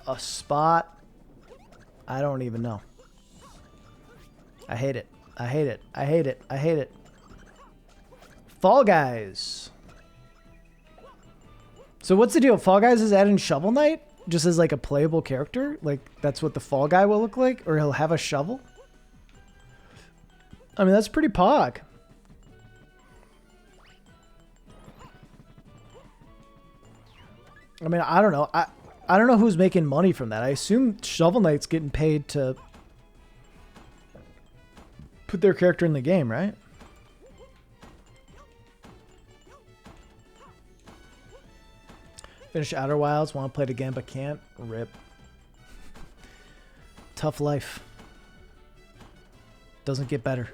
a spot. I don't even know. I hate it. I hate it. I hate it. I hate it. Fall Guys. So what's the deal? Fall Guys is adding Shovel Knight? Just as like a playable character? Like that's what the Fall Guy will look like? Or he'll have a shovel? I mean, that's pretty pog. I mean, I don't know. I don't know who's making money from that. I assume Shovel Knight's getting paid to put their character in the game, right? Finish Outer Wilds, want to play it again but can't. Rip. Tough life. Doesn't get better.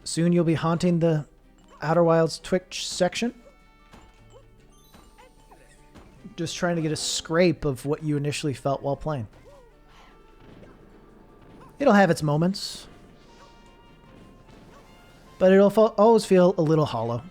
Soon you'll be haunting the Outer Wilds Twitch section. Just trying to get a scrape of what you initially felt while playing. It'll have its moments. But it'll always feel a little hollow.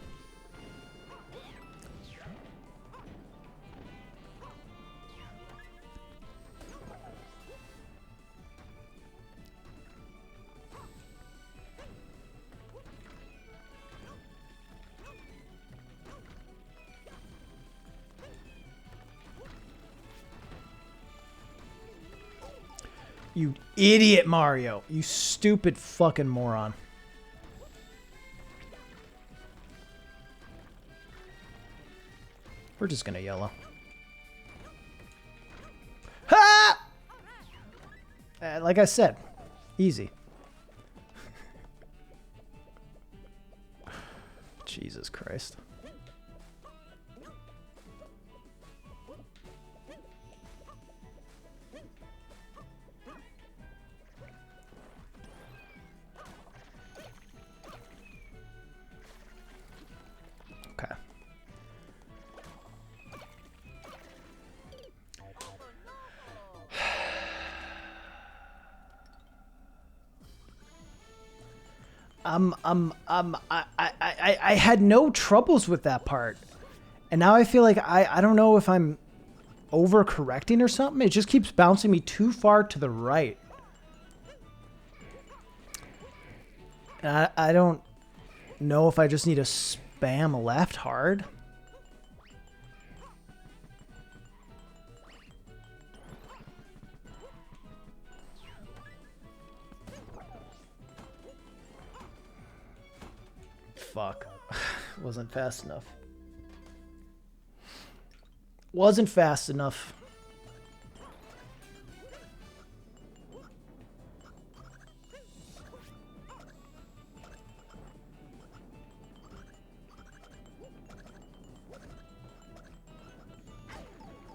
You idiot, Mario. You stupid fucking moron. We're just gonna yellow. Ha! Like I said, easy. Jesus Christ. Okay. I had no troubles with that part. And now I feel like I don't know if I'm overcorrecting or something. It just keeps bouncing me too far to the right. And I don't know if I just need to spam left hard. Fuck. Wasn't fast enough. Wasn't fast enough.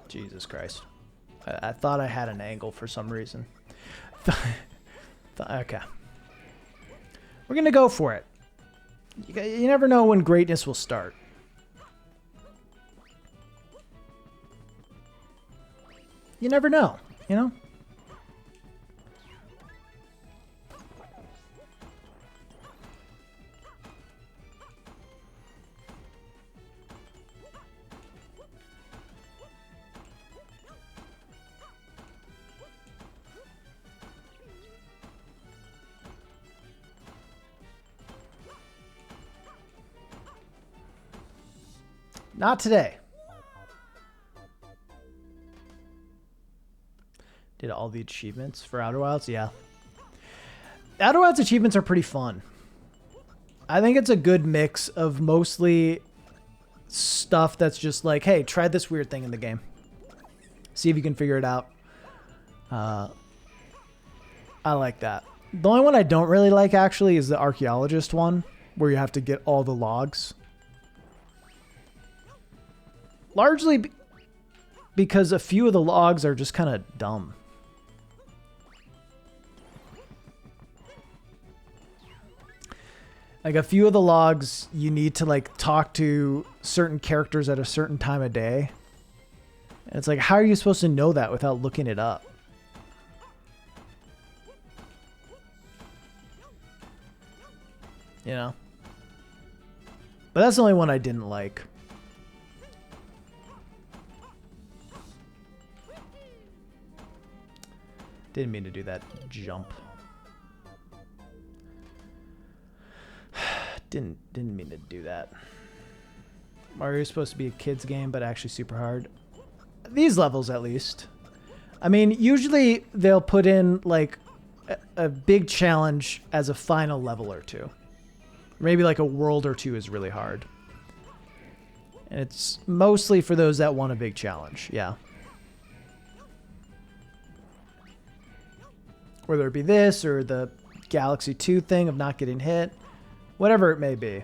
Jesus Christ. I thought I had an angle for some reason. Okay. We're going to go for it. You never know when greatness will start. You never know, you know? Not today. Did all the achievements for Outer Wilds? Yeah. Outer Wilds achievements are pretty fun. I think it's a good mix of mostly stuff that's just like, hey, try this weird thing in the game. See if you can figure it out. I like that. The only one I don't really like, actually, is the archaeologist one, where you have to get all the logs. Largely because a few of the logs are just kind of dumb. Like a few of the logs, you need to like talk to certain characters at a certain time of day. And it's like, how are you supposed to know that without looking it up? You know? But that's the only one I didn't like. Didn't mean to do that jump. Didn't mean to do that. Mario's supposed to be a kid's game, but actually super hard. These levels, at least. I mean, usually they'll put in like a big challenge as a final level or two. Maybe like a world or two is really hard. And it's mostly for those that want a big challenge, yeah. Whether it be this or the Galaxy 2 thing of not getting hit. Whatever it may be.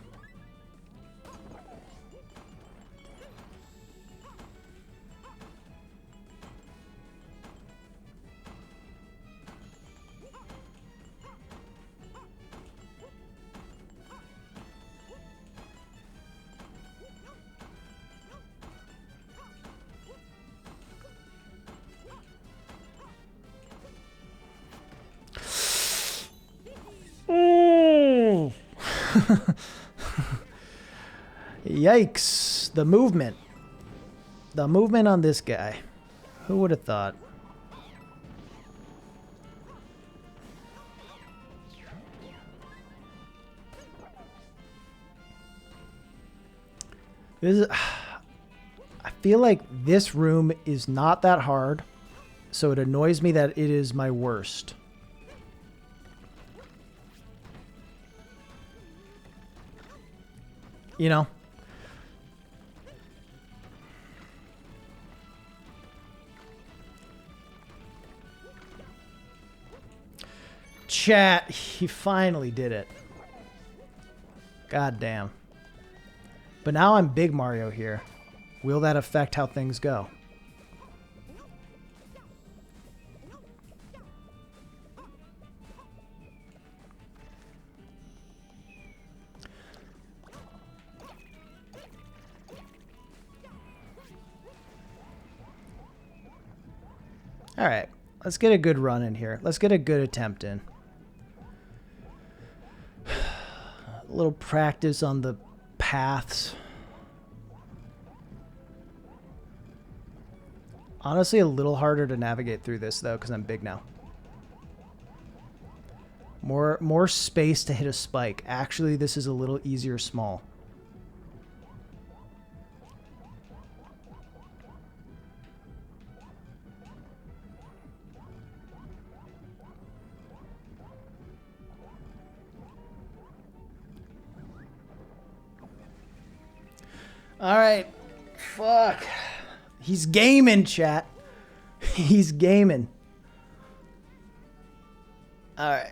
Yikes. The movement. The movement on this guy. Who would have thought? This is, I feel like this room is not that hard, so it annoys me that it is my worst. You know? Chat, he finally did it. God damn. But now I'm Big Mario here. Will that affect how things go? All right, let's get a good run in here. Let's get a good attempt in. A little practice on the paths. Honestly, a little harder to navigate through this, though, because I'm big now. More space to hit a spike. Actually, this is a little easier small. All right. Fuck. He's gaming, chat. He's gaming. All right.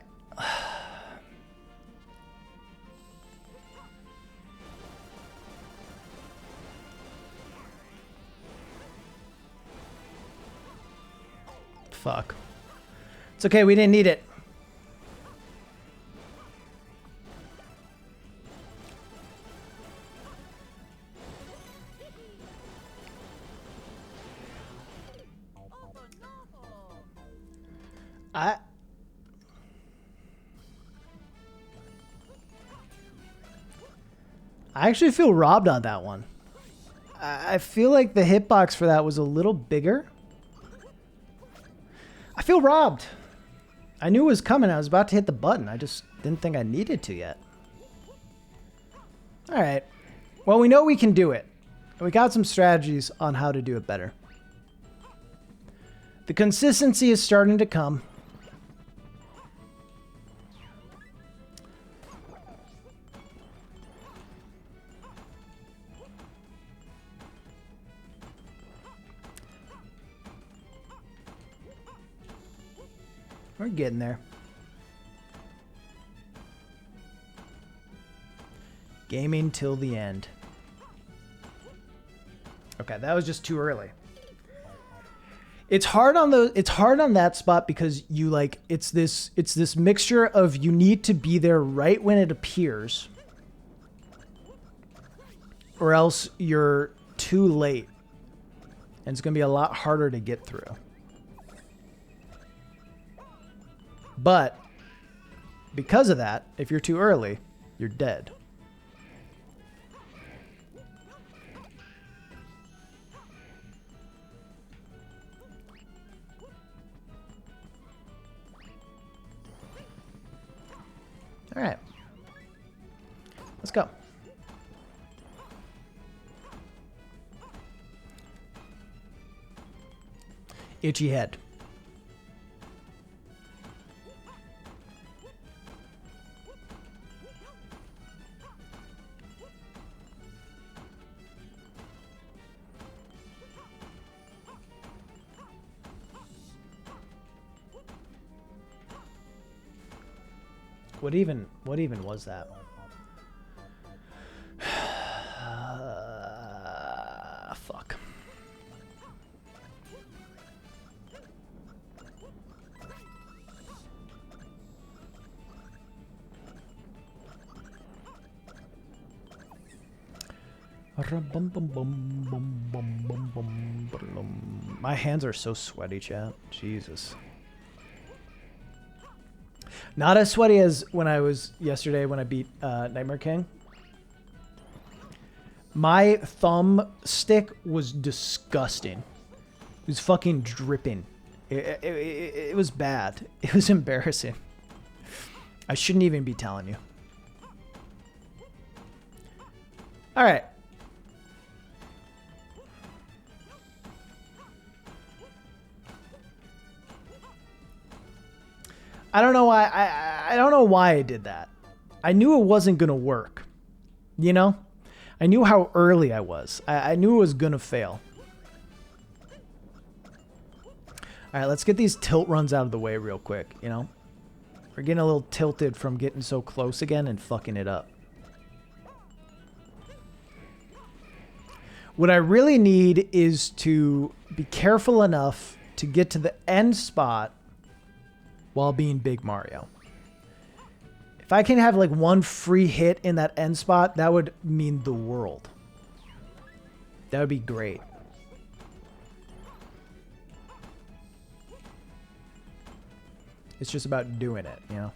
Fuck. It's okay. We didn't need it. I actually feel robbed on that one. I feel like the hitbox for that was a little bigger. I feel robbed. I knew it was coming. I was about to hit the button. I just didn't think I needed to yet. All right. Well, we know we can do it. We got some strategies on how to do it better. The consistency is starting to come. We're getting there. Gaming till the end. Okay, that was just too early. It's hard on that spot because you like it's this mixture of you need to be there right when it appears or else you're too late. And it's going to be a lot harder to get through. But because of that, if you're too early, you're dead. All right. Let's go. Itchy head. What even was that? Fuck. My hands are so sweaty, chat. Jesus. Not as sweaty as when I was yesterday when I beat Nightmare King. My thumb stick was disgusting. It was fucking dripping. It was bad. It was embarrassing. I shouldn't even be telling you. All right. I don't know why I don't know why I did that. I knew it wasn't gonna work. You know? I knew how early I was. I knew it was gonna fail. Alright, let's get these tilt runs out of the way real quick, you know? We're getting a little tilted from getting so close again and fucking it up. What I really need is to be careful enough to get to the end spot while being Big Mario. If I can have like one free hit in that end spot, that would mean the world. That would be great. It's just about doing it, you know?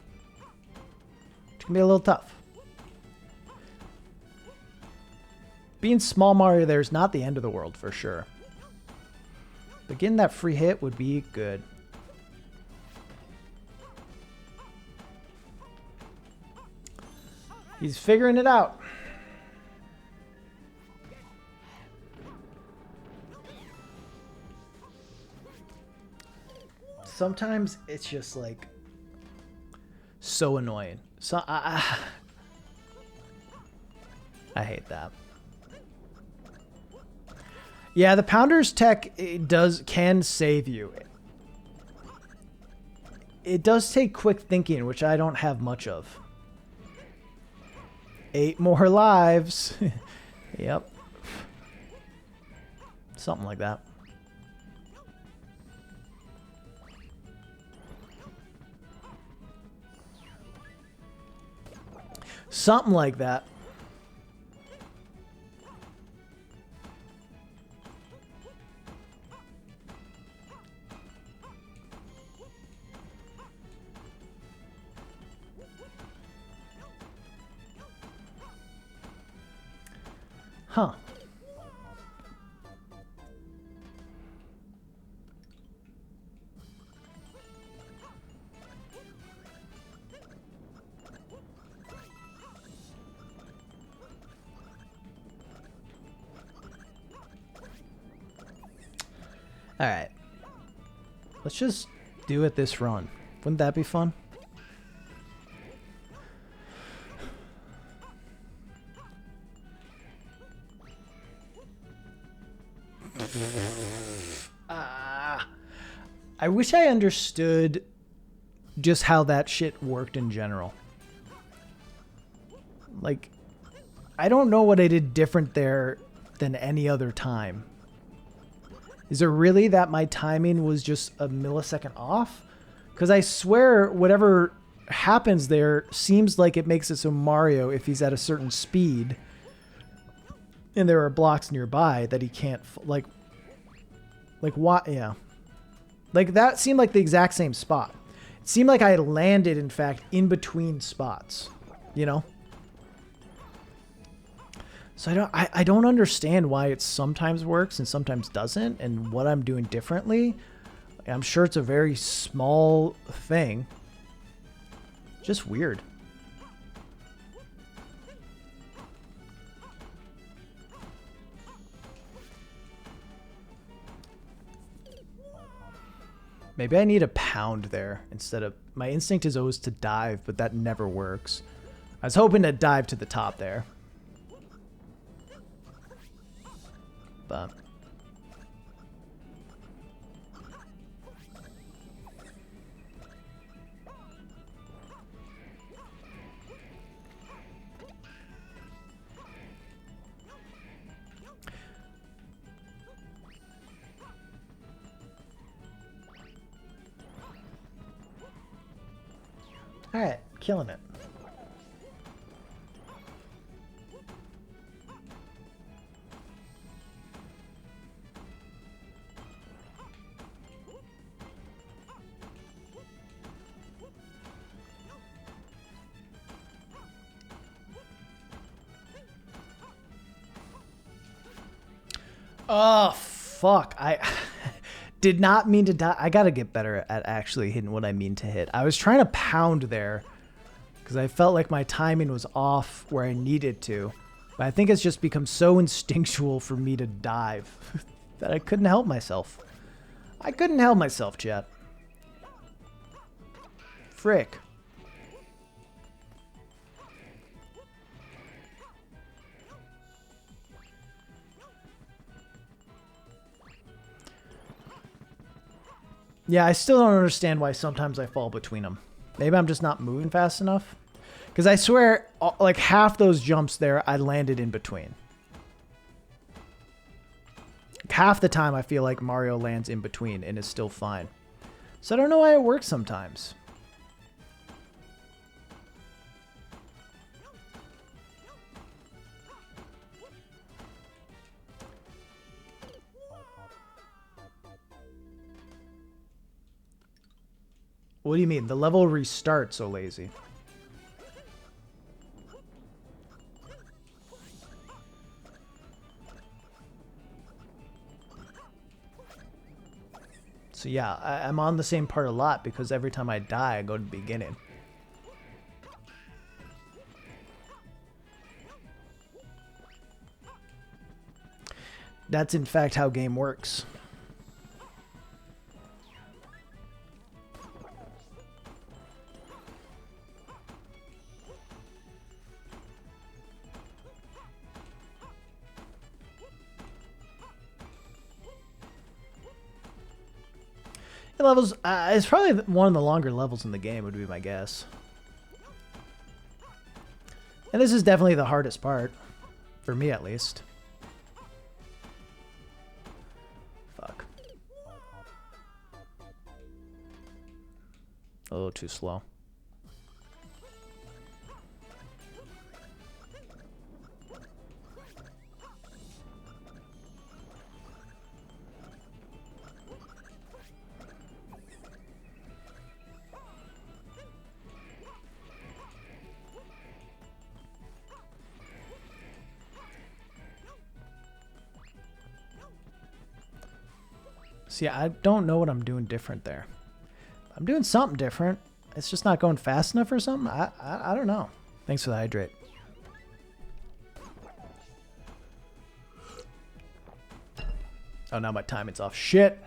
It can be a little tough. Being small Mario there is not the end of the world for sure. But getting that free hit would be good. He's figuring it out. Sometimes it's just like so annoying. So I hate that. Yeah, the Pounder's tech can save you. It does take quick thinking, which I don't have much of. 8 more lives. Yep. Something like that. Something like that. Huh. All right. Let's just do it this run. Wouldn't that be fun? I wish I understood just how that shit worked in general. Like, I don't know what I did different there than any other time. Is it really that my timing was just a millisecond off? Because I swear whatever happens there seems like it makes it so Mario, if he's at a certain speed and there are blocks nearby, that he can't, like what? Yeah. Like that seemed like the exact same spot. It seemed like I landed, in fact, in between spots, you know? So I don't understand why it sometimes works and sometimes doesn't, and what I'm doing differently. I'm sure it's a very small thing. Just weird. Maybe I need a pound there instead of... My instinct is always to dive, but that never works. I was hoping to dive to the top there. But... Alright, killing it. Oh, fuck. I did not mean to die. I gotta get better at actually hitting what I mean to hit. I was trying to pound there because I felt like my timing was off where I needed to. But I think it's just become so instinctual for me to dive that I couldn't help myself. I couldn't help myself, chat. Frick. Yeah, I still don't understand why sometimes I fall between them. Maybe I'm just not moving fast enough. Because I swear, like half those jumps there, I landed in between. Half the time I feel like Mario lands in between and is still fine. So I don't know why it works sometimes. What do you mean? The level restarts so lazy. So yeah, I'm on the same part a lot because every time I die, I go to the beginning. That's in fact how game works. The levels, it's probably one of the longer levels in the game, would be my guess. And this is definitely the hardest part, for me at least. Fuck. A little too slow. See, I don't know what I'm doing different there. I'm doing something different. It's just not going fast enough or something. I don't know. Thanks for the hydrate. Oh, now my timing's off. Shit.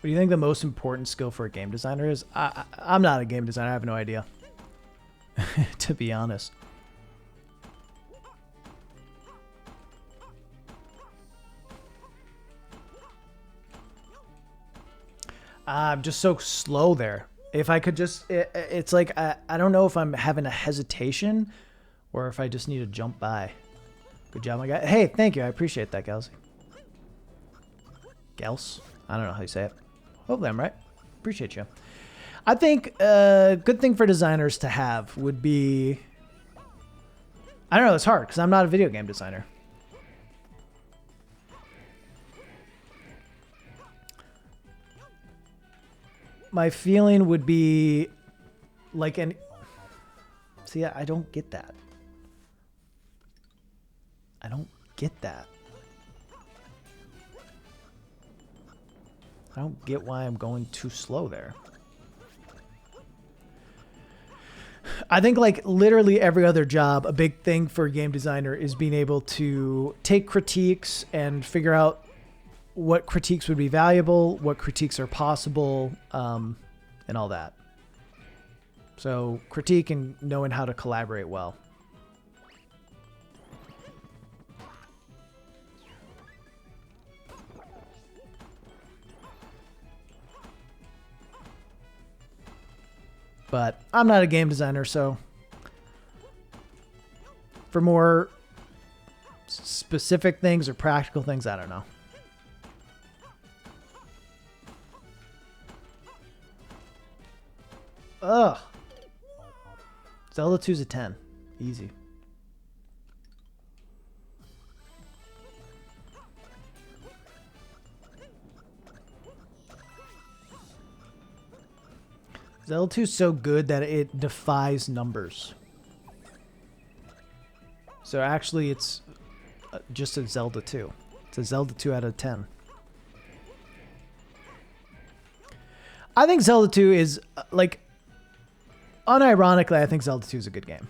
What do you think the most important skill for a game designer is? I'm not a game designer. I have no idea. To be honest. I'm just so slow there. If I could just... it's like, I don't know if I'm having a hesitation or if I just need to jump by. Good job, my guy. Hey, thank you. I appreciate that, Gelsey. Gels? I don't know how you say it. Hopefully I'm right. Appreciate you. I think a good thing for designers to have would be... I don't know, it's hard because I'm not a video game designer. My feeling would be like an... See, I don't get that. I don't get that. I don't get why I'm going too slow there. I think like literally every other job, a big thing for a game designer is being able to take critiques and figure out what critiques would be valuable, what critiques are possible, and all that. So critique and knowing how to collaborate well. But I'm not a game designer, so for more specific things or practical things, I don't know. Ugh. Zelda 2's a 10. Easy. Zelda 2 is so good that it defies numbers. So actually it's just a Zelda 2. It's a Zelda 2 out of 10. I think Zelda 2 is, like, unironically, I think Zelda 2 is a good game.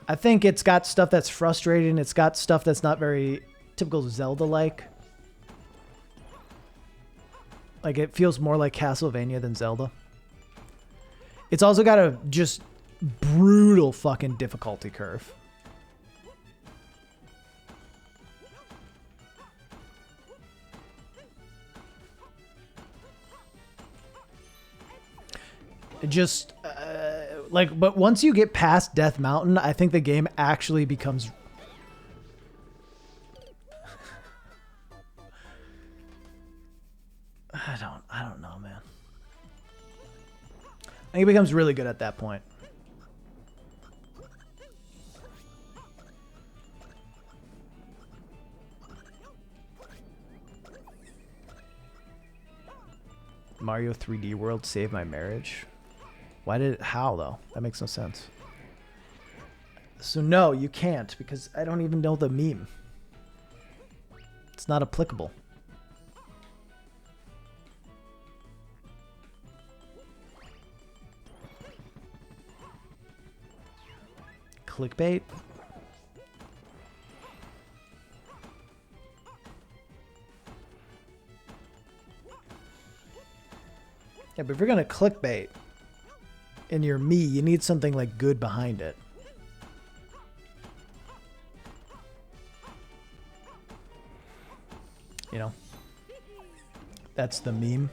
I think it's got stuff that's frustrating. It's got stuff that's not very typical Zelda-like. Like, it feels more like Castlevania than Zelda. It's also got a just brutal fucking difficulty curve. It just, like, but once you get past Death Mountain, I think the game actually becomes... I don't know, man. I think it becomes really good at that point. Mario 3D World saved my marriage. Why did it? How though? That makes no sense. So no, you can't, because I don't even know the meme. It's not applicable. Clickbait? Yeah, but if you're gonna clickbait and you're me, you need something like good behind it. You know? That's the meme.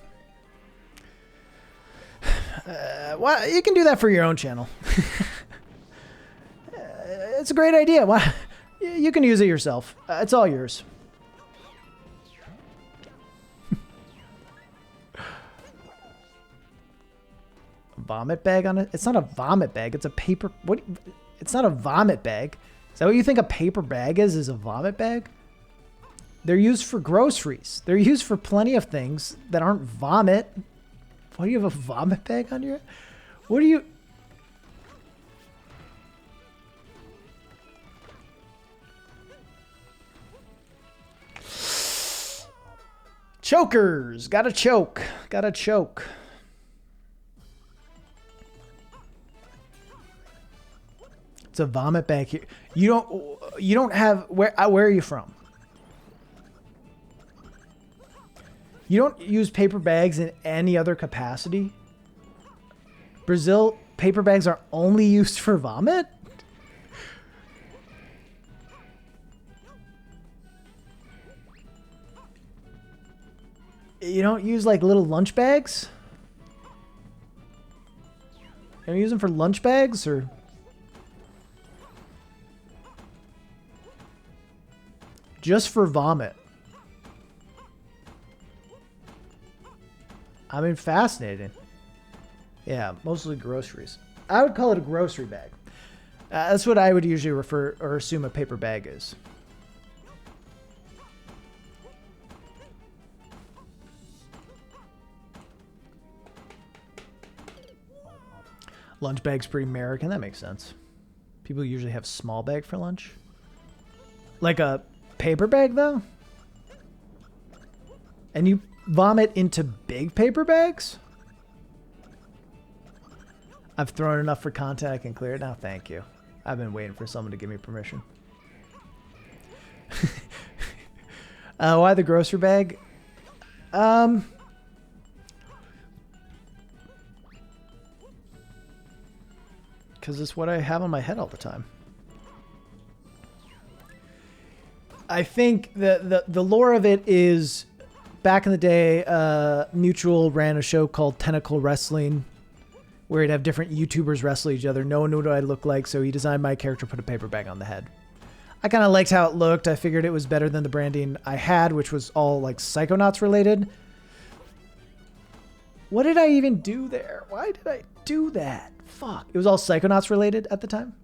Well, you can do that for your own channel. It's a great idea. Why? You can use it yourself. It's all yours. Vomit bag on it? It's not a vomit bag. It's a paper. What? It's not a vomit bag. Is that what you think a paper bag is? Is a vomit bag? They're used for groceries. They're used for plenty of things that aren't vomit. Why do you have a vomit bag on your? What do you? Chokers. Gotta choke. Gotta choke. It's a vomit bag here. You don't have where are you from? You don't use paper bags in any other capacity? Brazil, paper bags are only used for vomit? You don't use like little lunch bags? You don't use them for lunch bags or? Just for vomit. I mean, fascinating. Yeah, mostly groceries. I would call it a grocery bag. That's what I would usually refer or assume a paper bag is. Lunch bag's pretty American. That makes sense. People usually have small bag for lunch. Like a paper bag, though? And you vomit into big paper bags? I've thrown enough for content. I can clear it now. Thank you. I've been waiting for someone to give me permission. Why the grocery bag? Because it's what I have on my head all the time. I think the lore of it is, back in the day, Mutual ran a show called Tentacle Wrestling, where he'd have different YouTubers wrestle each other. No one knew what I looked like, so he designed my character, put a paper bag on the head. I kind of liked how it looked. I figured it was better than the branding I had, which was all like Psychonauts related. What did I even do there? Why did I do that? Fuck. It was all Psychonauts related at the time.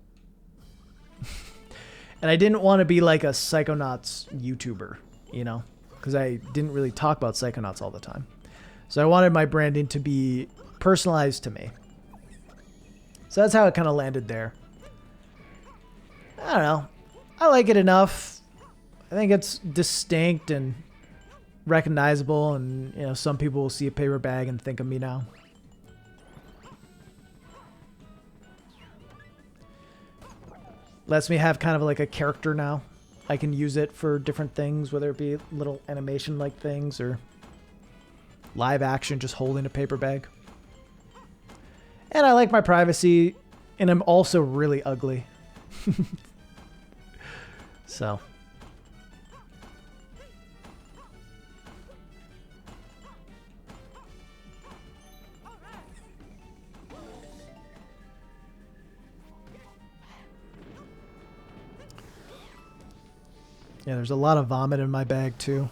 And I didn't want to be like a Psychonauts YouTuber, you know, because I didn't really talk about Psychonauts all the time. So I wanted my branding to be personalized to me. So that's how it kind of landed there. I don't know. I like it enough. I think it's distinct and recognizable, and you know, some people will see a paper bag and think of me now. Lets me have kind of like a character now. I can use it for different things, whether it be little animation like things or live action, just holding a paper bag. And I like my privacy, and I'm also really ugly. So. Yeah, there's a lot of vomit in my bag too.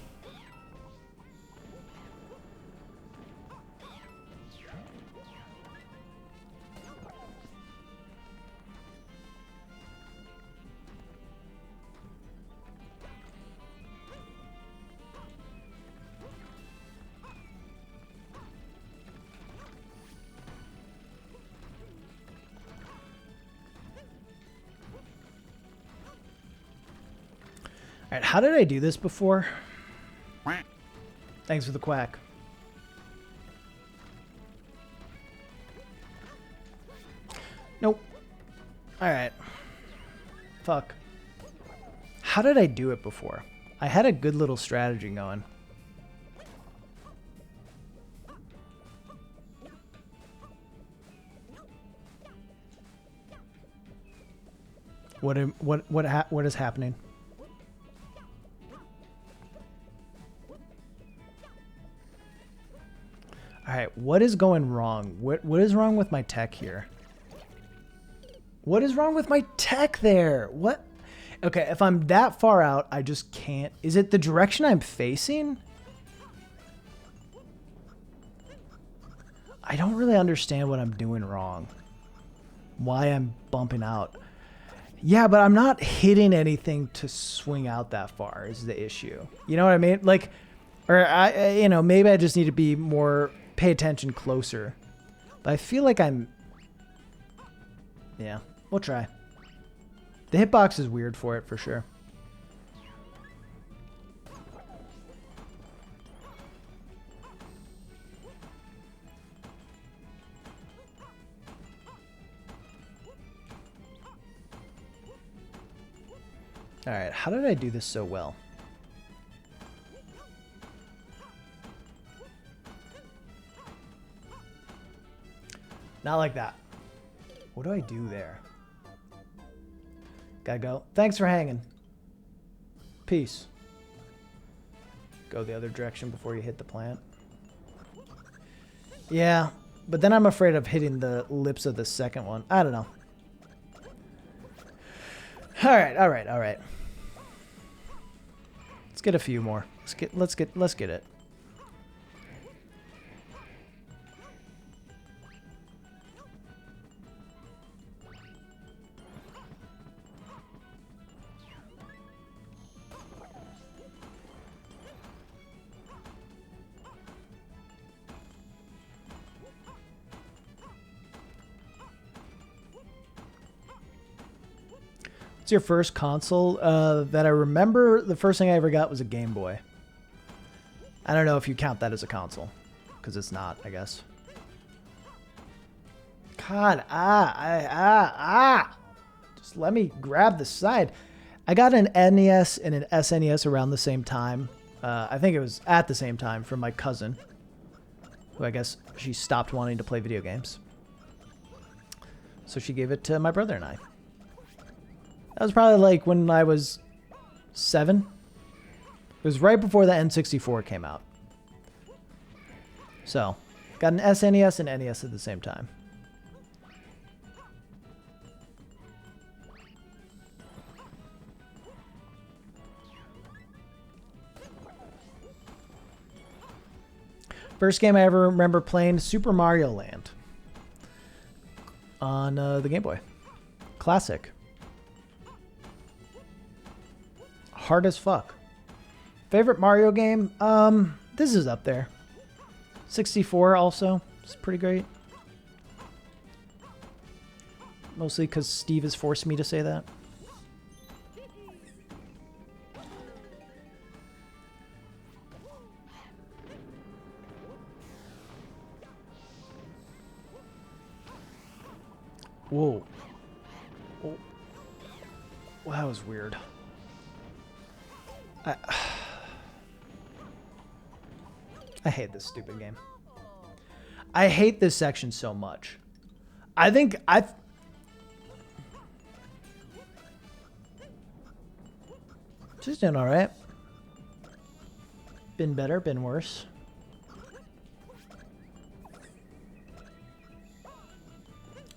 All right, how did I do this before? Thanks for the quack. Nope. All right. Fuck. How did I do it before? I had a good little strategy going. What is happening? All right, what is going wrong? What is wrong with my tech here? What is wrong with my tech there? What? Okay, if I'm that far out, I just can't. Is it the direction I'm facing? I don't really understand what I'm doing wrong. Why I'm bumping out. Yeah, but I'm not hitting anything to swing out that far is the issue. You know what I mean? Like, or you know, maybe I just need to be more, pay attention closer. But I feel like I'm, yeah, we'll try. The hitbox is weird for it, for sure. All right, how did I do this so well? Not like that. What do I do there? Gotta go. Thanks for hanging. Peace. Go the other direction before you hit the plant. Yeah, but then I'm afraid of hitting the lips of the second one. I don't know. All right, all right, all right. Let's get a few more. Let's get it. What's your first console? That I remember, the first thing I ever got was a Game Boy. I don't know if you count that as a console, because it's not, I guess. God, just let me grab the side. I got an NES and an SNES around the same time. I think it was at the same time from my cousin, who I guess she stopped wanting to play video games. So she gave it to my brother and I. That was probably like when I was 7. It was right before the N64 came out. So, got an SNES and NES at the same time. First game I ever remember playing, Super Mario Land on the Game Boy. Classic. Hard as fuck. Favorite Mario game? This is up there. 64 also. It's pretty great. Mostly because Steve has forced me to say that. Whoa. Oh. Well, that was weird. I hate this stupid game. I hate this section so much. I think just doing all right. Been better, been worse.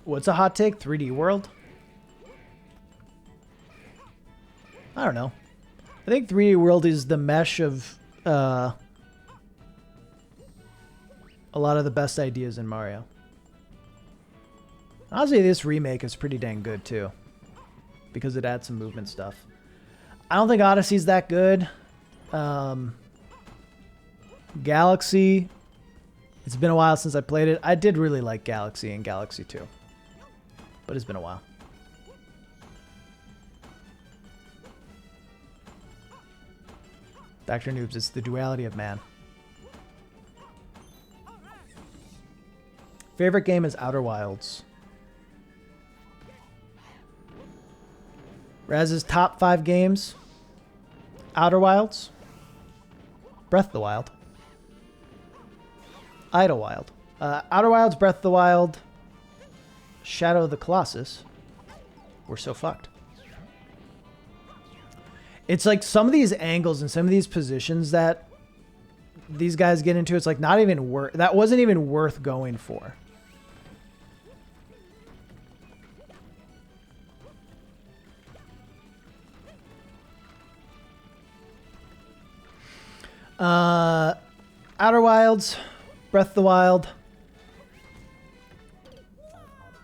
What's a hot take? 3D World? I don't know. I think 3D World is the mesh of a lot of the best ideas in Mario. Honestly, this remake is pretty dang good too, because it adds some movement stuff. I don't think Odyssey's that good. Galaxy, it's been a while since I played it. I did really like Galaxy and Galaxy 2, but it's been a while. Dr. Noobs, it's the duality of man. Favorite game is Outer Wilds. Raz's top 5 games: Outer Wilds, Breath of the Wild, Idlewild. Outer Wilds, Breath of the Wild, Shadow of the Colossus. We're so fucked. It's like some of these angles and some of these positions that these guys get into, it's like not even worth, that wasn't even worth going for. Outer Wilds, Breath of the Wild.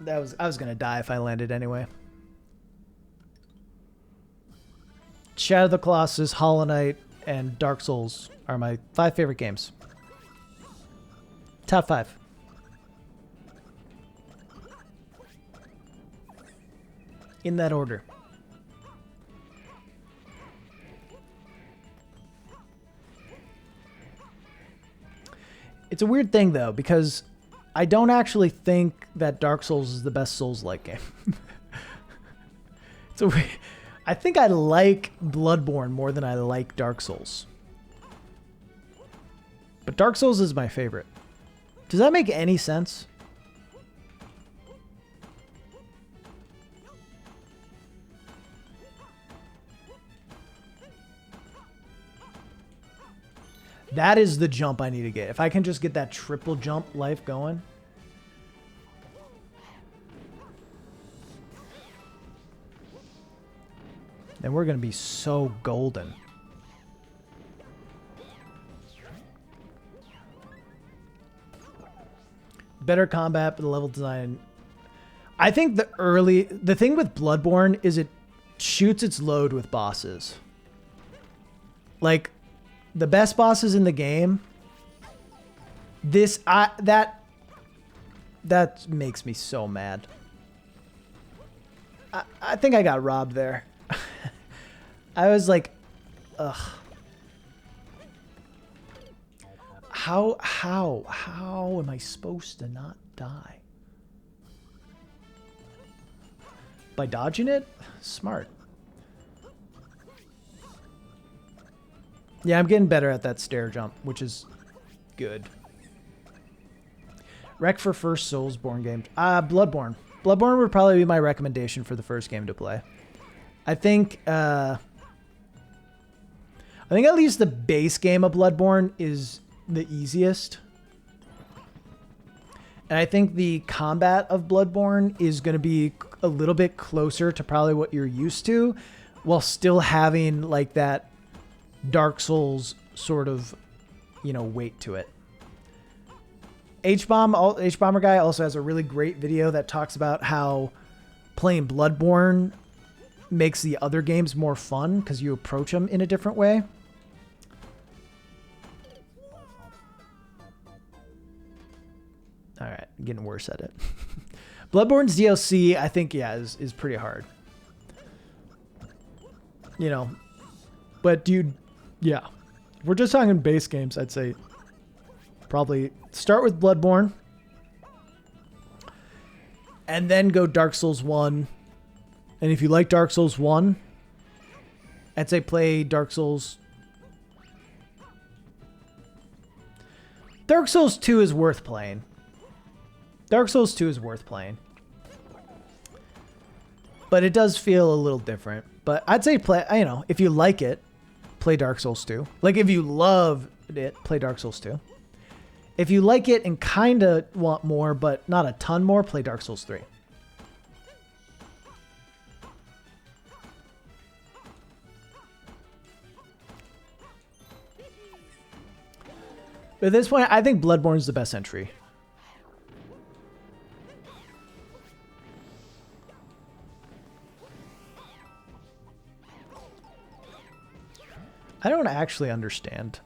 I was gonna die if I landed anyway. Shadow of the Colossus, Hollow Knight, and Dark Souls are my 5 favorite games. Top 5. In that order. It's a weird thing, though, because I don't actually think that Dark Souls is the best Souls-like game. It's a weird... I think I like Bloodborne more than I like Dark Souls. But Dark Souls is my favorite. Does that make any sense? That is the jump I need to get. If I can just get that triple jump life going. Then we're going to be so golden. Better combat, but the level design. I think the thing with Bloodborne is it shoots its load with bosses. Like, the best bosses in the game, that makes me so mad. I think I got robbed there. I was like, ugh. How am I supposed to not die? By dodging it? Smart. Yeah, I'm getting better at that stair jump, which is good. Rec for first Soulsborne game. Bloodborne. Bloodborne would probably be my recommendation for the first game to play. I think at least the base game of Bloodborne is the easiest. And I think the combat of Bloodborne is going to be a little bit closer to probably what you're used to, while still having like that Dark Souls sort of, weight to it. H-Bomber guy also has a really great video that talks about how playing Bloodborne makes the other games more fun because you approach them in a different way. All right, getting worse at it. Bloodborne's DLC, I think, yeah, is pretty hard. You know, but dude, yeah. If we're just talking base games, I'd say probably start with Bloodborne and then go Dark Souls 1. And if you like Dark Souls 1, I'd say play Dark Souls. Dark Souls 2 is worth playing. Dark Souls 2 is worth playing. But it does feel a little different. But I'd say play, you know, if you like it, play Dark Souls 2. Like if you love it, play Dark Souls 2. If you like it and kind of want more, but not a ton more, play Dark Souls 3. But at this point, I think Bloodborne's the best entry. I don't actually understand.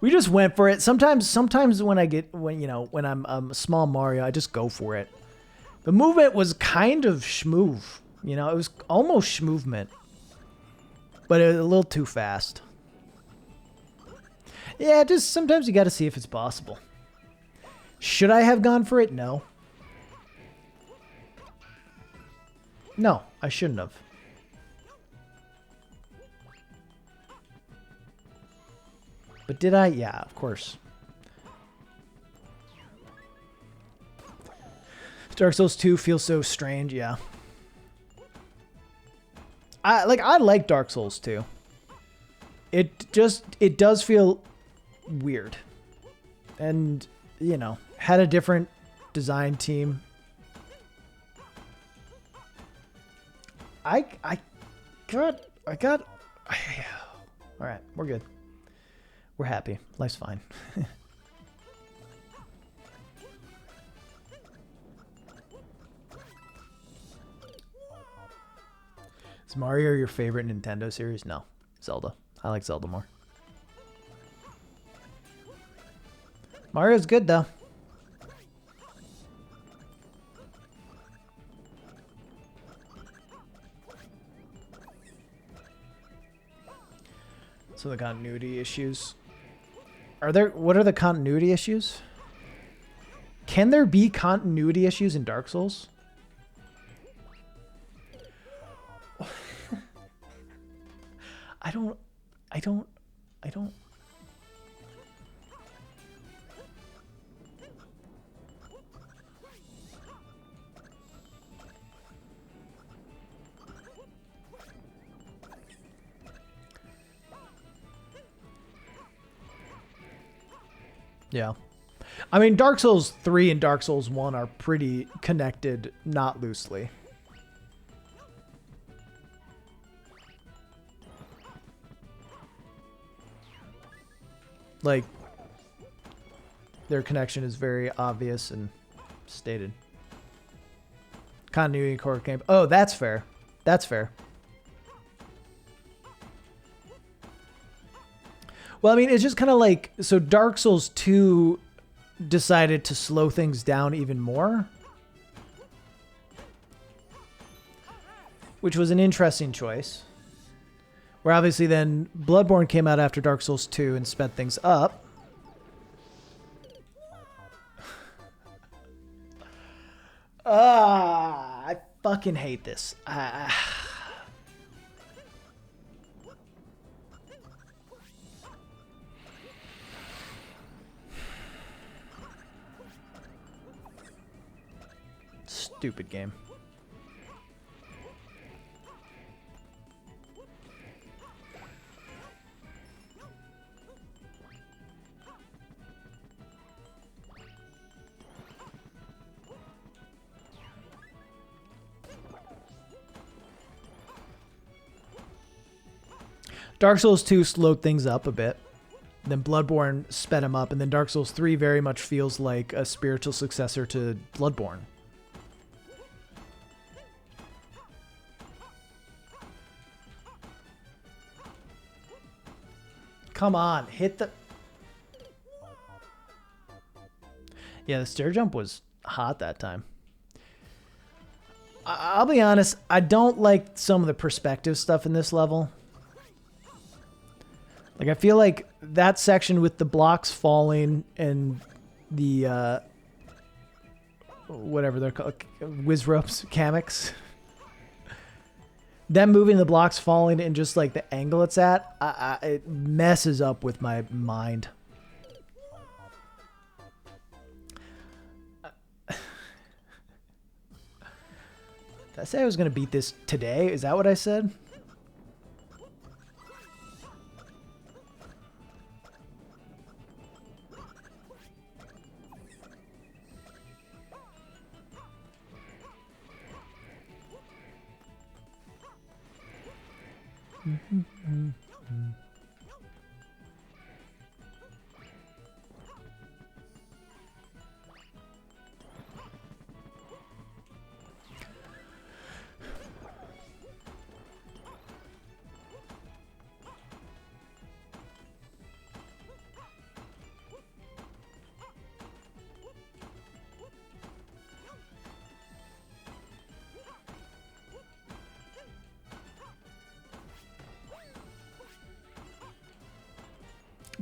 We just went for it. Sometimes when I'm a small Mario, I just go for it. The movement was kind of schmoove. You know, it was almost schmoovement. But it was a little too fast. Yeah, just sometimes you got to see if it's possible. Should I have gone for it? No. No, I shouldn't have. But did I? Yeah, of course. Dark Souls 2 feels so strange, yeah. I like Dark Souls 2. It does feel weird. And, you know, had a different design team. I got all right, we're good. We're happy. Life's fine. Is Mario your favorite Nintendo series? No. Zelda. I like Zelda more. Mario's good though. So the continuity issues. What are the continuity issues? Can there be continuity issues in Dark Souls? I don't. Yeah. I mean, Dark Souls 3 and Dark Souls 1 are pretty connected, not loosely. Like, their connection is very obvious and stated. Continuity core game. Oh, that's fair. That's fair. Well, I mean, it's just kind of like, so Dark Souls 2 decided to slow things down even more. Which was an interesting choice. Where obviously then Bloodborne came out after Dark Souls 2 and sped things up. I fucking hate this. Stupid game. Dark Souls 2 slowed things up a bit. Then Bloodborne sped him up, and then Dark Souls 3 very much feels like a spiritual successor to Bloodborne. Come on, hit the... Yeah, the stair jump was hot that time. I'll be honest, I don't like some of the perspective stuff in this level. Like, I feel like that section with the blocks falling and the, whatever they're called, whiz ropes, Kameks. Them moving the blocks falling and just, like, the angle it's at, it messes up with my mind. Did I say I was going to beat this today? Is that what I said?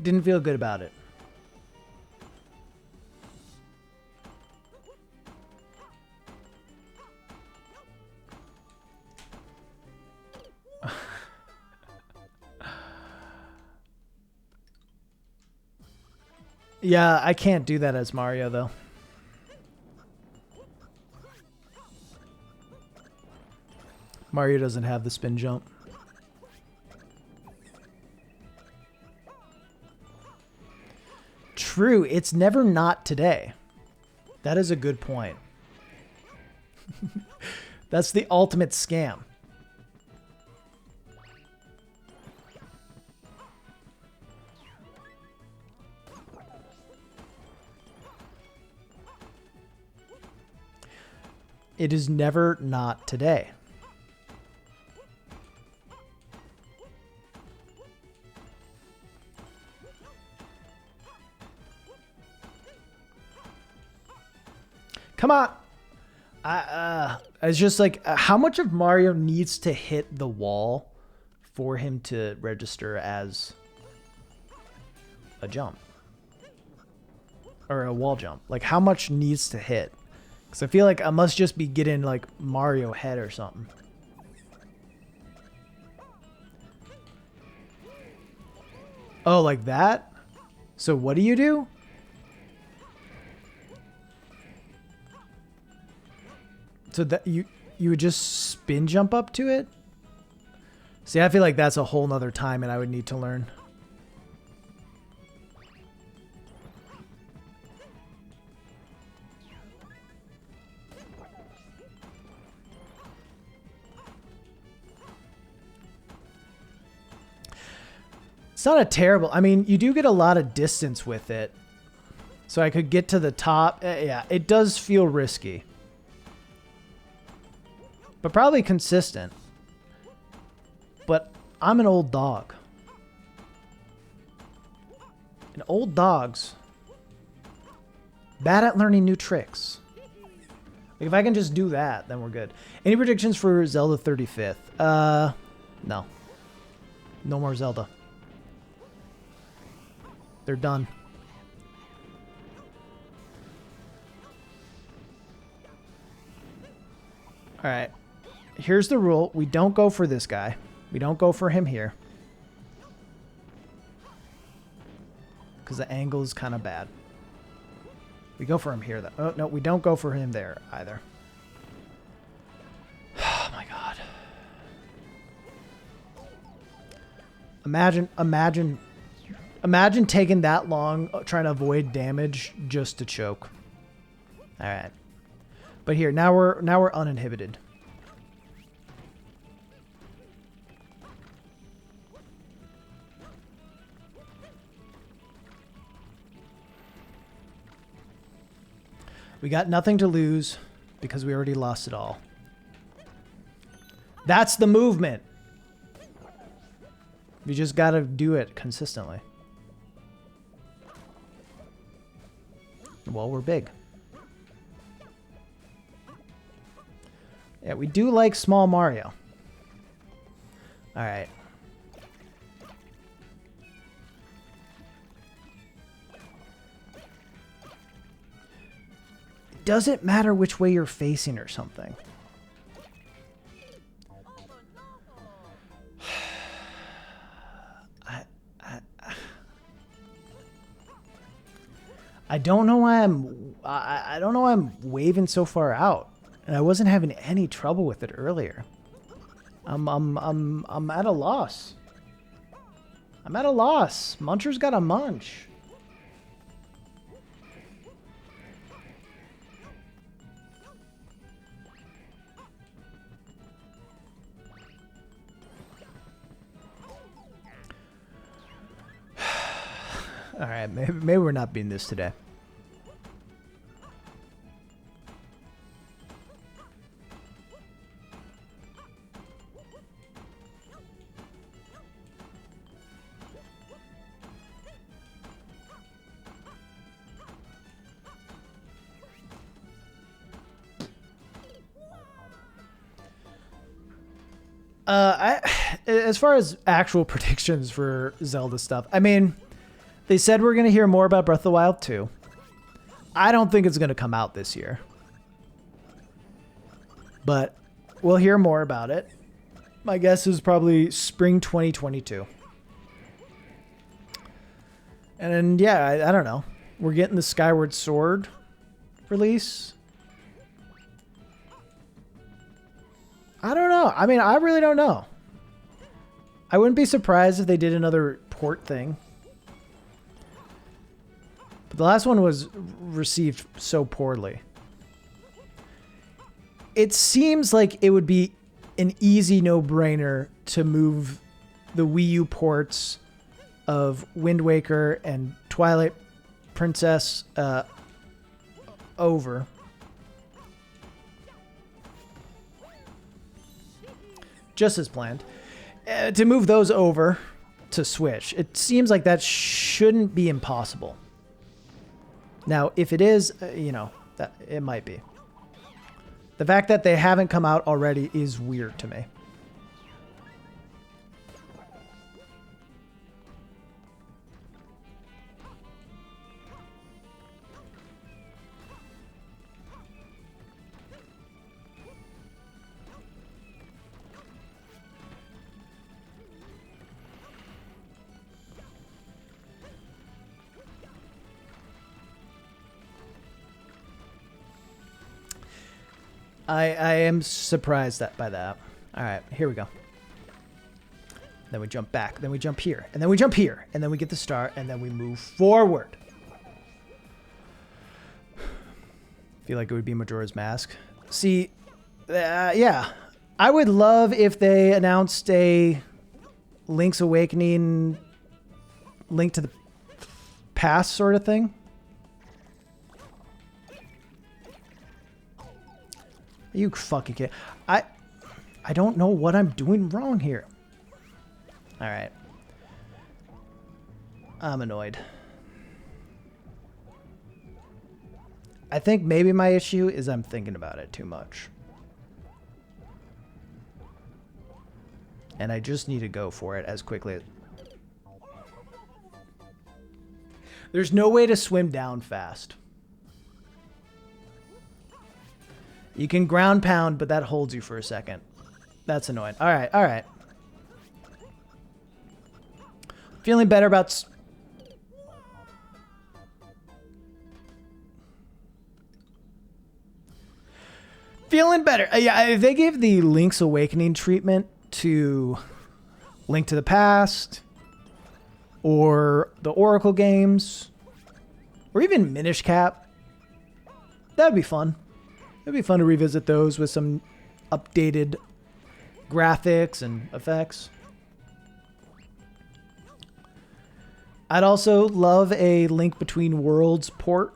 Didn't feel good about it. Yeah, I can't do that as Mario, though. Mario doesn't have the spin jump. True, it's never not today. That is a good point. That's the ultimate scam. It is never not today. Come on. It's just like, how much of Mario needs to hit the wall for him to register as a jump? Or a wall jump? Like, how much needs to hit? Because I feel like I must just be getting, like, Mario head or something. Oh, like that? So what do you do? So that you would just spin jump up to it? See, I feel like that's a whole nother time and I would need to learn. It's not a terrible... I mean, you do get a lot of distance with it. So I could get to the top. Yeah, it does feel risky. But probably consistent. But I'm an old dog. And old dogs, bad at learning new tricks. Like if I can just do that, then we're good. Any predictions for Zelda 35th? No. No more Zelda. They're done. All right. Here's the rule. We don't go for this guy. We don't go for him here. Because the angle is kind of bad. We go for him here, though. Oh, no, we don't go for him there either. Oh, my God. Imagine taking that long trying to avoid damage just to choke. All right. But here, now we're uninhibited. We got nothing to lose because we already lost it all. That's the movement. We just got to do it consistently. Well, we're big. Yeah, we do like small Mario. All right. Does it matter which way you're facing or something? I don't know why I don't know why I'm waving so far out, and I wasn't having any trouble with it earlier. I'm at a loss. I'm at a loss. Muncher's got a munch. All right, maybe we're not beating this today. As far as actual predictions for Zelda stuff, I mean, they said we're going to hear more about Breath of the Wild 2. I don't think it's going to come out this year. But we'll hear more about it. My guess is probably spring 2022. And then, yeah, I don't know. We're getting the Skyward Sword release. I don't know. I mean, I really don't know. I wouldn't be surprised if they did another port thing. But the last one was received so poorly. It seems like it would be an easy no-brainer to move the Wii U ports of Wind Waker and Twilight Princess over. Just as planned. To move those over to Switch. It seems like that shouldn't be impossible. Now, if it is, you know, that it might be. The fact that they haven't come out already is weird to me. I am surprised by that. All right, here we go. Then we jump back. Then we jump here. And then we jump here. And then we get the star. And then we move forward. Feel like it would be Majora's Mask. See, yeah. I would love if they announced a Link's Awakening Link to the Past sort of thing. Are you fucking kidding? I don't know what I'm doing wrong here. All right. I'm annoyed. I think maybe my issue is I'm thinking about it too much. And I just need to go for it as quickly as... There's no way to swim down fast. You can ground pound, but that holds you for a second. That's annoying. All right, all right. Feeling better about... Feeling better. Yeah, they gave the Link's Awakening treatment to Link to the Past, or the Oracle games, or even Minish Cap. That'd be fun. It'd be fun to revisit those with some updated graphics and effects. I'd also love a Link Between Worlds port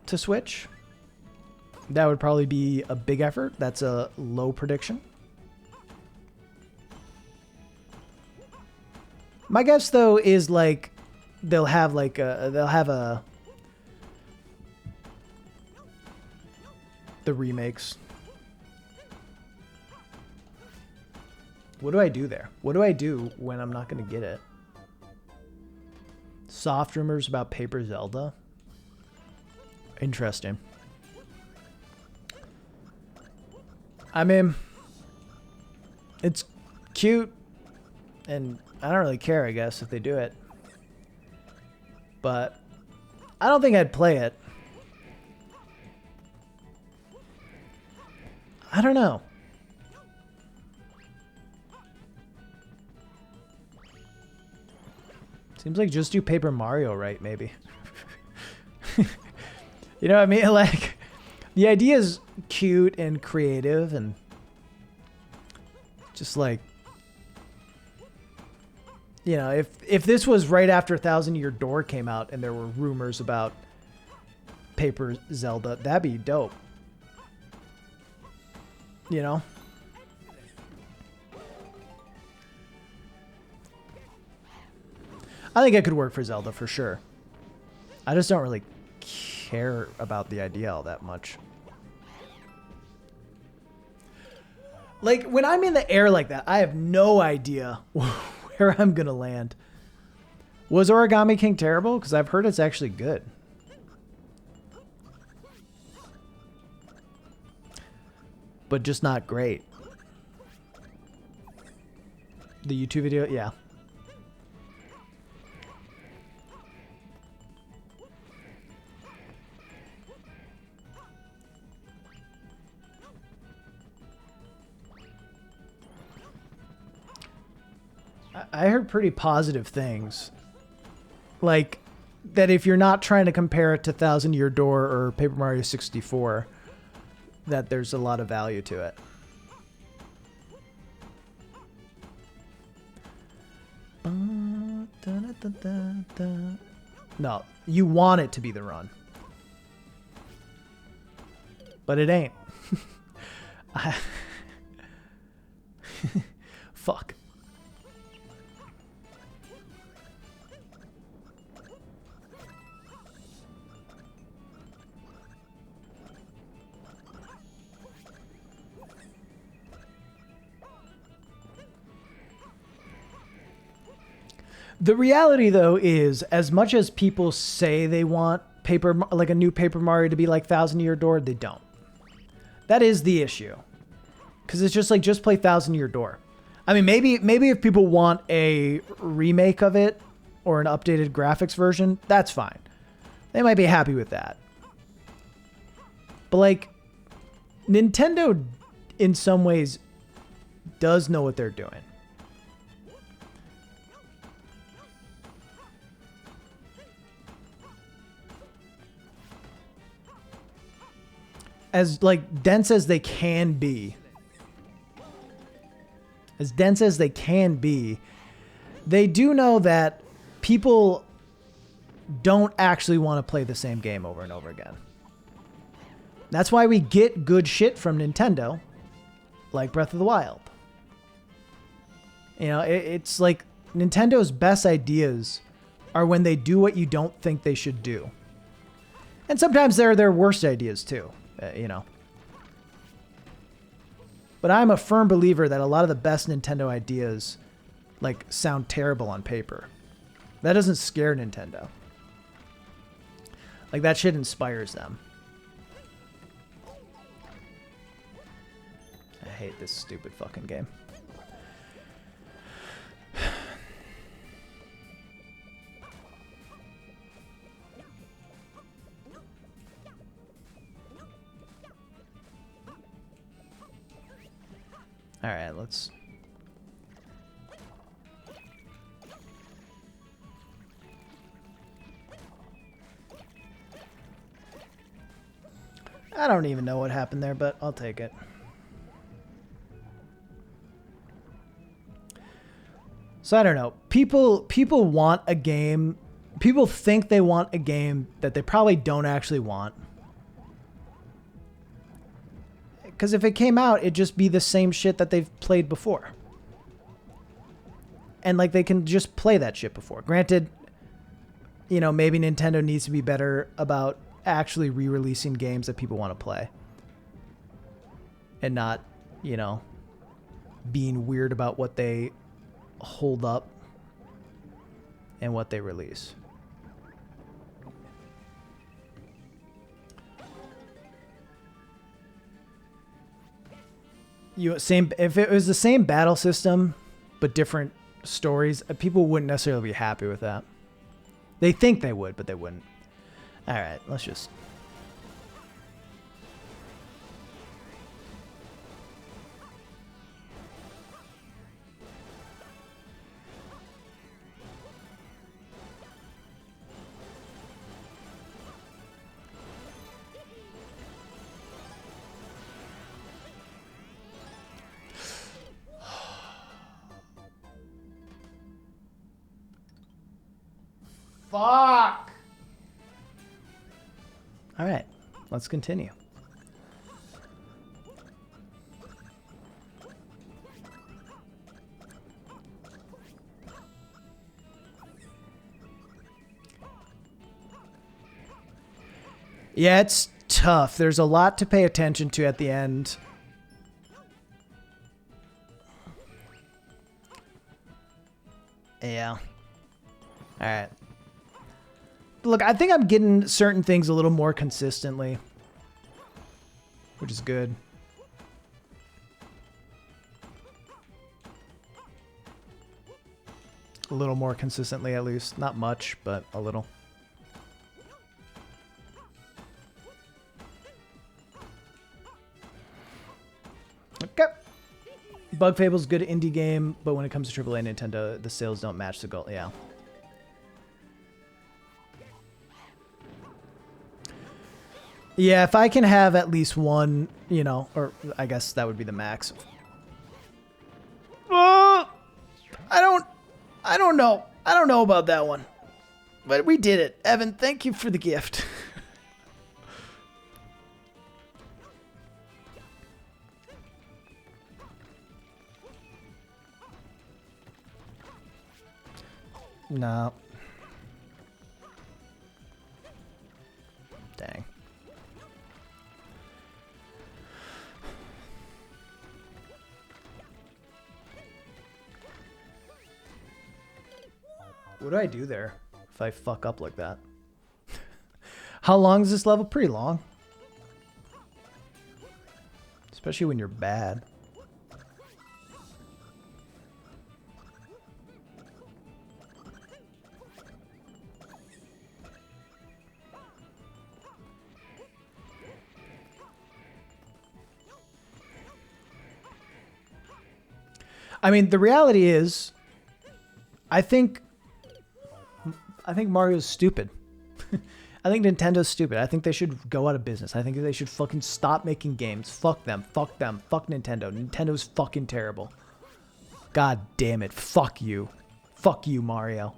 to Switch. That would probably be a big effort. That's a low prediction. My guess though is like they'll have the remakes. What do I do there? What do I do when I'm not going to get it? Soft rumors about Paper Zelda. Interesting. I mean, it's cute, and I don't really care, I guess, if they do it. But I don't think I'd play it. I don't know. Seems like just do Paper Mario right, maybe. You know what I mean? Like, the idea is cute and creative and just like, you know, if this was right after Thousand Year Door came out and there were rumors about Paper Zelda, that'd be dope. You know? I think it could work for Zelda for sure. I just don't really care about the idea all that much. Like, when I'm in the air like that, I have no idea where I'm going to land. Was Origami King terrible? Because I've heard it's actually good. But just not great. The YouTube video? Yeah. I heard pretty positive things. Like, that if you're not trying to compare it to Thousand Year Door or Paper Mario 64, that there's a lot of value to it. No, you want it to be the run. But it ain't. Fuck. The reality, though, is as much as people say they want a new Paper Mario to be like Thousand Year Door, they don't. That is the issue. Because it's just like, just play Thousand Year Door. I mean, maybe if people want a remake of it or an updated graphics version, that's fine. They might be happy with that. But like, Nintendo, in some ways, does know what they're doing. As like dense as they can be, they do know that people don't actually want to play the same game over and over again. That's why we get good shit from Nintendo, like Breath of the Wild. You know, it's like Nintendo's best ideas are when they do what you don't think they should do. And sometimes they're their worst ideas too. You know. But I'm a firm believer that a lot of the best Nintendo ideas like sound terrible on paper. That doesn't scare Nintendo. Like, that shit inspires them. I hate this stupid fucking game. All right, let's... I don't even know what happened there, but I'll take it. So I don't know. People want a game. People think they want a game that they probably don't actually want. Because if it came out, it'd just be the same shit that they've played before. And, like, they can just play that shit before. Granted, you know, maybe Nintendo needs to be better about actually re-releasing games that people want to play. And not, you know, being weird about what they hold up and what they release. If it was the same battle system but different stories, people wouldn't necessarily be happy with that. They think they would, but they wouldn't. All right, let's just... Fuck! All right, let's continue. Yeah, it's tough. There's a lot to pay attention to at the end. Yeah. All right. Look, I think I'm getting certain things a little more consistently, which is good. A little more consistently, at least. Not much, but a little. Okay. Bug Fable's good indie game, but when it comes to AAA Nintendo, the sales don't match the goal. Yeah. Yeah, if I can have at least one, you know, or I guess that would be the max. I don't know. I don't know about that one. But we did it. Evan, thank you for the gift. No. Dang. What do I do there if I fuck up like that? How long is this level? Pretty long. Especially when you're bad. I mean, the reality is, I think Mario's stupid. I think Nintendo's stupid. I think they should go out of business. I think they should fucking stop making games. Fuck them. Fuck them. Fuck Nintendo. Nintendo's fucking terrible. God damn it. Fuck you. Fuck you, Mario.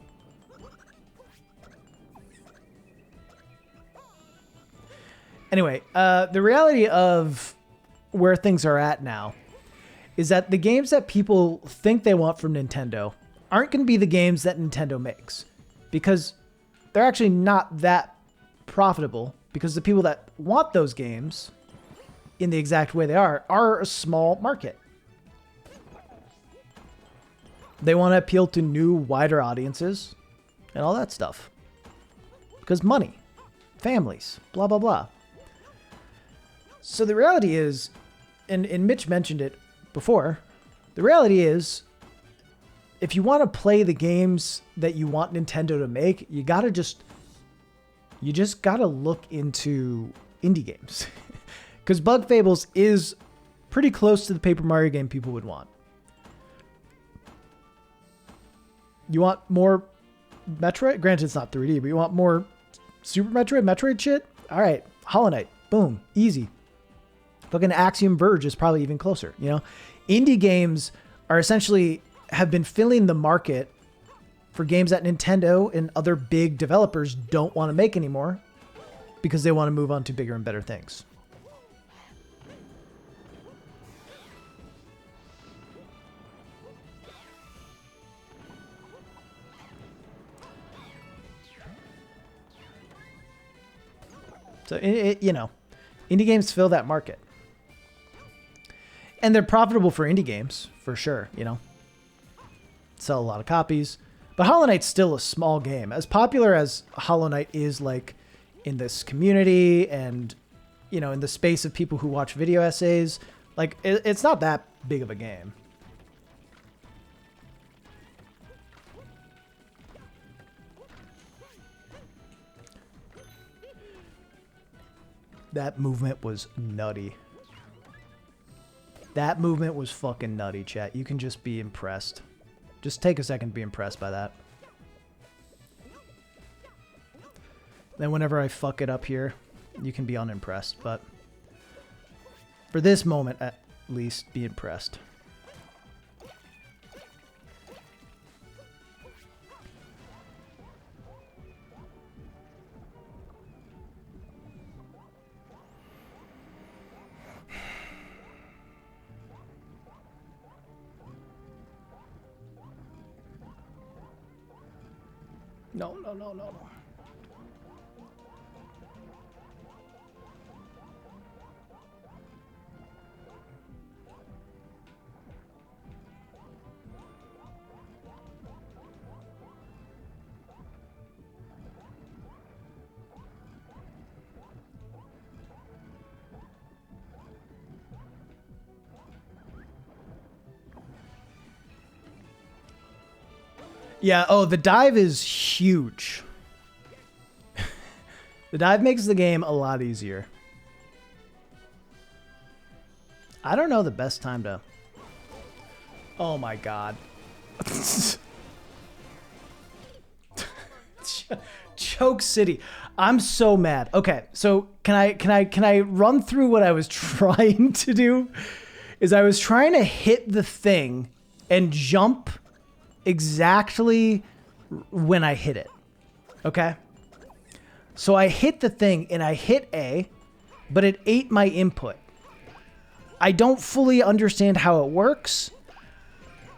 Anyway, the reality of where things are at now is that the games that people think they want from Nintendo aren't going to be the games that Nintendo makes. Because they're actually not that profitable, because the people that want those games in the exact way they are a small market. They want to appeal to new, wider audiences and all that stuff. Because money, families, blah, blah, blah. So the reality is, and Mitch mentioned it before, the reality is, if you want to play the games that you want Nintendo to make, you just gotta look into indie games. Because Bug Fables is pretty close to the Paper Mario game people would want. You want more Metroid? Granted, it's not 3D, but you want more Super Metroid shit? All right, Hollow Knight, boom, easy. Fucking Axiom Verge is probably even closer, you know? Indie games are essentially have been filling the market for games that Nintendo and other big developers don't want to make anymore because they want to move on to bigger and better things. So, you know, indie games fill that market. And they're profitable for indie games, for sure, you know. Sell a lot of copies. But Hollow Knight's still a small game. As popular as Hollow Knight is, like, in this community and, you know, in the space of people who watch video essays, like, it's not that big of a game. That movement was nutty. That movement was fucking nutty, chat. You can just be impressed. Just take a second to be impressed by that. Then whenever I fuck it up here, you can be unimpressed. But for this moment, at least, be impressed. No, no, no, no, no. Yeah, oh, the dive is huge. The dive makes the game a lot easier. I don't know the best time to... Oh my god. Choke City. I'm so mad. Okay, so can I run through what I was trying to do? Is I was trying to hit the thing and jump exactly when I hit it. Okay? So I hit the thing and I hit A, but it ate my input. I don't fully understand how it works.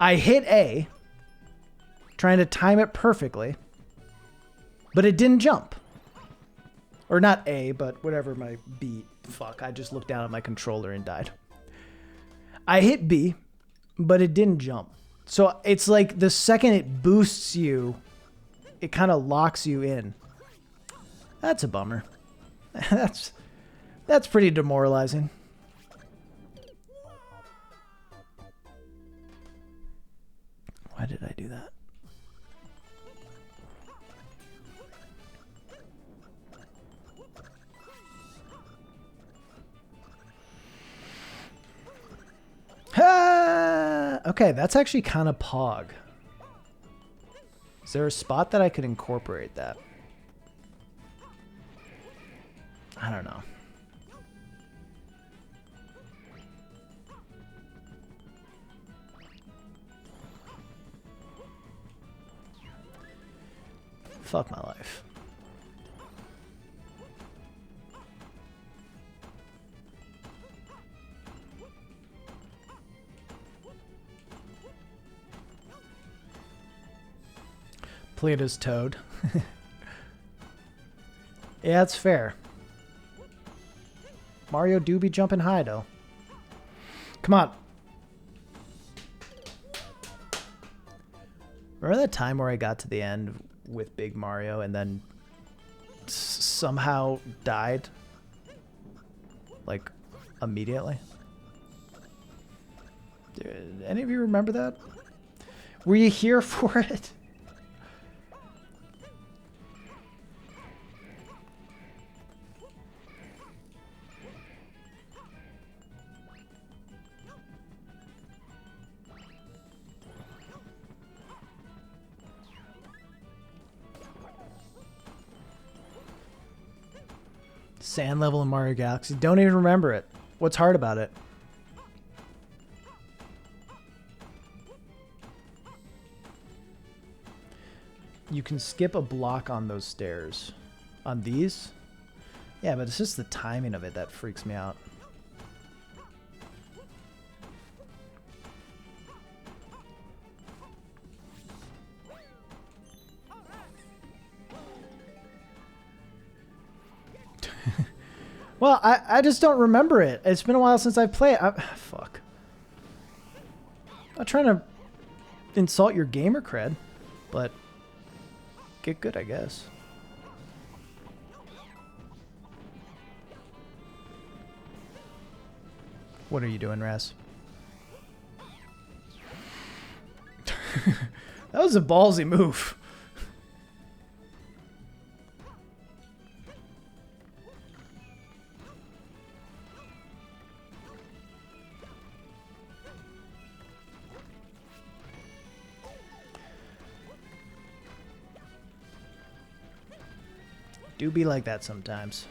I hit A, trying to time it perfectly, but it didn't jump. Or not A, but whatever my B. Fuck, I just looked down at my controller and died. I hit B, but it didn't jump. So it's like the second it boosts you, it kind of locks you in. That's a bummer. That's pretty demoralizing. Why did I do that? Ah, okay, that's actually kind of pog. Is there a spot that I could incorporate that? I don't know. Fuck my life. Plato's Toad. Yeah, it's fair. Mario do be jumping high, though. Come on. Remember that time where I got to the end with Big Mario and then somehow died? Like, immediately? Did any of you remember that? Were you here for it? Sand level in Mario Galaxy. Don't even remember it. What's hard about it? You can skip a block on those stairs. On these? Yeah, but it's just the timing of it that freaks me out. Well, I just don't remember it. It's been a while since I've played. Fuck. I'm not trying to insult your gamer cred, but get good, I guess. What are you doing, Raz? That was a ballsy move. Do be like that sometimes.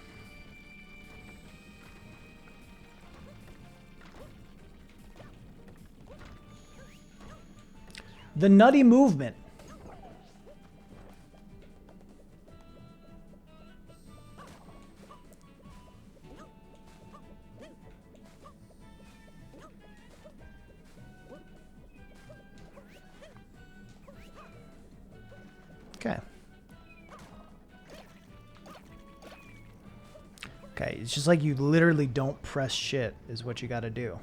The nutty movement. Okay. Okay, it's just like you literally don't press shit is what you got to do.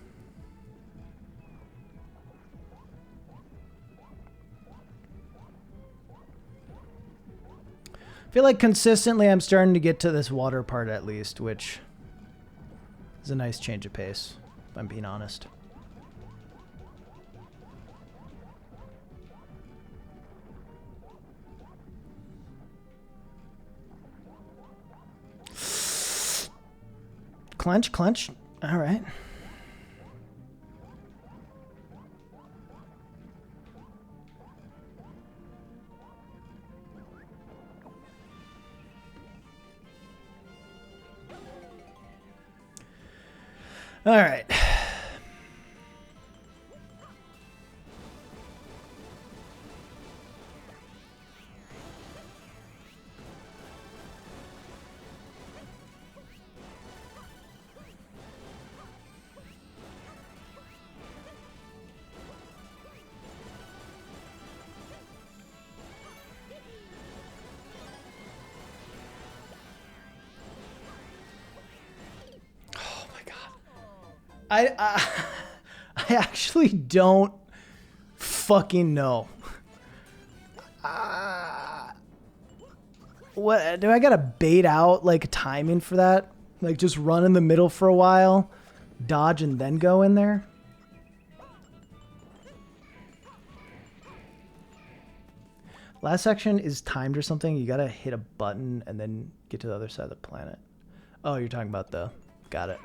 I feel like consistently I'm starting to get to this water part at least, which is a nice change of pace, if I'm being honest. Clench, clench. All right. All right. I actually don't fucking know. What do I gotta bait out like timing for that? Like just run in the middle for a while, dodge and then go in there? Last section is timed or something. You gotta hit a button and then get to the other side of the planet. Oh, you're talking about the... Got it.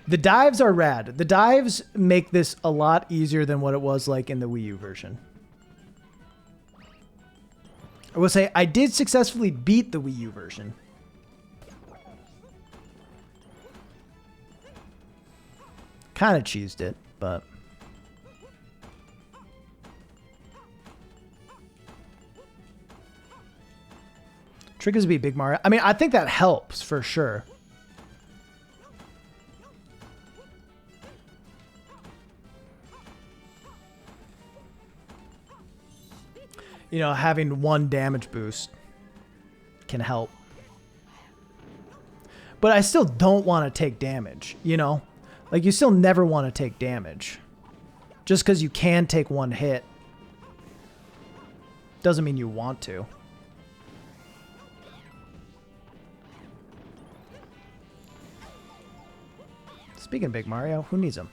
The dives are rad. The dives make this a lot easier than what it was like in the Wii U version. I will say I did successfully beat the Wii U version. Kind of cheesed it, but... Trick is to be Big Mario. I mean, I think that helps for sure. You know, having one damage boost can help. But I still don't want to take damage, you know? Like, you still never want to take damage. Just because you can take one hit doesn't mean you want to. Speaking of Big Mario, who needs him?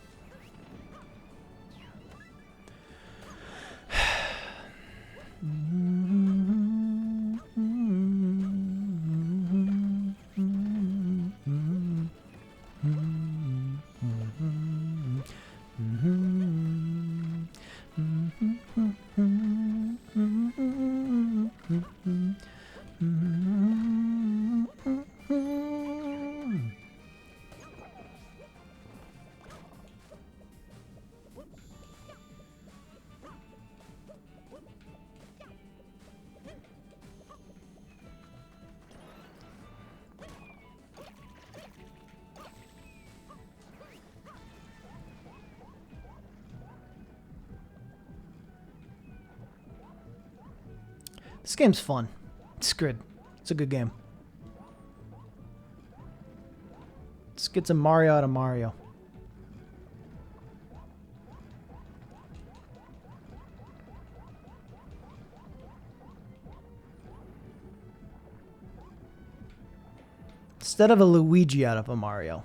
This game's fun. It's good. It's a good game. Let's get some Mario out of Mario. Instead of a Luigi out of a Mario.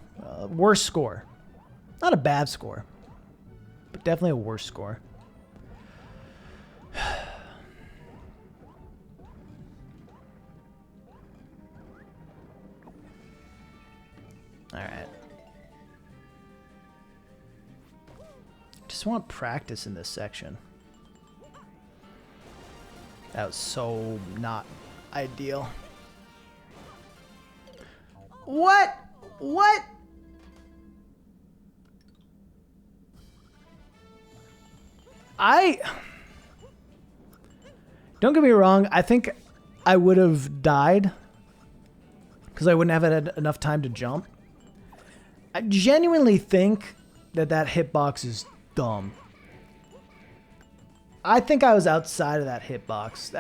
Worse score. Not a bad score, but definitely a worse score. All right. Just want practice in this section. That was so not ideal. What? What? Don't get me wrong, I think I would have died because I wouldn't have had enough time to jump. I genuinely think that hitbox is dumb. I think I was outside of that hitbox.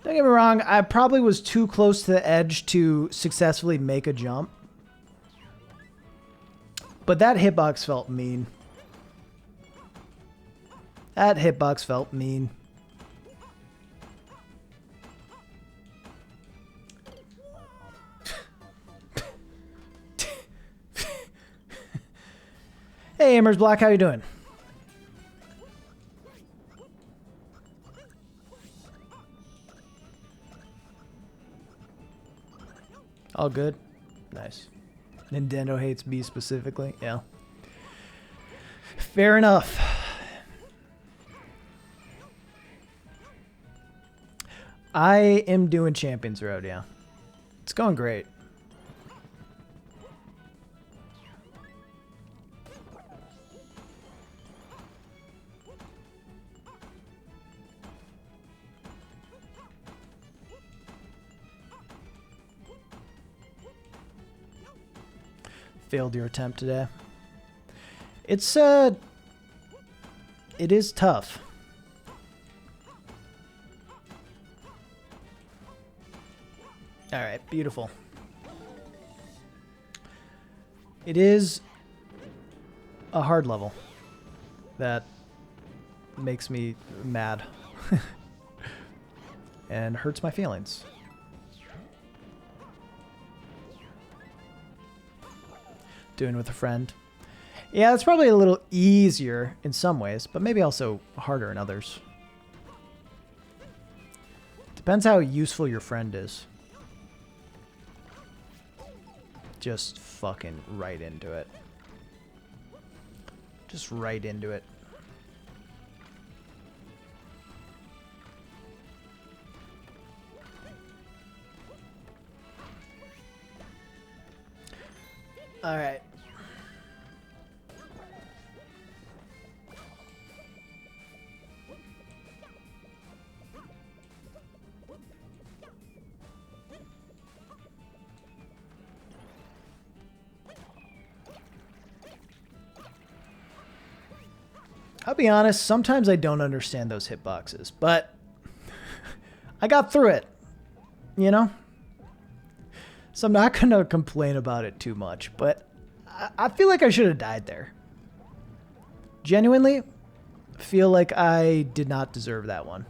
Don't get me wrong, I probably was too close to the edge to successfully make a jump. But that hitbox felt mean. That hitbox felt mean. Hey, Amers Black, how you doing? All good? Nice. Nintendo hates me specifically? Yeah. Fair enough. I am doing Champions Road, yeah. It's going great. Failed your attempt today. It is tough. All right, beautiful. It is a hard level that makes me mad and hurts my feelings. Doing with a friend. Yeah, it's probably a little easier in some ways, but maybe also harder in others. Depends how useful your friend is. Just fucking right into it. Just right into it. All right. I'll be honest, sometimes I don't understand those hitboxes, but I got through it, you know? So I'm not going to complain about it too much, but I feel like I should have died there. Genuinely, feel like I did not deserve that one.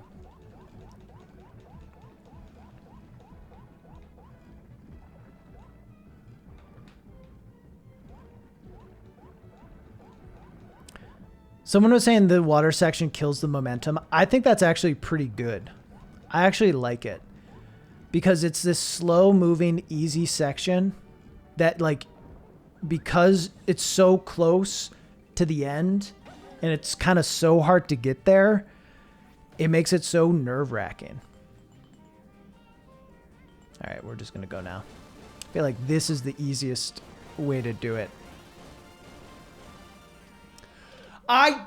Someone was saying the water section kills the momentum. I think that's actually pretty good. I actually like it. Because it's this slow moving, easy section that, like, because it's so close to the end and it's kind of so hard to get there, it makes it so nerve-wracking. All right, we're just going to go now. I feel like this is the easiest way to do it. I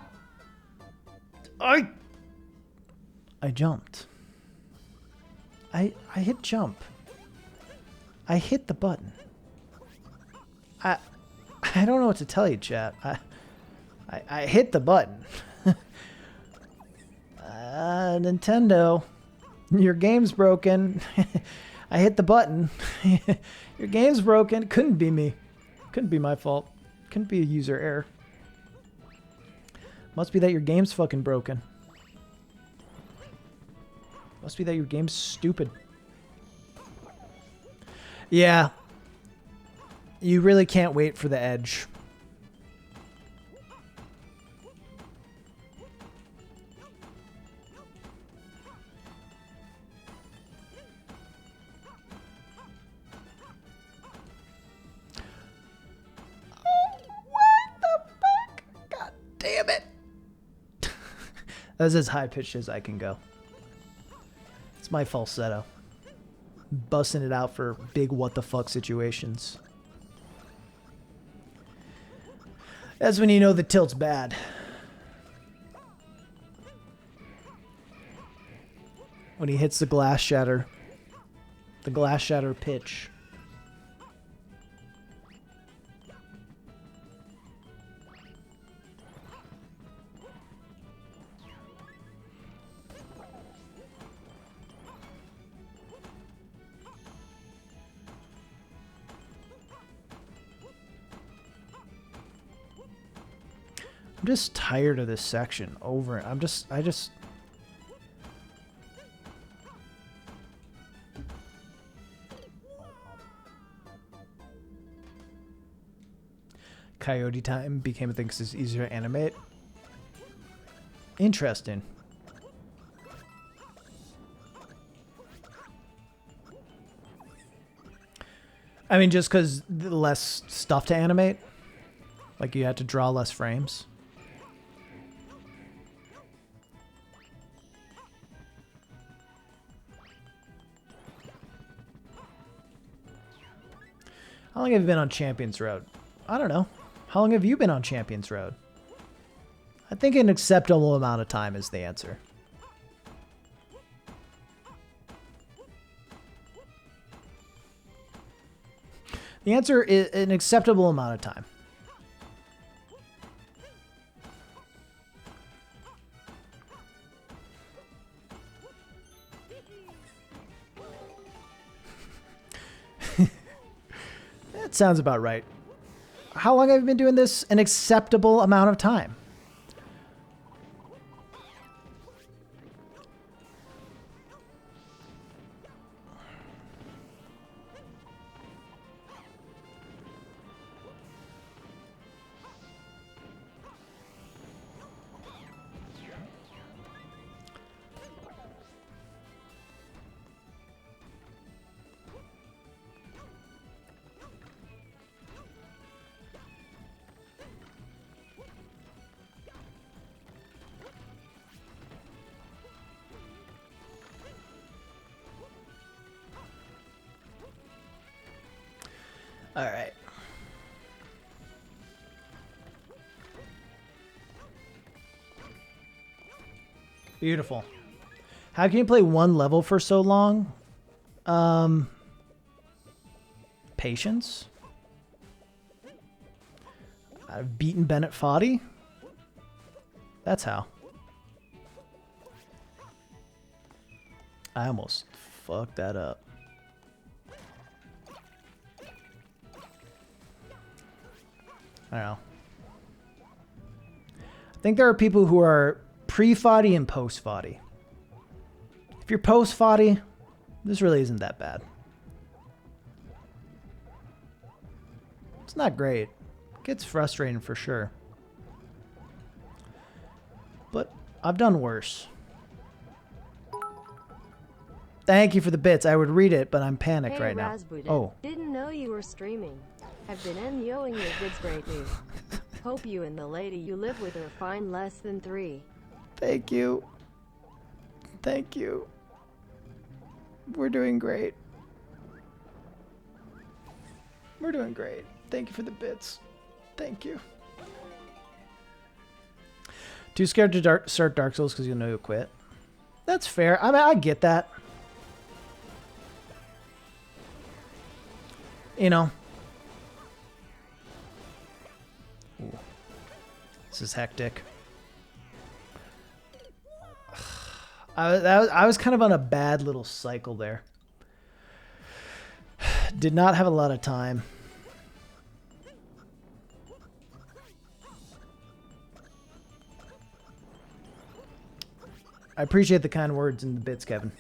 jumped. I hit jump. I hit the button. I don't know what to tell you, chat. I hit the button. Nintendo, your game's broken. I hit the button. Your game's broken. Couldn't be me. Couldn't be my fault. Couldn't be a user error. Must be that your game's fucking broken. Must be that your game's stupid. Yeah. You really can't wait for the edge. Damn it. That's as high pitched as I can go. It's my falsetto. Busting it out for big what the fuck situations. That's when you know the tilt's bad. When he hits the glass shatter. The glass shatter pitch. I'm just tired of this section over. I just. Coyote time became a thing because it's easier to animate. Interesting. I mean, just because less stuff to animate? Like you had to draw less frames? How long have you been on Champions Road? I don't know. How long have you been on Champions Road? I think an acceptable amount of time is the answer. The answer is an acceptable amount of time. That sounds about right. How long have you been doing this? An acceptable amount of time. All right. Beautiful. How can you play one level for so long? Patience. I've beaten Bennett Foddy. That's how. I almost fucked that up. I don't know. I think there are people who are pre-Foddy and post-Foddy. If you're post-Foddy, this really isn't that bad. It's not great. It gets frustrating for sure. But I've done worse. Thank you for the bits. I would read it, but I'm panicked right now. Oh. Didn't know you were streaming. I've been enjoying your vids greatly. Hope you and the lady you live with are fine less than 3. Thank you. Thank you. We're doing great. We're doing great. Thank you for the bits. Thank you. Too scared to start Dark Souls because you know you'll quit. That's fair. I mean, I get that. You know. Ooh. This is hectic. I was kind of on a bad little cycle there. Did not have a lot of time. I appreciate the kind words and the bits, Kevin.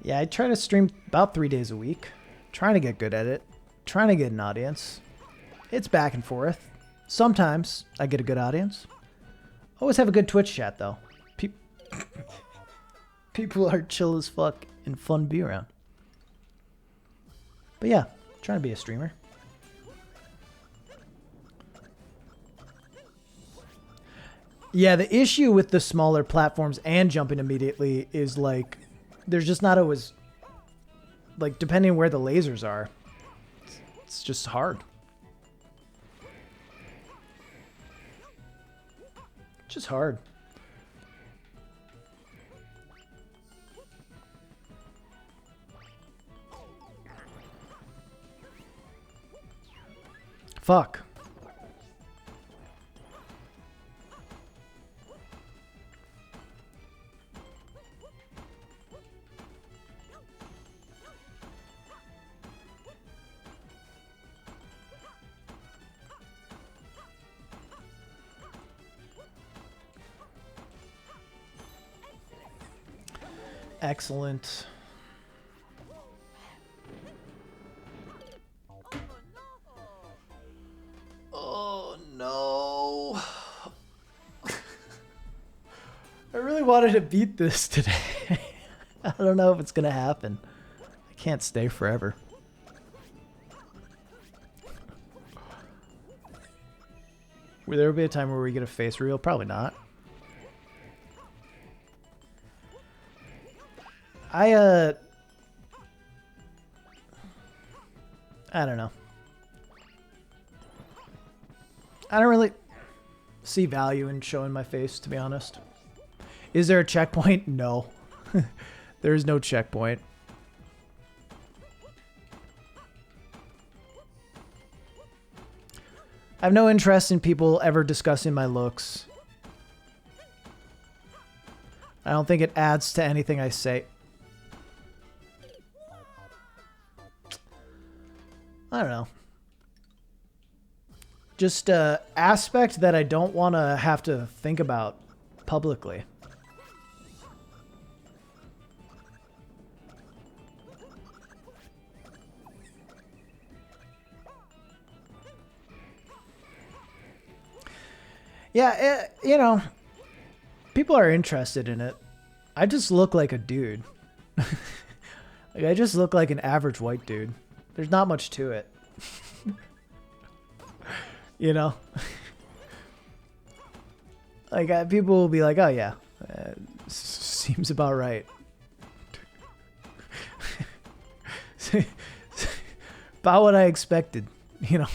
Yeah, I try to stream about 3 days a week. Trying to get good at it. Trying to get an audience. It's back and forth. Sometimes I get a good audience. Always have a good Twitch chat, though. People are chill as fuck and fun to be around. But yeah, trying to be a streamer. Yeah, the issue with the smaller platforms and jumping immediately is like, there's just not always, like, depending on where the lasers are, it's just hard. Just hard. Fuck. Excellent. Oh no. I really wanted to beat this today. I don't know if it's gonna happen. I can't stay forever. Will there be a time where we get a face reveal? Probably not. I don't know. I don't really see value in showing my face, to be honest. Is there a checkpoint? No. There is no checkpoint. I have no interest in people ever discussing my looks. I don't think it adds to anything I say. I don't know. Just an aspect that I don't want to have to think about publicly. Yeah, you know, people are interested in it. I just look like a dude. Like, I just look like an average white dude. There's not much to it. You know? Like, people will be like, oh yeah, seems about right. About what I expected, you know?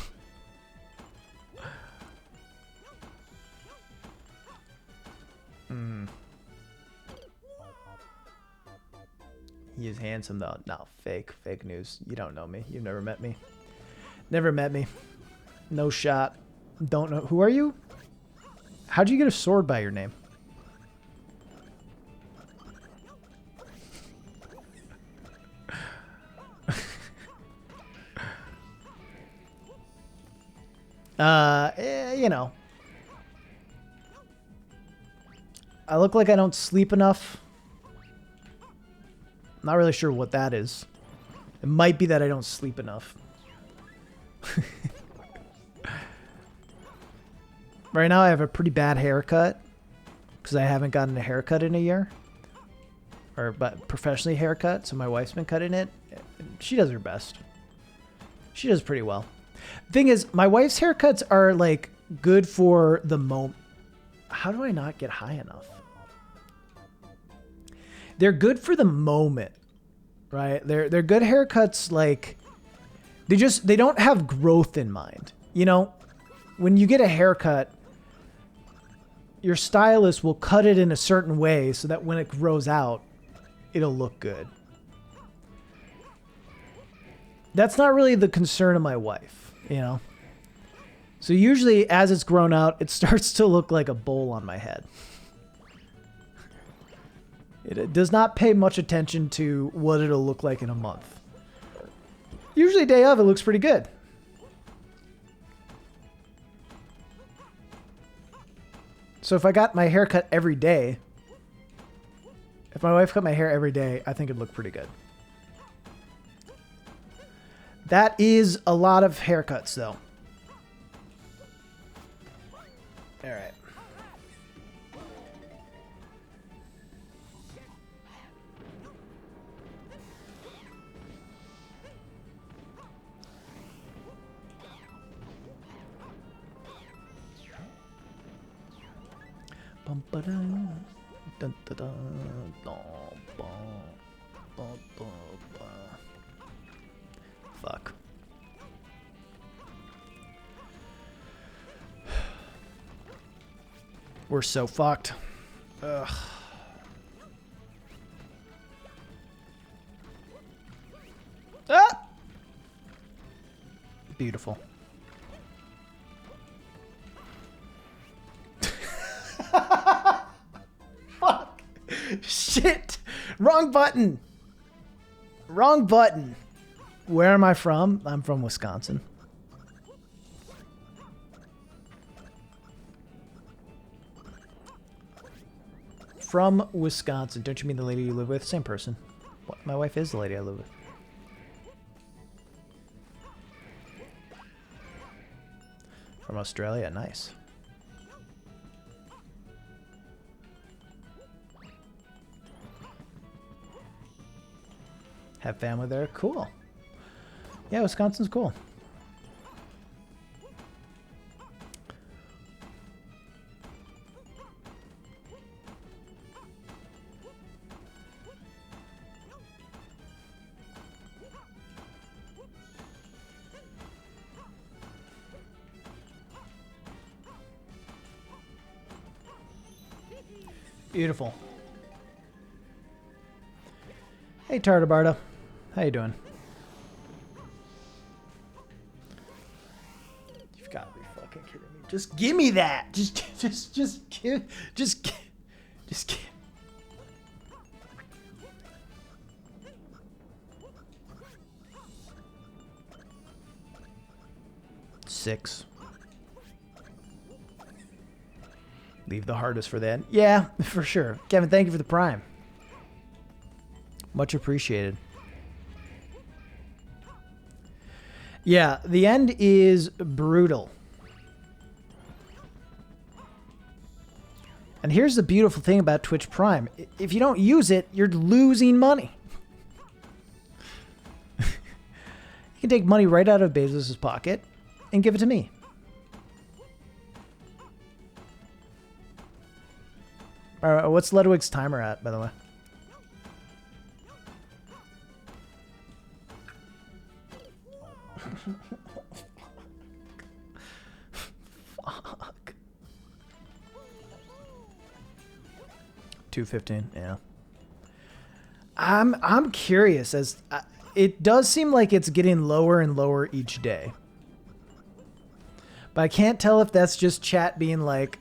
He is handsome though. No, fake news. You don't know me. You've never met me. Never met me. No shot. Don't know. Who are you? How'd you get a sword by your name? You know. I look like I don't sleep enough. Not really sure what that is. It might be that I don't sleep enough. Right now I have a pretty bad haircut because I haven't gotten a haircut in a year. But professionally haircut, so my wife's been cutting it. She does her best. She does pretty well. Thing is, my wife's haircuts are like good for the moment. How do I not get high enough? They're good for the moment, right? They're good haircuts. Like they don't have growth in mind. You know, when you get a haircut, your stylist will cut it in a certain way so that when it grows out, it'll look good. That's not really the concern of my wife, you know? So usually as it's grown out, it starts to look like a bowl on my head. It does not pay much attention to what it'll look like in a month Usually day of, it looks pretty good. So if I got my hair cut every day, if my wife cut my hair every day, I think it'd look pretty good. That is a lot of haircuts, though. All right. Bum, ba-dum, dun, dun, dun, dun, bum, bum, bum, bum. Fuck. We're so fucked. Ugh. Ah! Beautiful. Fuck. Shit. Wrong button. Wrong button. Where am I from? I'm from Wisconsin. From Wisconsin. Don't you mean the lady you live with? Same person. What? My wife is the lady I live with. From Australia. Nice. Have family there? Cool. Yeah, Wisconsin's cool. Beautiful. Hey, Tartabarda. How you doing? You've got to be fucking kidding me. Just give me that. Just give. Just give. 6. Leave the hardest for then. Yeah, for sure. Kevin, thank you for the Prime. Much appreciated. Yeah, the end is brutal. And here's the beautiful thing about Twitch Prime. If you don't use it, you're losing money. You can take money right out of Bezos' pocket and give it to me. All right, what's Ludwig's timer at, by the way? Fuck. 2:15. Yeah. I'm curious as it does seem like it's getting lower and lower each day. But I can't tell if that's just chat being like,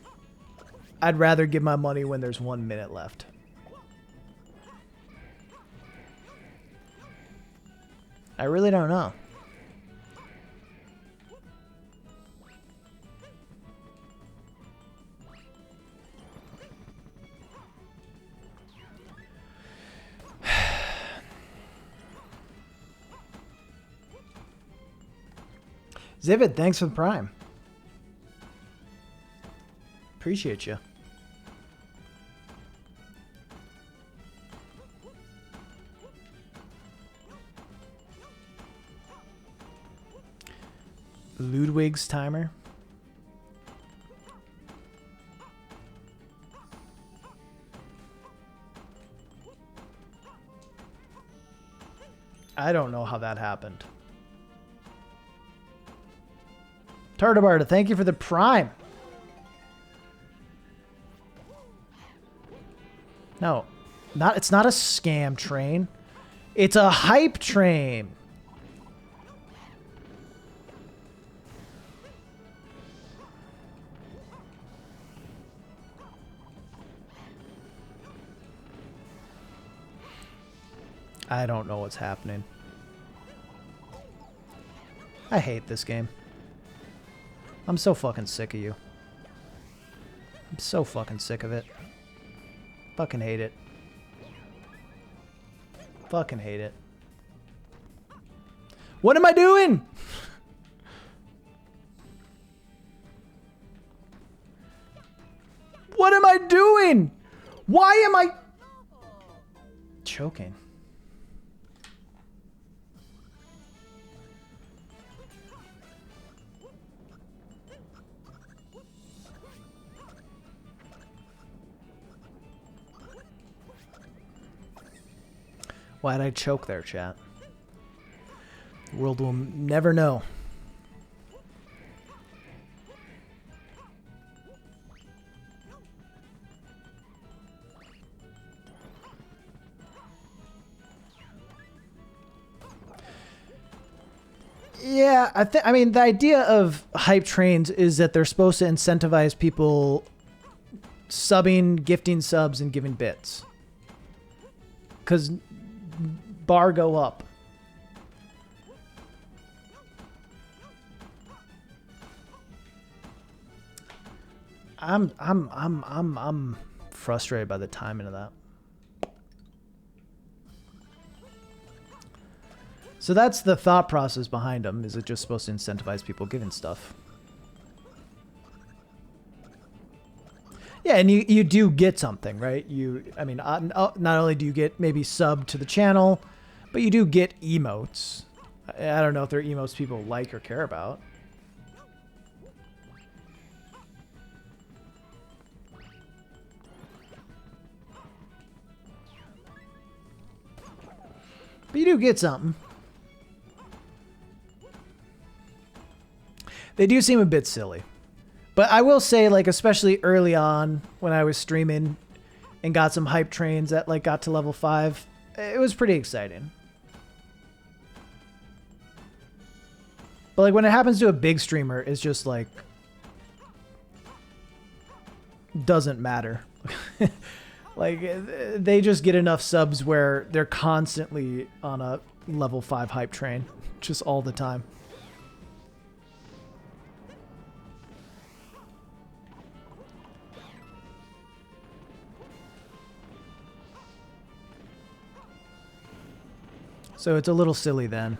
I'd rather give my money when there's 1 minute left. I really don't know. Zivid, thanks for the Prime. Appreciate you. Ludwig's timer. I don't know how that happened. Tartabarda, thank you for the Prime. No, it's not a scam train. It's a hype train. I don't know what's happening. I hate this game. I'm so fucking sick of you. I'm so fucking sick of it. Fucking hate it. Fucking hate it. What am I doing? What am I doing? Why am I choking? Why'd I choke there, chat? The world will never know. Yeah, I mean, the idea of hype trains is that they're supposed to incentivize people subbing, gifting subs, and giving bits. Because bar go up. I'm frustrated by the timing of that. So that's the thought process behind them. Is it just supposed to incentivize people giving stuff? Yeah, and you do get something, right? I mean, not only do you get maybe sub to the channel, but you do get emotes. I don't know if they're emotes people like or care about. But you do get something. They do seem a bit silly. But I will say, like, especially early on when I was streaming and got some hype trains that, like, got to level 5, it was pretty exciting. But, like, when it happens to a big streamer, it's just, like, doesn't matter. Like, they just get enough subs where they're constantly on a level 5 hype train, just all the time. So it's a little silly then.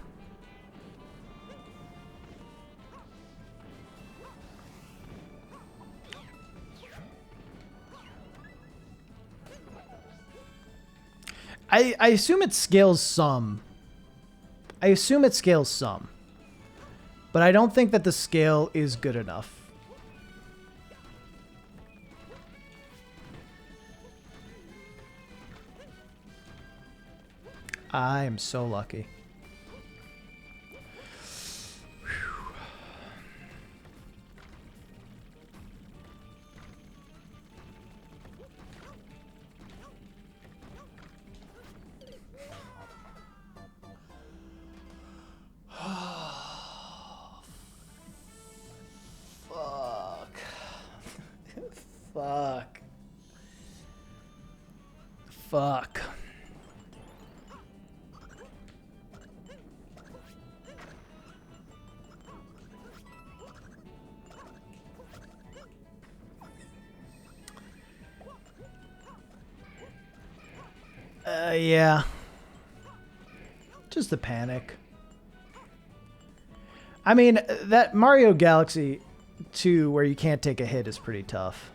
I assume it scales some. I assume it scales some. But I don't think that the scale is good enough. I am so lucky. Fuck. Fuck. Yeah. Just the panic. I mean, that Mario Galaxy 2 where you can't take a hit is pretty tough.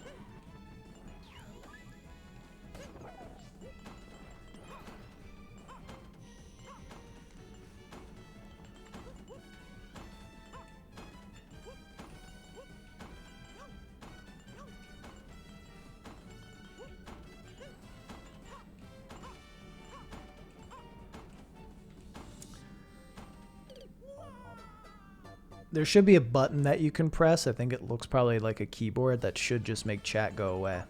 There should be a button that you can press. I think it looks probably like a keyboard that should just make chat go away.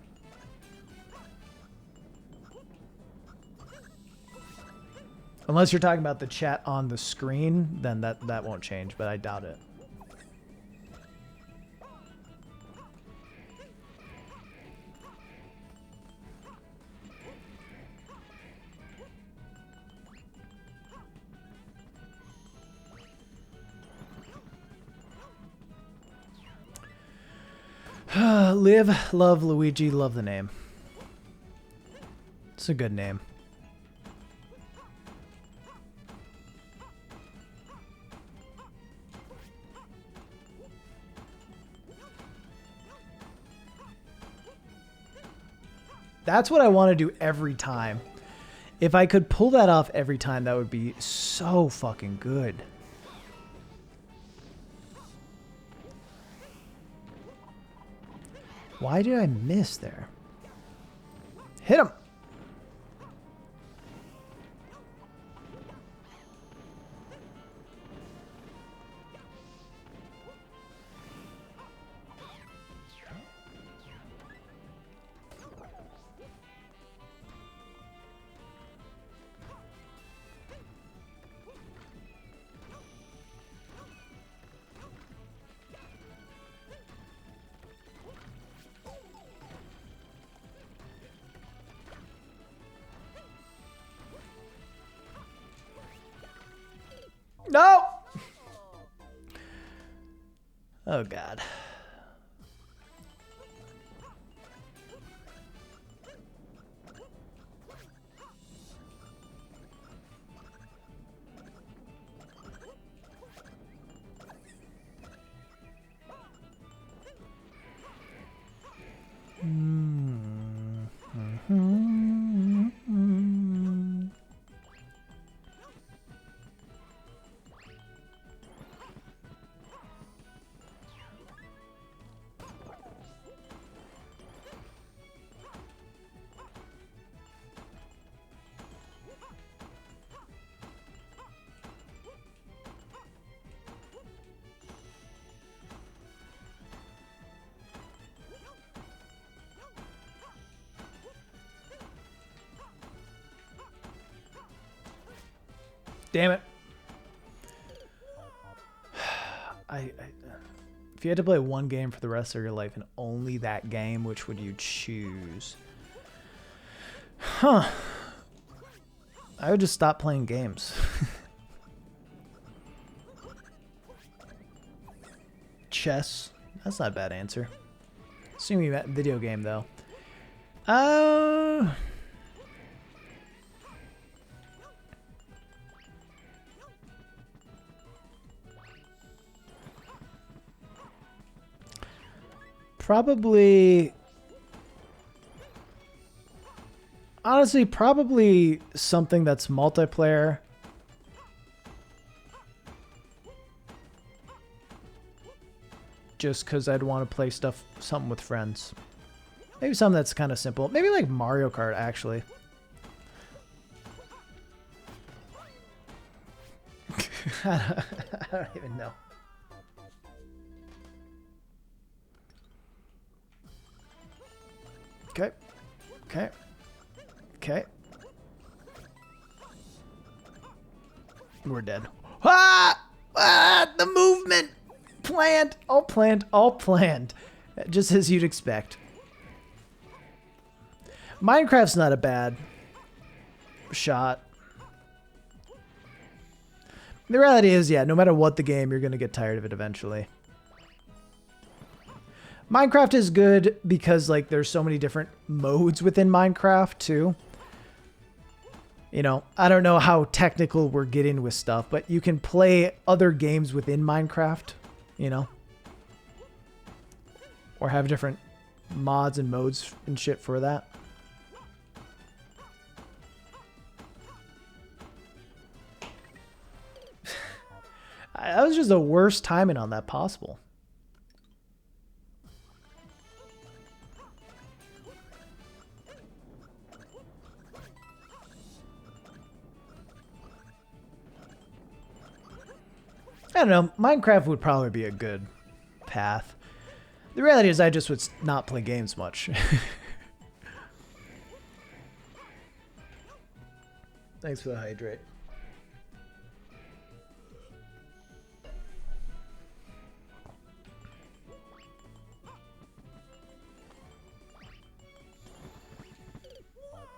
Unless you're talking about the chat on the screen, then that won't change, but I doubt it. Live, love Luigi, love the name. It's a good name. That's what I want to do every time. If I could pull that off every time, that would be so fucking good. Why did I miss there? Hit him! No! Oh, God. Damn it. If you had to play one game for the rest of your life and only that game, which would you choose? Huh. I would just stop playing games. Chess. That's not a bad answer. Assuming that video game, though. Probably, honestly, probably something that's multiplayer. Just because I'd want to play something with friends. Maybe something that's kind of simple. Maybe like Mario Kart, actually. I don't even know. Okay. Okay. Okay. We're dead. Ah! Ah! The movement! Planned. All planned. All planned. Just as you'd expect. Minecraft's not a bad shot. The reality is, yeah, no matter what the game, you're going to get tired of it eventually. Minecraft is good because, like, there's so many different modes within Minecraft, too. You know, I don't know how technical we're getting with stuff, but you can play other games within Minecraft, you know? Or have different mods and modes and shit for that. That was just the worst timing on that possible. I don't know. Minecraft would probably be a good path. The reality is I just would not play games much. Thanks for the hydrate.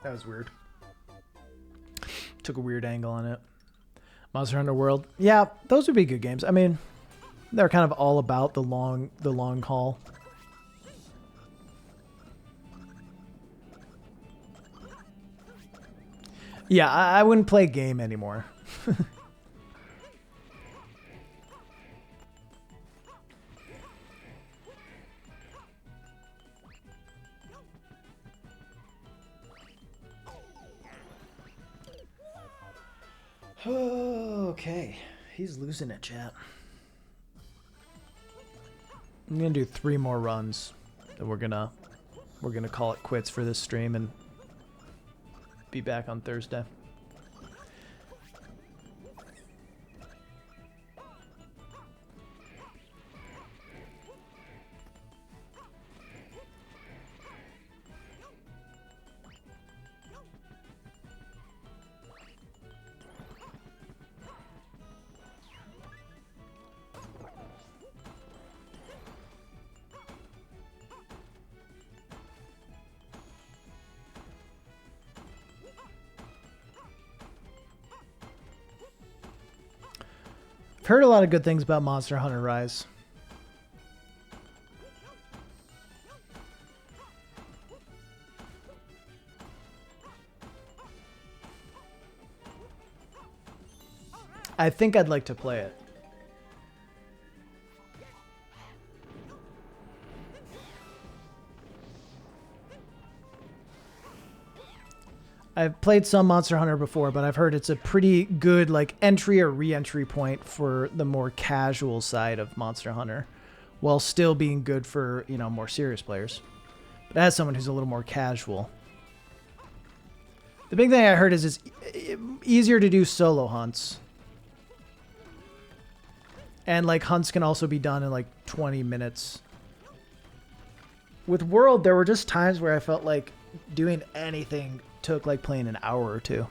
That was weird. Took a weird angle on it. Monster Hunter World. Yeah, those would be good games. I mean, they're kind of all about the long haul. Yeah, I wouldn't play game anymore. Okay, he's losing it, chat. I'm gonna do 3 more runs, and we're gonna call it quits for this stream and be back on Thursday. I've heard a lot of good things about Monster Hunter Rise. I think I'd like to play it. I've played some Monster Hunter before, but I've heard it's a pretty good like entry or re-entry point for the more casual side of Monster Hunter, while still being good for, you know, more serious players. But as someone who's a little more casual, the big thing I heard is it's easier to do solo hunts. And like hunts can also be done in like 20 minutes. With World, there were just times where I felt like doing anything took like playing an hour or two.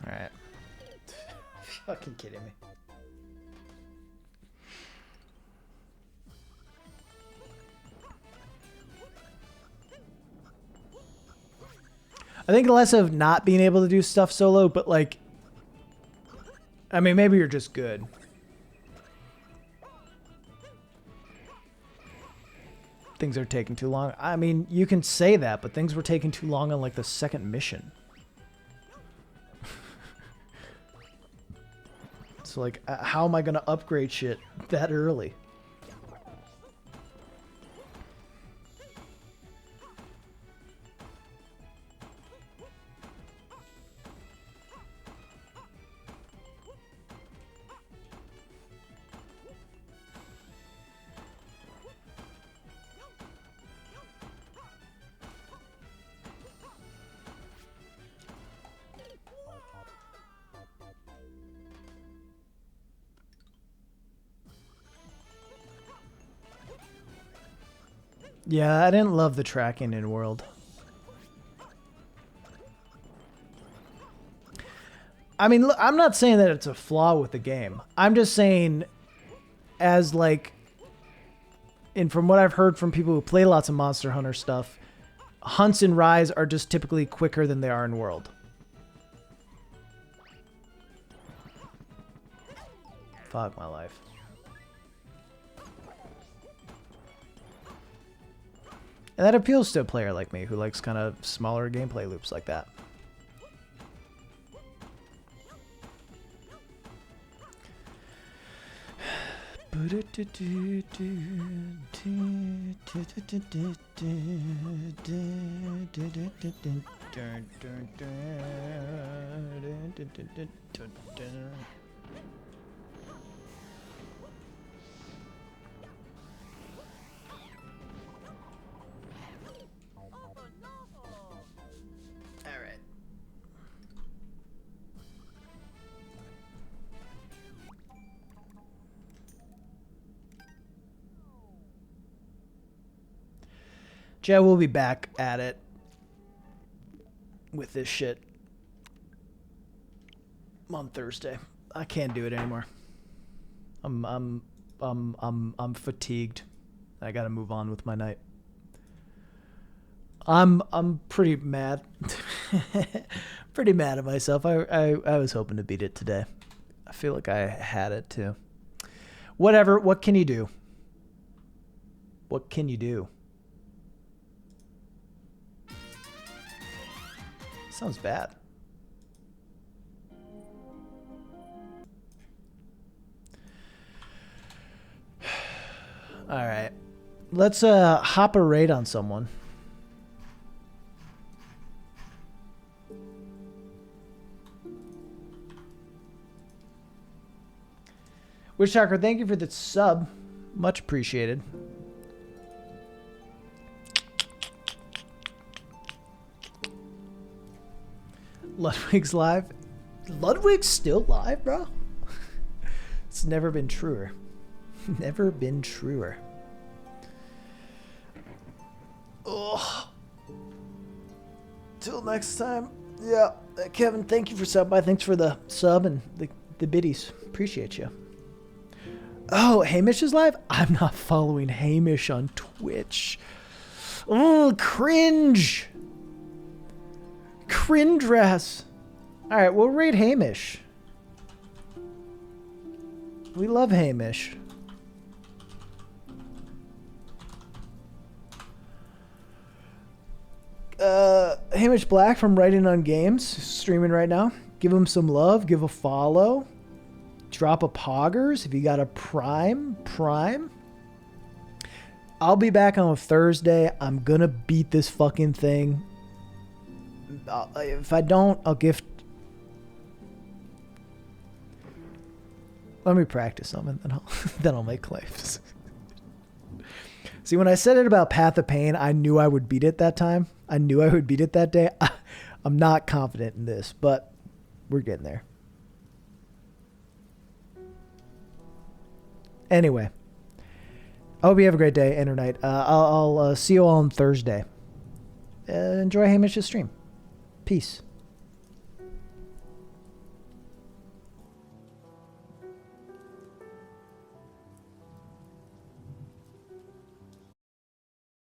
All right. Fucking kidding me. I think less of not being able to do stuff solo, but like, I mean, maybe you're just good. Things are taking too long. I mean, you can say that, but things were taking too long on like the second mission. So like, how am I going to upgrade shit that early? Yeah, I didn't love the tracking in World. I mean, look, I'm not saying that it's a flaw with the game. I'm just saying, as like, and from what I've heard from people who play lots of Monster Hunter stuff, hunts in Rise are just typically quicker than they are in World. Fuck my life. And that appeals to a player like me who likes kind of smaller gameplay loops like that. Joe will be back at it with this shit on Thursday. I can't do it anymore. I'm fatigued. I gotta move on with my night. I'm pretty mad. Pretty mad at myself. I was hoping to beat it today. I feel like I had it too. Whatever. What can you do? What can you do? Sounds bad. All right. Let's hop a raid on someone. Witch Talker, thank you for the sub. Much appreciated. Ludwig's live. Ludwig's still live, bro? It's never been truer. Never been truer. Oh. Till next time. Yeah. Kevin, thank you for sub by. Thanks for the sub and the biddies. Appreciate you. Oh, Hamish is live? I'm not following Hamish on Twitch. Oh, cringe. Cringe ass. All right, we'll raid Hamish. We love Hamish. Hamish Black from Writing on Games, streaming right now. Give him some love. Give a follow. Drop a poggers if you got a prime. I'll be back on Thursday. I'm gonna beat this fucking thing. If I don't, I'll gift. Let me practice some and then I'll make claims. See, when I said it about Path of Pain, I knew I would beat it that time. I knew I would beat it that day. I'm not confident in this, but we're getting there. Anyway, I hope you have a great day and or night. I'll see you all on Thursday. Enjoy Hamish's stream. Peace.